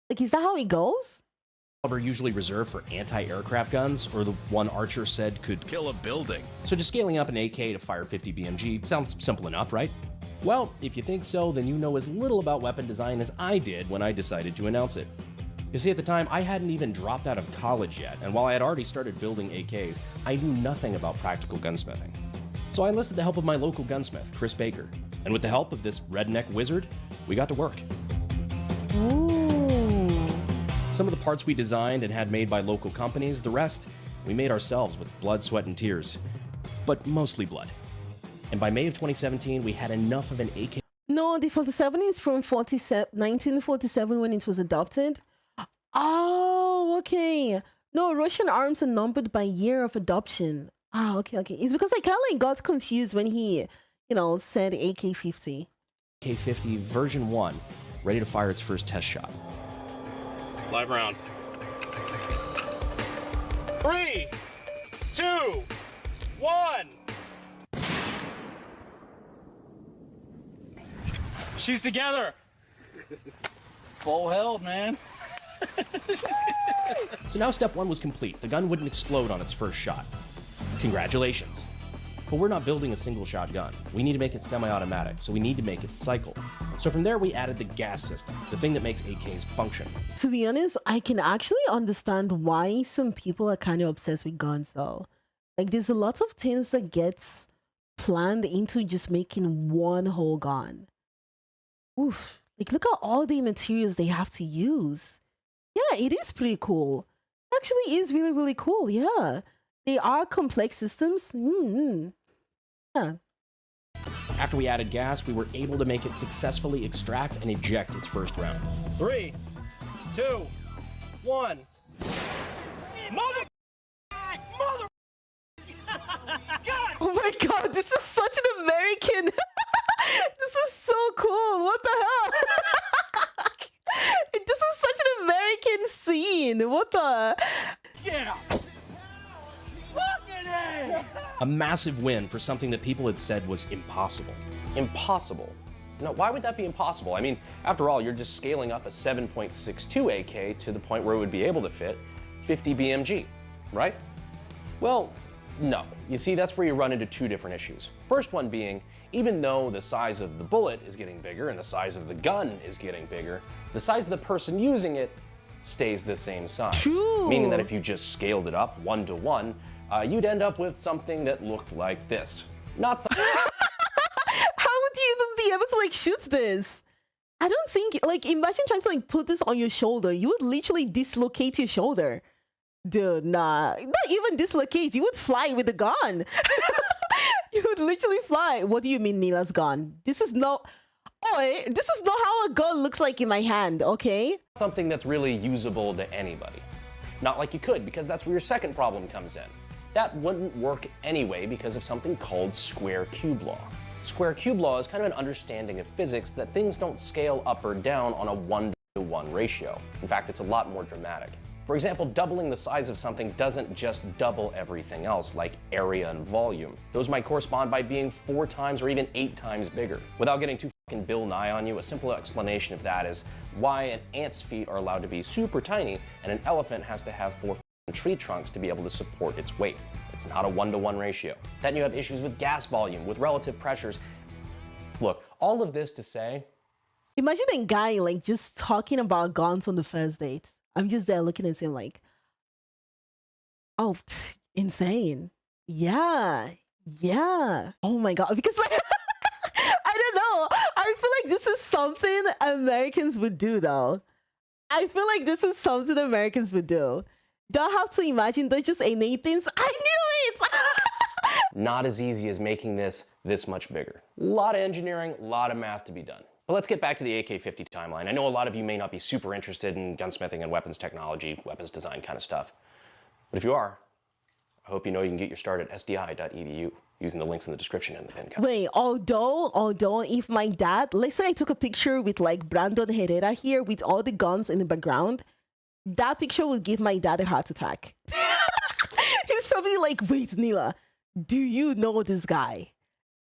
Like, is that how it goes? are usually reserved for anti-aircraft guns, or the one Archer said could kill a building. So just scaling up an AK to fire 50 BMG sounds simple enough, right? Well, if you think so, then you know as little about weapon design as I did when I decided to announce it. You see, at the time, I hadn't even dropped out of college yet, and while I had already started building AKs, I knew nothing about practical gunsmithing. So I enlisted the help of my local gunsmith, Chris Baker, and with the help of this redneck wizard, we got to work. Ooh. Some of the parts we designed and had made by local companies, the rest we made ourselves with blood, sweat, and tears. But mostly blood. And by May of 2017, we had enough of an AK. No, the 47 is from 1947 when it was adopted. Oh, okay. No, Russian arms are numbered by year of adoption. Ah, okay. It's because I kind of like got confused when he, said AK-50. AK-50 version 1, ready to fire its first test shot. Live round. 3, 2, 1. She's together. Full held, man. So now step 1 was complete. The gun wouldn't explode on its first shot. Congratulations. But we're not building a single shot gun. We need to make it semi-automatic, so we need to make it cycle. So from there we added the gas system, the thing that makes AKs function. To be honest, I can actually understand why some people are kind of obsessed with guns though. Like there's a lot of things that gets planned into just making one whole gun. Oof. Like look at all the materials they have to use. Yeah, it is pretty cool. It actually is really, really cool, yeah. They are complex systems. Yeah. After we added gas, we were able to make it successfully extract and eject its first round. 3, 2, 1. Mother! Oh my god, this is such an American. This is so cool. What the hell? This is such an American scene. What the? Yeah. A massive win for something that people had said was impossible. Impossible? No, why would that be impossible? I mean, after all, you're just scaling up a 7.62 AK to the point where it would be able to fit 50 BMG, right? Well, no. You see, that's where you run into two different issues. First one being, even though the size of the bullet is getting bigger and the size of the gun is getting bigger, the size of the person using it stays the same size. True. Meaning that if you just scaled it up 1-to-1, you'd end up with something that looked like this. Not something. How would you even be able to like shoot this? I don't think like imagine trying to like put this on your shoulder. You would literally dislocate your shoulder. Dude, nah. Not even dislocate. You would fly with the gun. You would literally fly. What do you mean Neila's gun? This is not. Oh, this is not how a gun looks like in my hand, okay? Something that's really usable to anybody. Not like you could, because that's where your second problem comes in. That wouldn't work anyway because of something called square cube law. Square cube law is kind of an understanding of physics that things don't scale up or down on a 1-to-1 ratio. In fact, it's a lot more dramatic. For example, doubling the size of something doesn't just double everything else, like area and volume. Those might correspond by being 4 times or even 8 times bigger. Without getting too fucking Bill Nye on you, a simple explanation of that is why an ant's feet are allowed to be super tiny and an elephant has to have 4 tree trunks to be able to support its weight. It's not a 1-to-1 ratio. Then you have issues with gas volume, with relative pressures. Look, all of this to say... Imagine a guy like just talking about guns on the first date. I'm just there looking at him like, oh, insane. Yeah. Oh my God. Because like, I don't know. I feel like this is something Americans would do though. I feel like this is something Americans would do. Don't have to imagine they're just innate things. I knew it! Not as easy as making this much bigger. A lot of engineering, a lot of math to be done. But let's get back to the AK-50 timeline. I know a lot of you may not be super interested in gunsmithing and weapons technology, weapons design kind of stuff. But if you are, I hope you know you can get your start at sdi.edu using the links in the description and the pin card. Wait, although if my dad, let's say I took a picture with like Brandon Herrera here with all the guns in the background, that picture would give my dad a heart attack. He's probably like, wait, Neila, do you know this guy?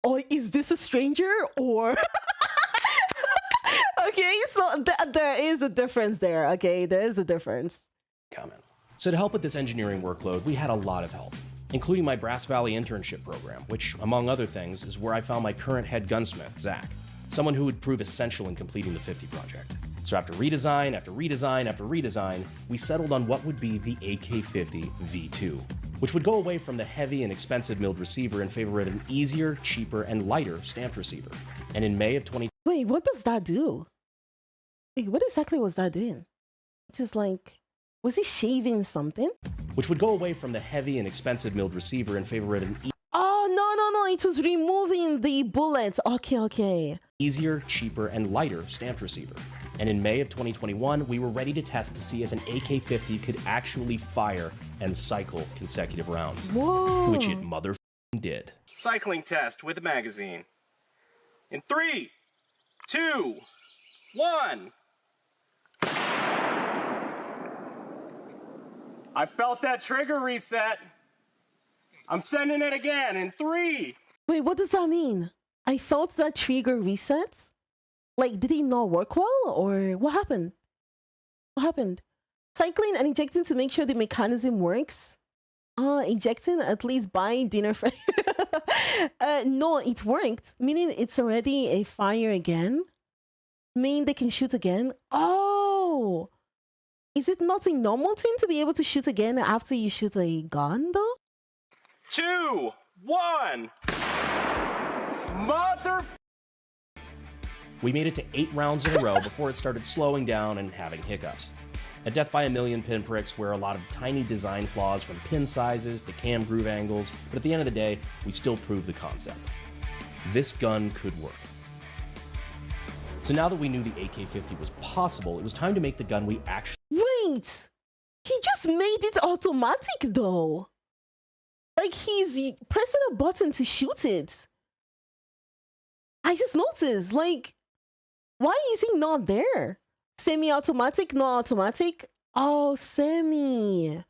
Or is this a stranger? Or... Okay, so there is a difference there, okay? There is a difference. comment. So to help with this engineering workload, we had a lot of help, including my Brass Valley internship program, which, among other things, is where I found my current head gunsmith, Zach, someone who would prove essential in completing the 50 project. So after redesign, after redesign, after redesign, we settled on what would be the AK-50 V2, which would go away from the heavy and expensive milled receiver in favor of an easier, cheaper, and lighter stamped receiver. And in May of 20... Wait, what does that do? Wait, what exactly was that doing? Just like, was he shaving something? Which would go away from the heavy and expensive milled receiver in favor of an Oh, no, it was removing the bullets. Okay. easier, cheaper, and lighter stamped receiver. And in May of 2021, we were ready to test to see if an AK-50 could actually fire and cycle consecutive rounds. Whoa. Which it mother did. Cycling test with a magazine. In 3, 2, 1. I felt that trigger reset. I'm sending it again in 3. Wait, what does that mean? I felt that trigger resets? Like, did it not work well, or what happened? What happened? Cycling and ejecting to make sure the mechanism works? Ejecting at least by dinner for... no, it worked. Meaning it's already a fire again? Meaning they can shoot again? Oh! Is it not a normal thing to be able to shoot again after you shoot a gun, though? 2, 1. Mother... We made it to 8 rounds in a row before it started slowing down and having hiccups. A death by a million pinpricks where a lot of tiny design flaws from pin sizes to cam groove angles, but at the end of the day, we still proved the concept. This gun could work. So now that we knew the AK-50 was possible, it was time to make the gun we actually... Wait! He just made it automatic, though! Like, he's pressing a button to shoot it. I just noticed, like, why is he not there? Semi-automatic, not automatic? Oh, semi.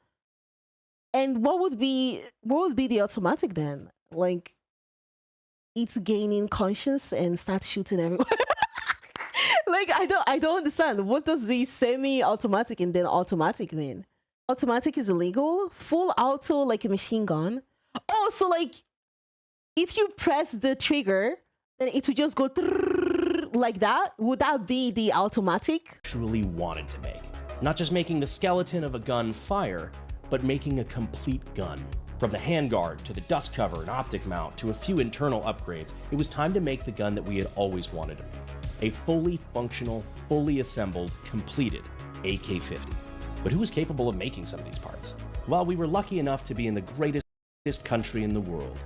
And what would be the automatic then? Like, it's gaining conscience and starts shooting everyone. Like, I don't understand. What does the semi-automatic and then automatic mean? Automatic is illegal. Full auto, like a machine gun. Oh, so like, if you press the trigger, then it would just go like that. Would that be the automatic? Truly wanted to make. Not just making the skeleton of a gun fire, but making a complete gun. From the handguard to the dust cover and optic mount to a few internal upgrades, it was time to make the gun that we had always wanted to make. A fully functional, fully assembled, completed AK-50. But who was capable of making some of these parts? Well, we were lucky enough to be in the greatest country in the world,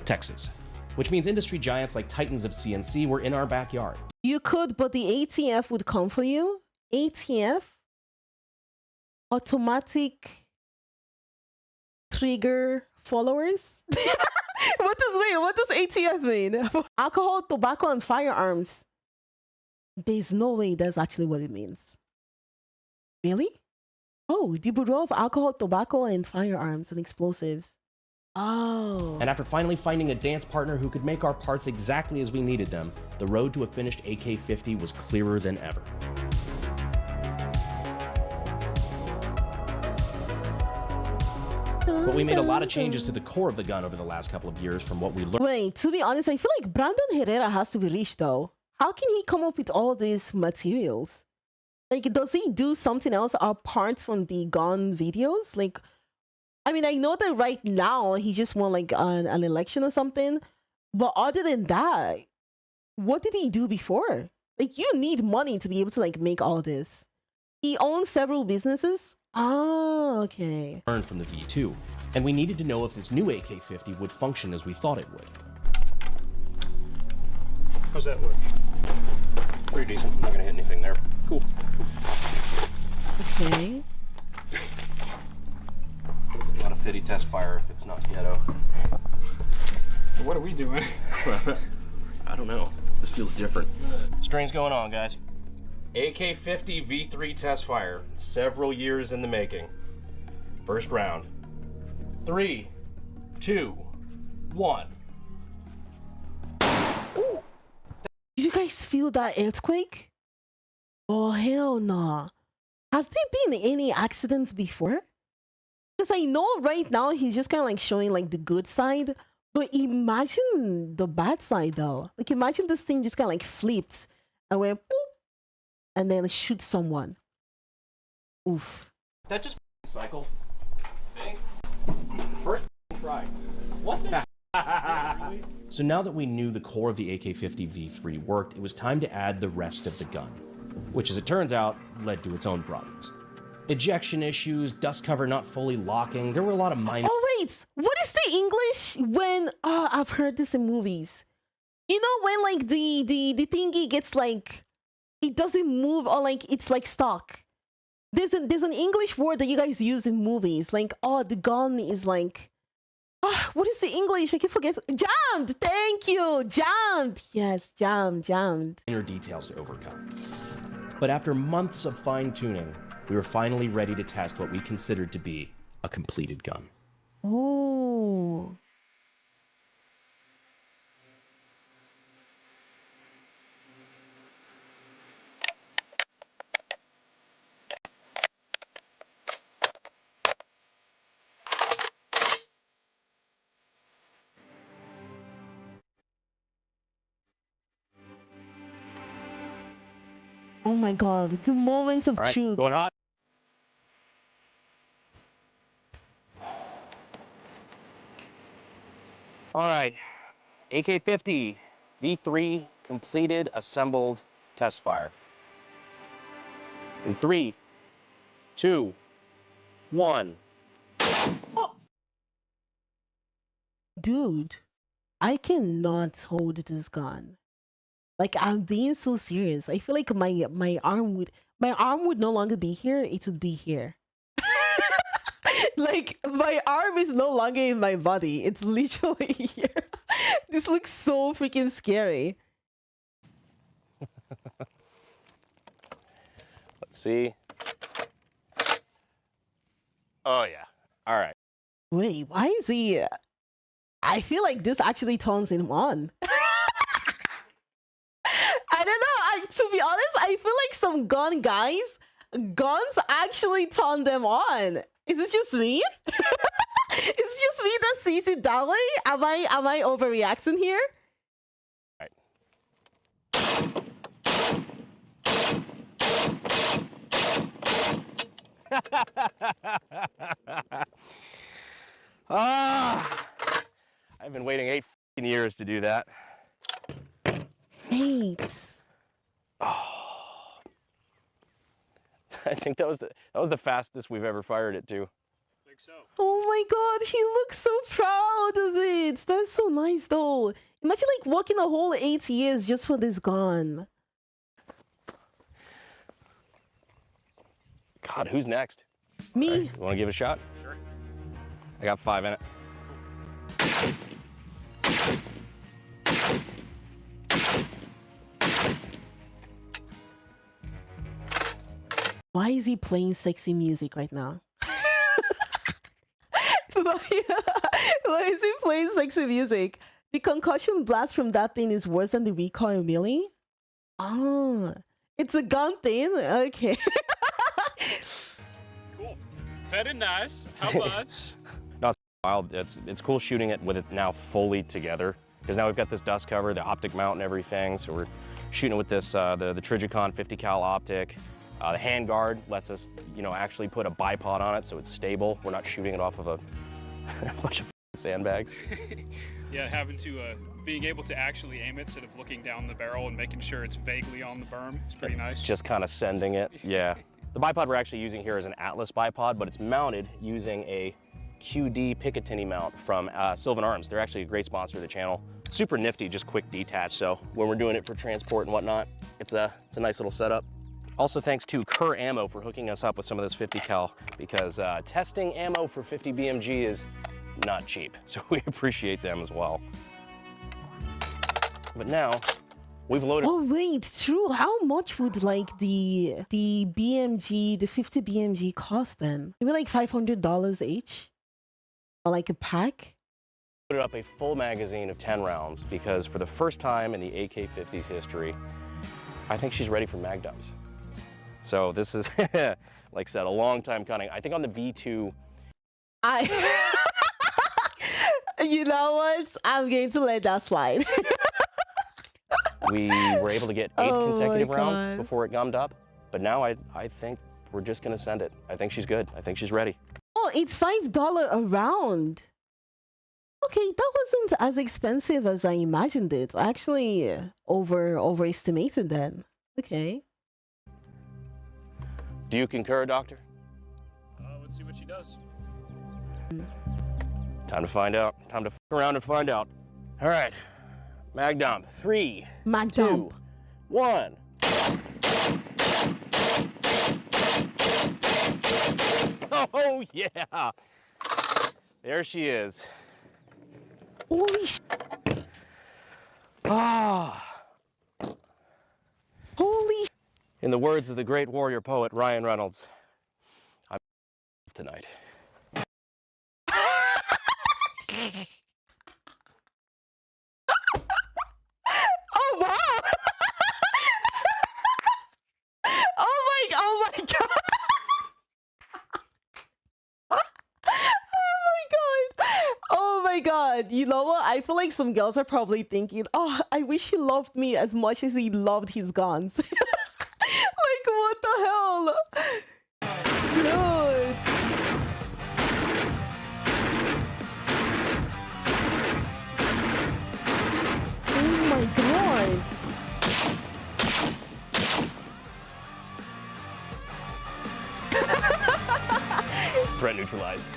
Texas. Which means industry giants like titans of CNC were in our backyard. You could, but the ATF would come for you. ATF? Automatic trigger followers? What does ATF mean? Alcohol, tobacco, and firearms. There's no way that's actually what it means. Really? Oh, the Bureau of Alcohol, Tobacco, and Firearms and Explosives. Oh. And after finally finding a dance partner who could make our parts exactly as we needed them, the road to a finished AK-50 was clearer than ever. But we made a lot of changes to the core of the gun over the last couple of years from what we learned. Wait, to be honest, I feel like Brandon Herrera has to be rich though. How can he come up with all these materials? Like, does he do something else apart from the gun videos? Like, I mean, I know that right now he just won like an election or something. But other than that, what did he do before? Like, you need money to be able to like make all this. He owns several businesses. Oh, okay. Learned from the V2, and we needed to know if this new AK-50 would function as we thought it would. How's that look? Pretty decent. Not gonna hit anything there. Cool. Okay. Not a fitty test fire if it's not ghetto. What are we doing? I don't know. This feels different. Strange going on, guys. AK-50 V3 test fire. Several years in the making. First round. 3, 2, 1. Ooh. Did you guys feel that earthquake? Oh, hell no. Has there been any accidents before? Because I know right now he's just kind of like showing like the good side, but imagine the bad side though. Like imagine this thing just kind of like flipped and went boop, and then shoot someone. Oof. That just cycle thing. First try. What the? So now that we knew the core of the AK-50 V3 worked, it was time to add the rest of the gun, which as it turns out, led to its own problems. Ejection issues, dust cover not fully locking, there were a lot of minor... Oh wait, what is the English when... Oh, I've heard this in movies. You know when like the thingy gets like... It doesn't move or like it's like stuck. There's an English word that you guys use in movies. Like, oh, the gun is like... Oh, what is the English? I can forget. Jammed! Thank you! Jammed! Yes, jammed. Minor details to overcome. But after months of fine-tuning, we were finally ready to test what we considered to be a completed gun. Oh. Oh my god, the moment of truth. Going hot. All right, AK-50 V3 completed, assembled, test fire. In 3, 2, 1. Oh. Dude, I cannot hold this gun. Like, I'm being so serious. I feel like my arm would no longer be here. It would be here. Like, my arm is no longer in my body. It's literally here. This looks so freaking scary. Let's see. Oh yeah. All right. Wait, why is he... I feel like this actually turns him on. I don't know. To be honest, I feel like some guns actually turn them on. Is it just me? Is it just me that sees it that way? Am I overreacting here? I've been waiting 8 years to do that. 8. Oh. I think that was the fastest we've ever fired it to. I think so. Oh my god, he looks so proud of it. That's so nice though. Imagine like working a whole 8 years just for this gun. God, who's next? Me. Right, you want to give it a shot? Sure. I got 5 in it. Why is he playing sexy music right now? Why is he playing sexy music? The concussion blast from that thing is worse than the recoil, really? Oh, it's a gun thing? Okay. Cool. Very nice. How much? No, it's wild. It's cool shooting it with it now fully together, because now we've got this dust cover, the optic mount and everything. So we're shooting it with this, the Trigicon 50 cal optic. The hand guard lets us, actually put a bipod on it so it's stable. We're not shooting it off of a bunch of sandbags. Yeah, being able to actually aim it instead of looking down the barrel and making sure it's vaguely on the berm is pretty nice. Just kind of sending it, yeah. The bipod we're actually using here is an Atlas bipod, but it's mounted using a QD Picatinny mount from Sylvan Arms. They're actually a great sponsor of the channel. Super nifty, just quick detach. So when we're doing it for transport and whatnot, it's a nice little setup. Also thanks to Kerr Ammo for hooking us up with some of this 50 cal, because testing ammo for 50 BMG is not cheap. So we appreciate them as well. But now we've loaded. Oh wait, true. How much would like the BMG, the 50 BMG cost then? Maybe like $500 each? Or like a pack? Loaded up a full magazine of 10 rounds because for the first time in the AK-50's history, I think she's ready for mag dumps. So this is, like I said, a long time coming. I think on the V2. You know what? I'm going to let that slide. We were able to get 8 consecutive rounds before it gummed up. But now I think we're just going to send it. I think she's good. I think she's ready. Oh, it's $5 a round. Okay, that wasn't as expensive as I imagined it. I actually overestimated that. Okay. Do you concur, Doctor? Let's see what she does. Time to find out. Time to f around and find out. All right. Mag dump. 3, Mag 2, dump. 1. Oh, yeah. There she is. Holy sh! Ah. Holy sh! In the words of the great warrior poet Ryan Reynolds, I'm tonight. Oh wow! Oh my god! Oh my god, you know what? I feel like some girls are probably thinking, oh, I wish he loved me as much as he loved his guns. Like, what the hell? Dude. Oh my god. Threat neutralized.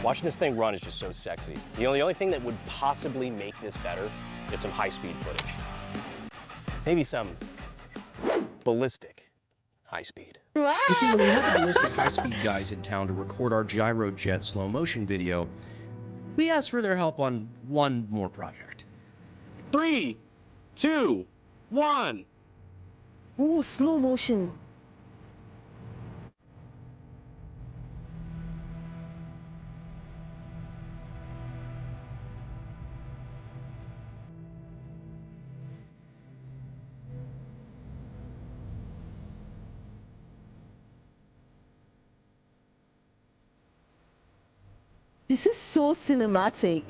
Watching this thing run is just so sexy. You know, the only thing that would possibly make this better is some high-speed footage. Maybe some ballistic high-speed. You see, when we had the ballistic high-speed guys in town to record our gyro jet slow motion video, we asked for their help on one more project. 3, 2, 1. Oh, slow motion. This is so cinematic.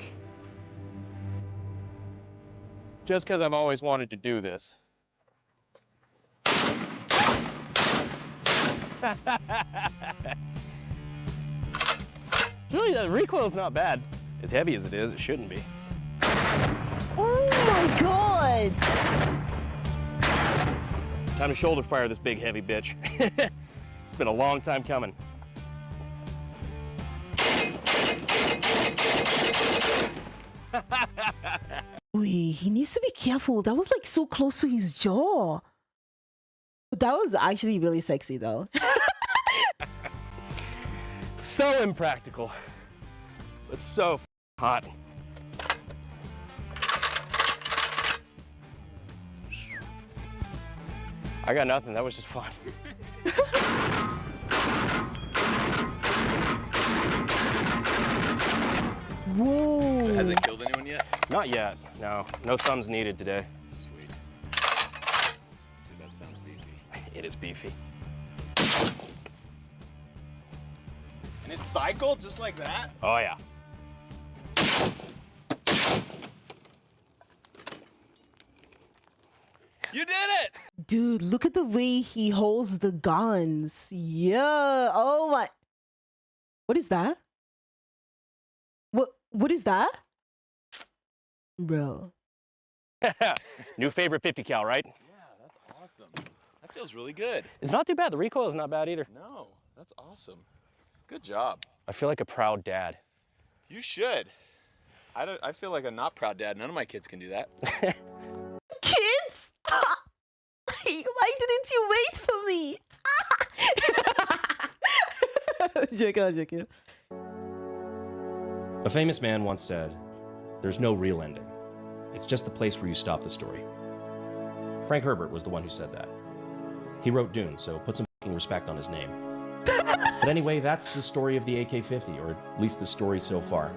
Just because I've always wanted to do this. Really, the recoil's not bad. As heavy as it is, it shouldn't be. Oh my god! Time to shoulder fire this big heavy bitch. It's been a long time coming. Wait, he needs to be careful. That was like so close to his jaw. That was actually really sexy though. So impractical, but so hot. I got nothing, that was just fun. Whoa. Has it killed anyone yet? Not yet, no. No thumbs needed today. Sweet. Dude, that sounds beefy. It is beefy. And it cycled just like that? Oh yeah. You did it! Dude, look at the way he holds the guns. Yeah. Oh my. What is that? What is that? Bro. New favorite 50 cal, right? Yeah, that's awesome. That feels really good. It's not too bad. The recoil is not bad either. No, that's awesome. Good job. I feel like a proud dad. You should. I feel like a not proud dad. None of my kids can do that. Kids? Why didn't you wait for me? Joking. A famous man once said, "There's no real ending. It's just the place where you stop the story." Frank Herbert was the one who said that. He wrote Dune, so put some fucking respect on his name. But anyway, that's the story of the AK-50, or at least the story so far.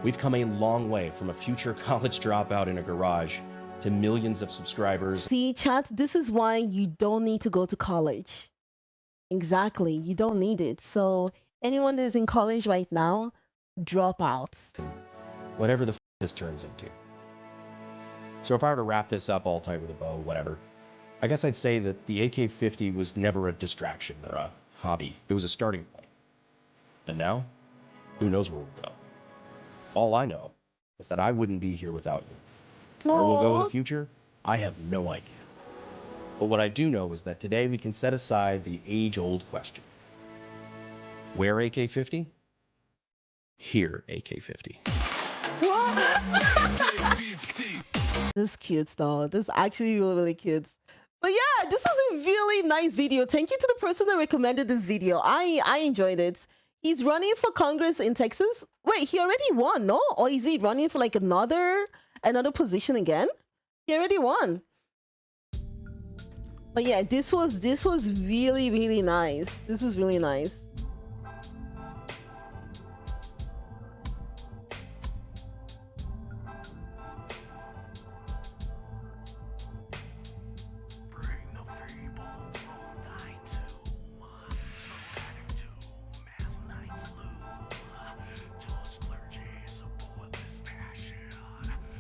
We've come a long way from a future college dropout in a garage to millions of subscribers. See, chat, this is why you don't need to go to college. Exactly, you don't need it. So anyone that is in college right now, drop out. Whatever the this turns into. So if I were to wrap this up all tight with a bow, whatever, I guess I'd say that the AK-50 was never a distraction or a hobby. It was a starting point. And now, who knows where we'll go. All I know is that I wouldn't be here without you. Where we'll go in the future, I have no idea. But what I do know is that today we can set aside the age-old question. Where AK-50? Here AK-50. This is cute though. This is actually really, really cute. But yeah, this is a really nice video. Thank you to the person that recommended this video. I enjoyed it. He's running for Congress in Texas. Wait, he already won, no? Or is he running for like another position again? He already won. But yeah, this was really, really nice. This was really nice.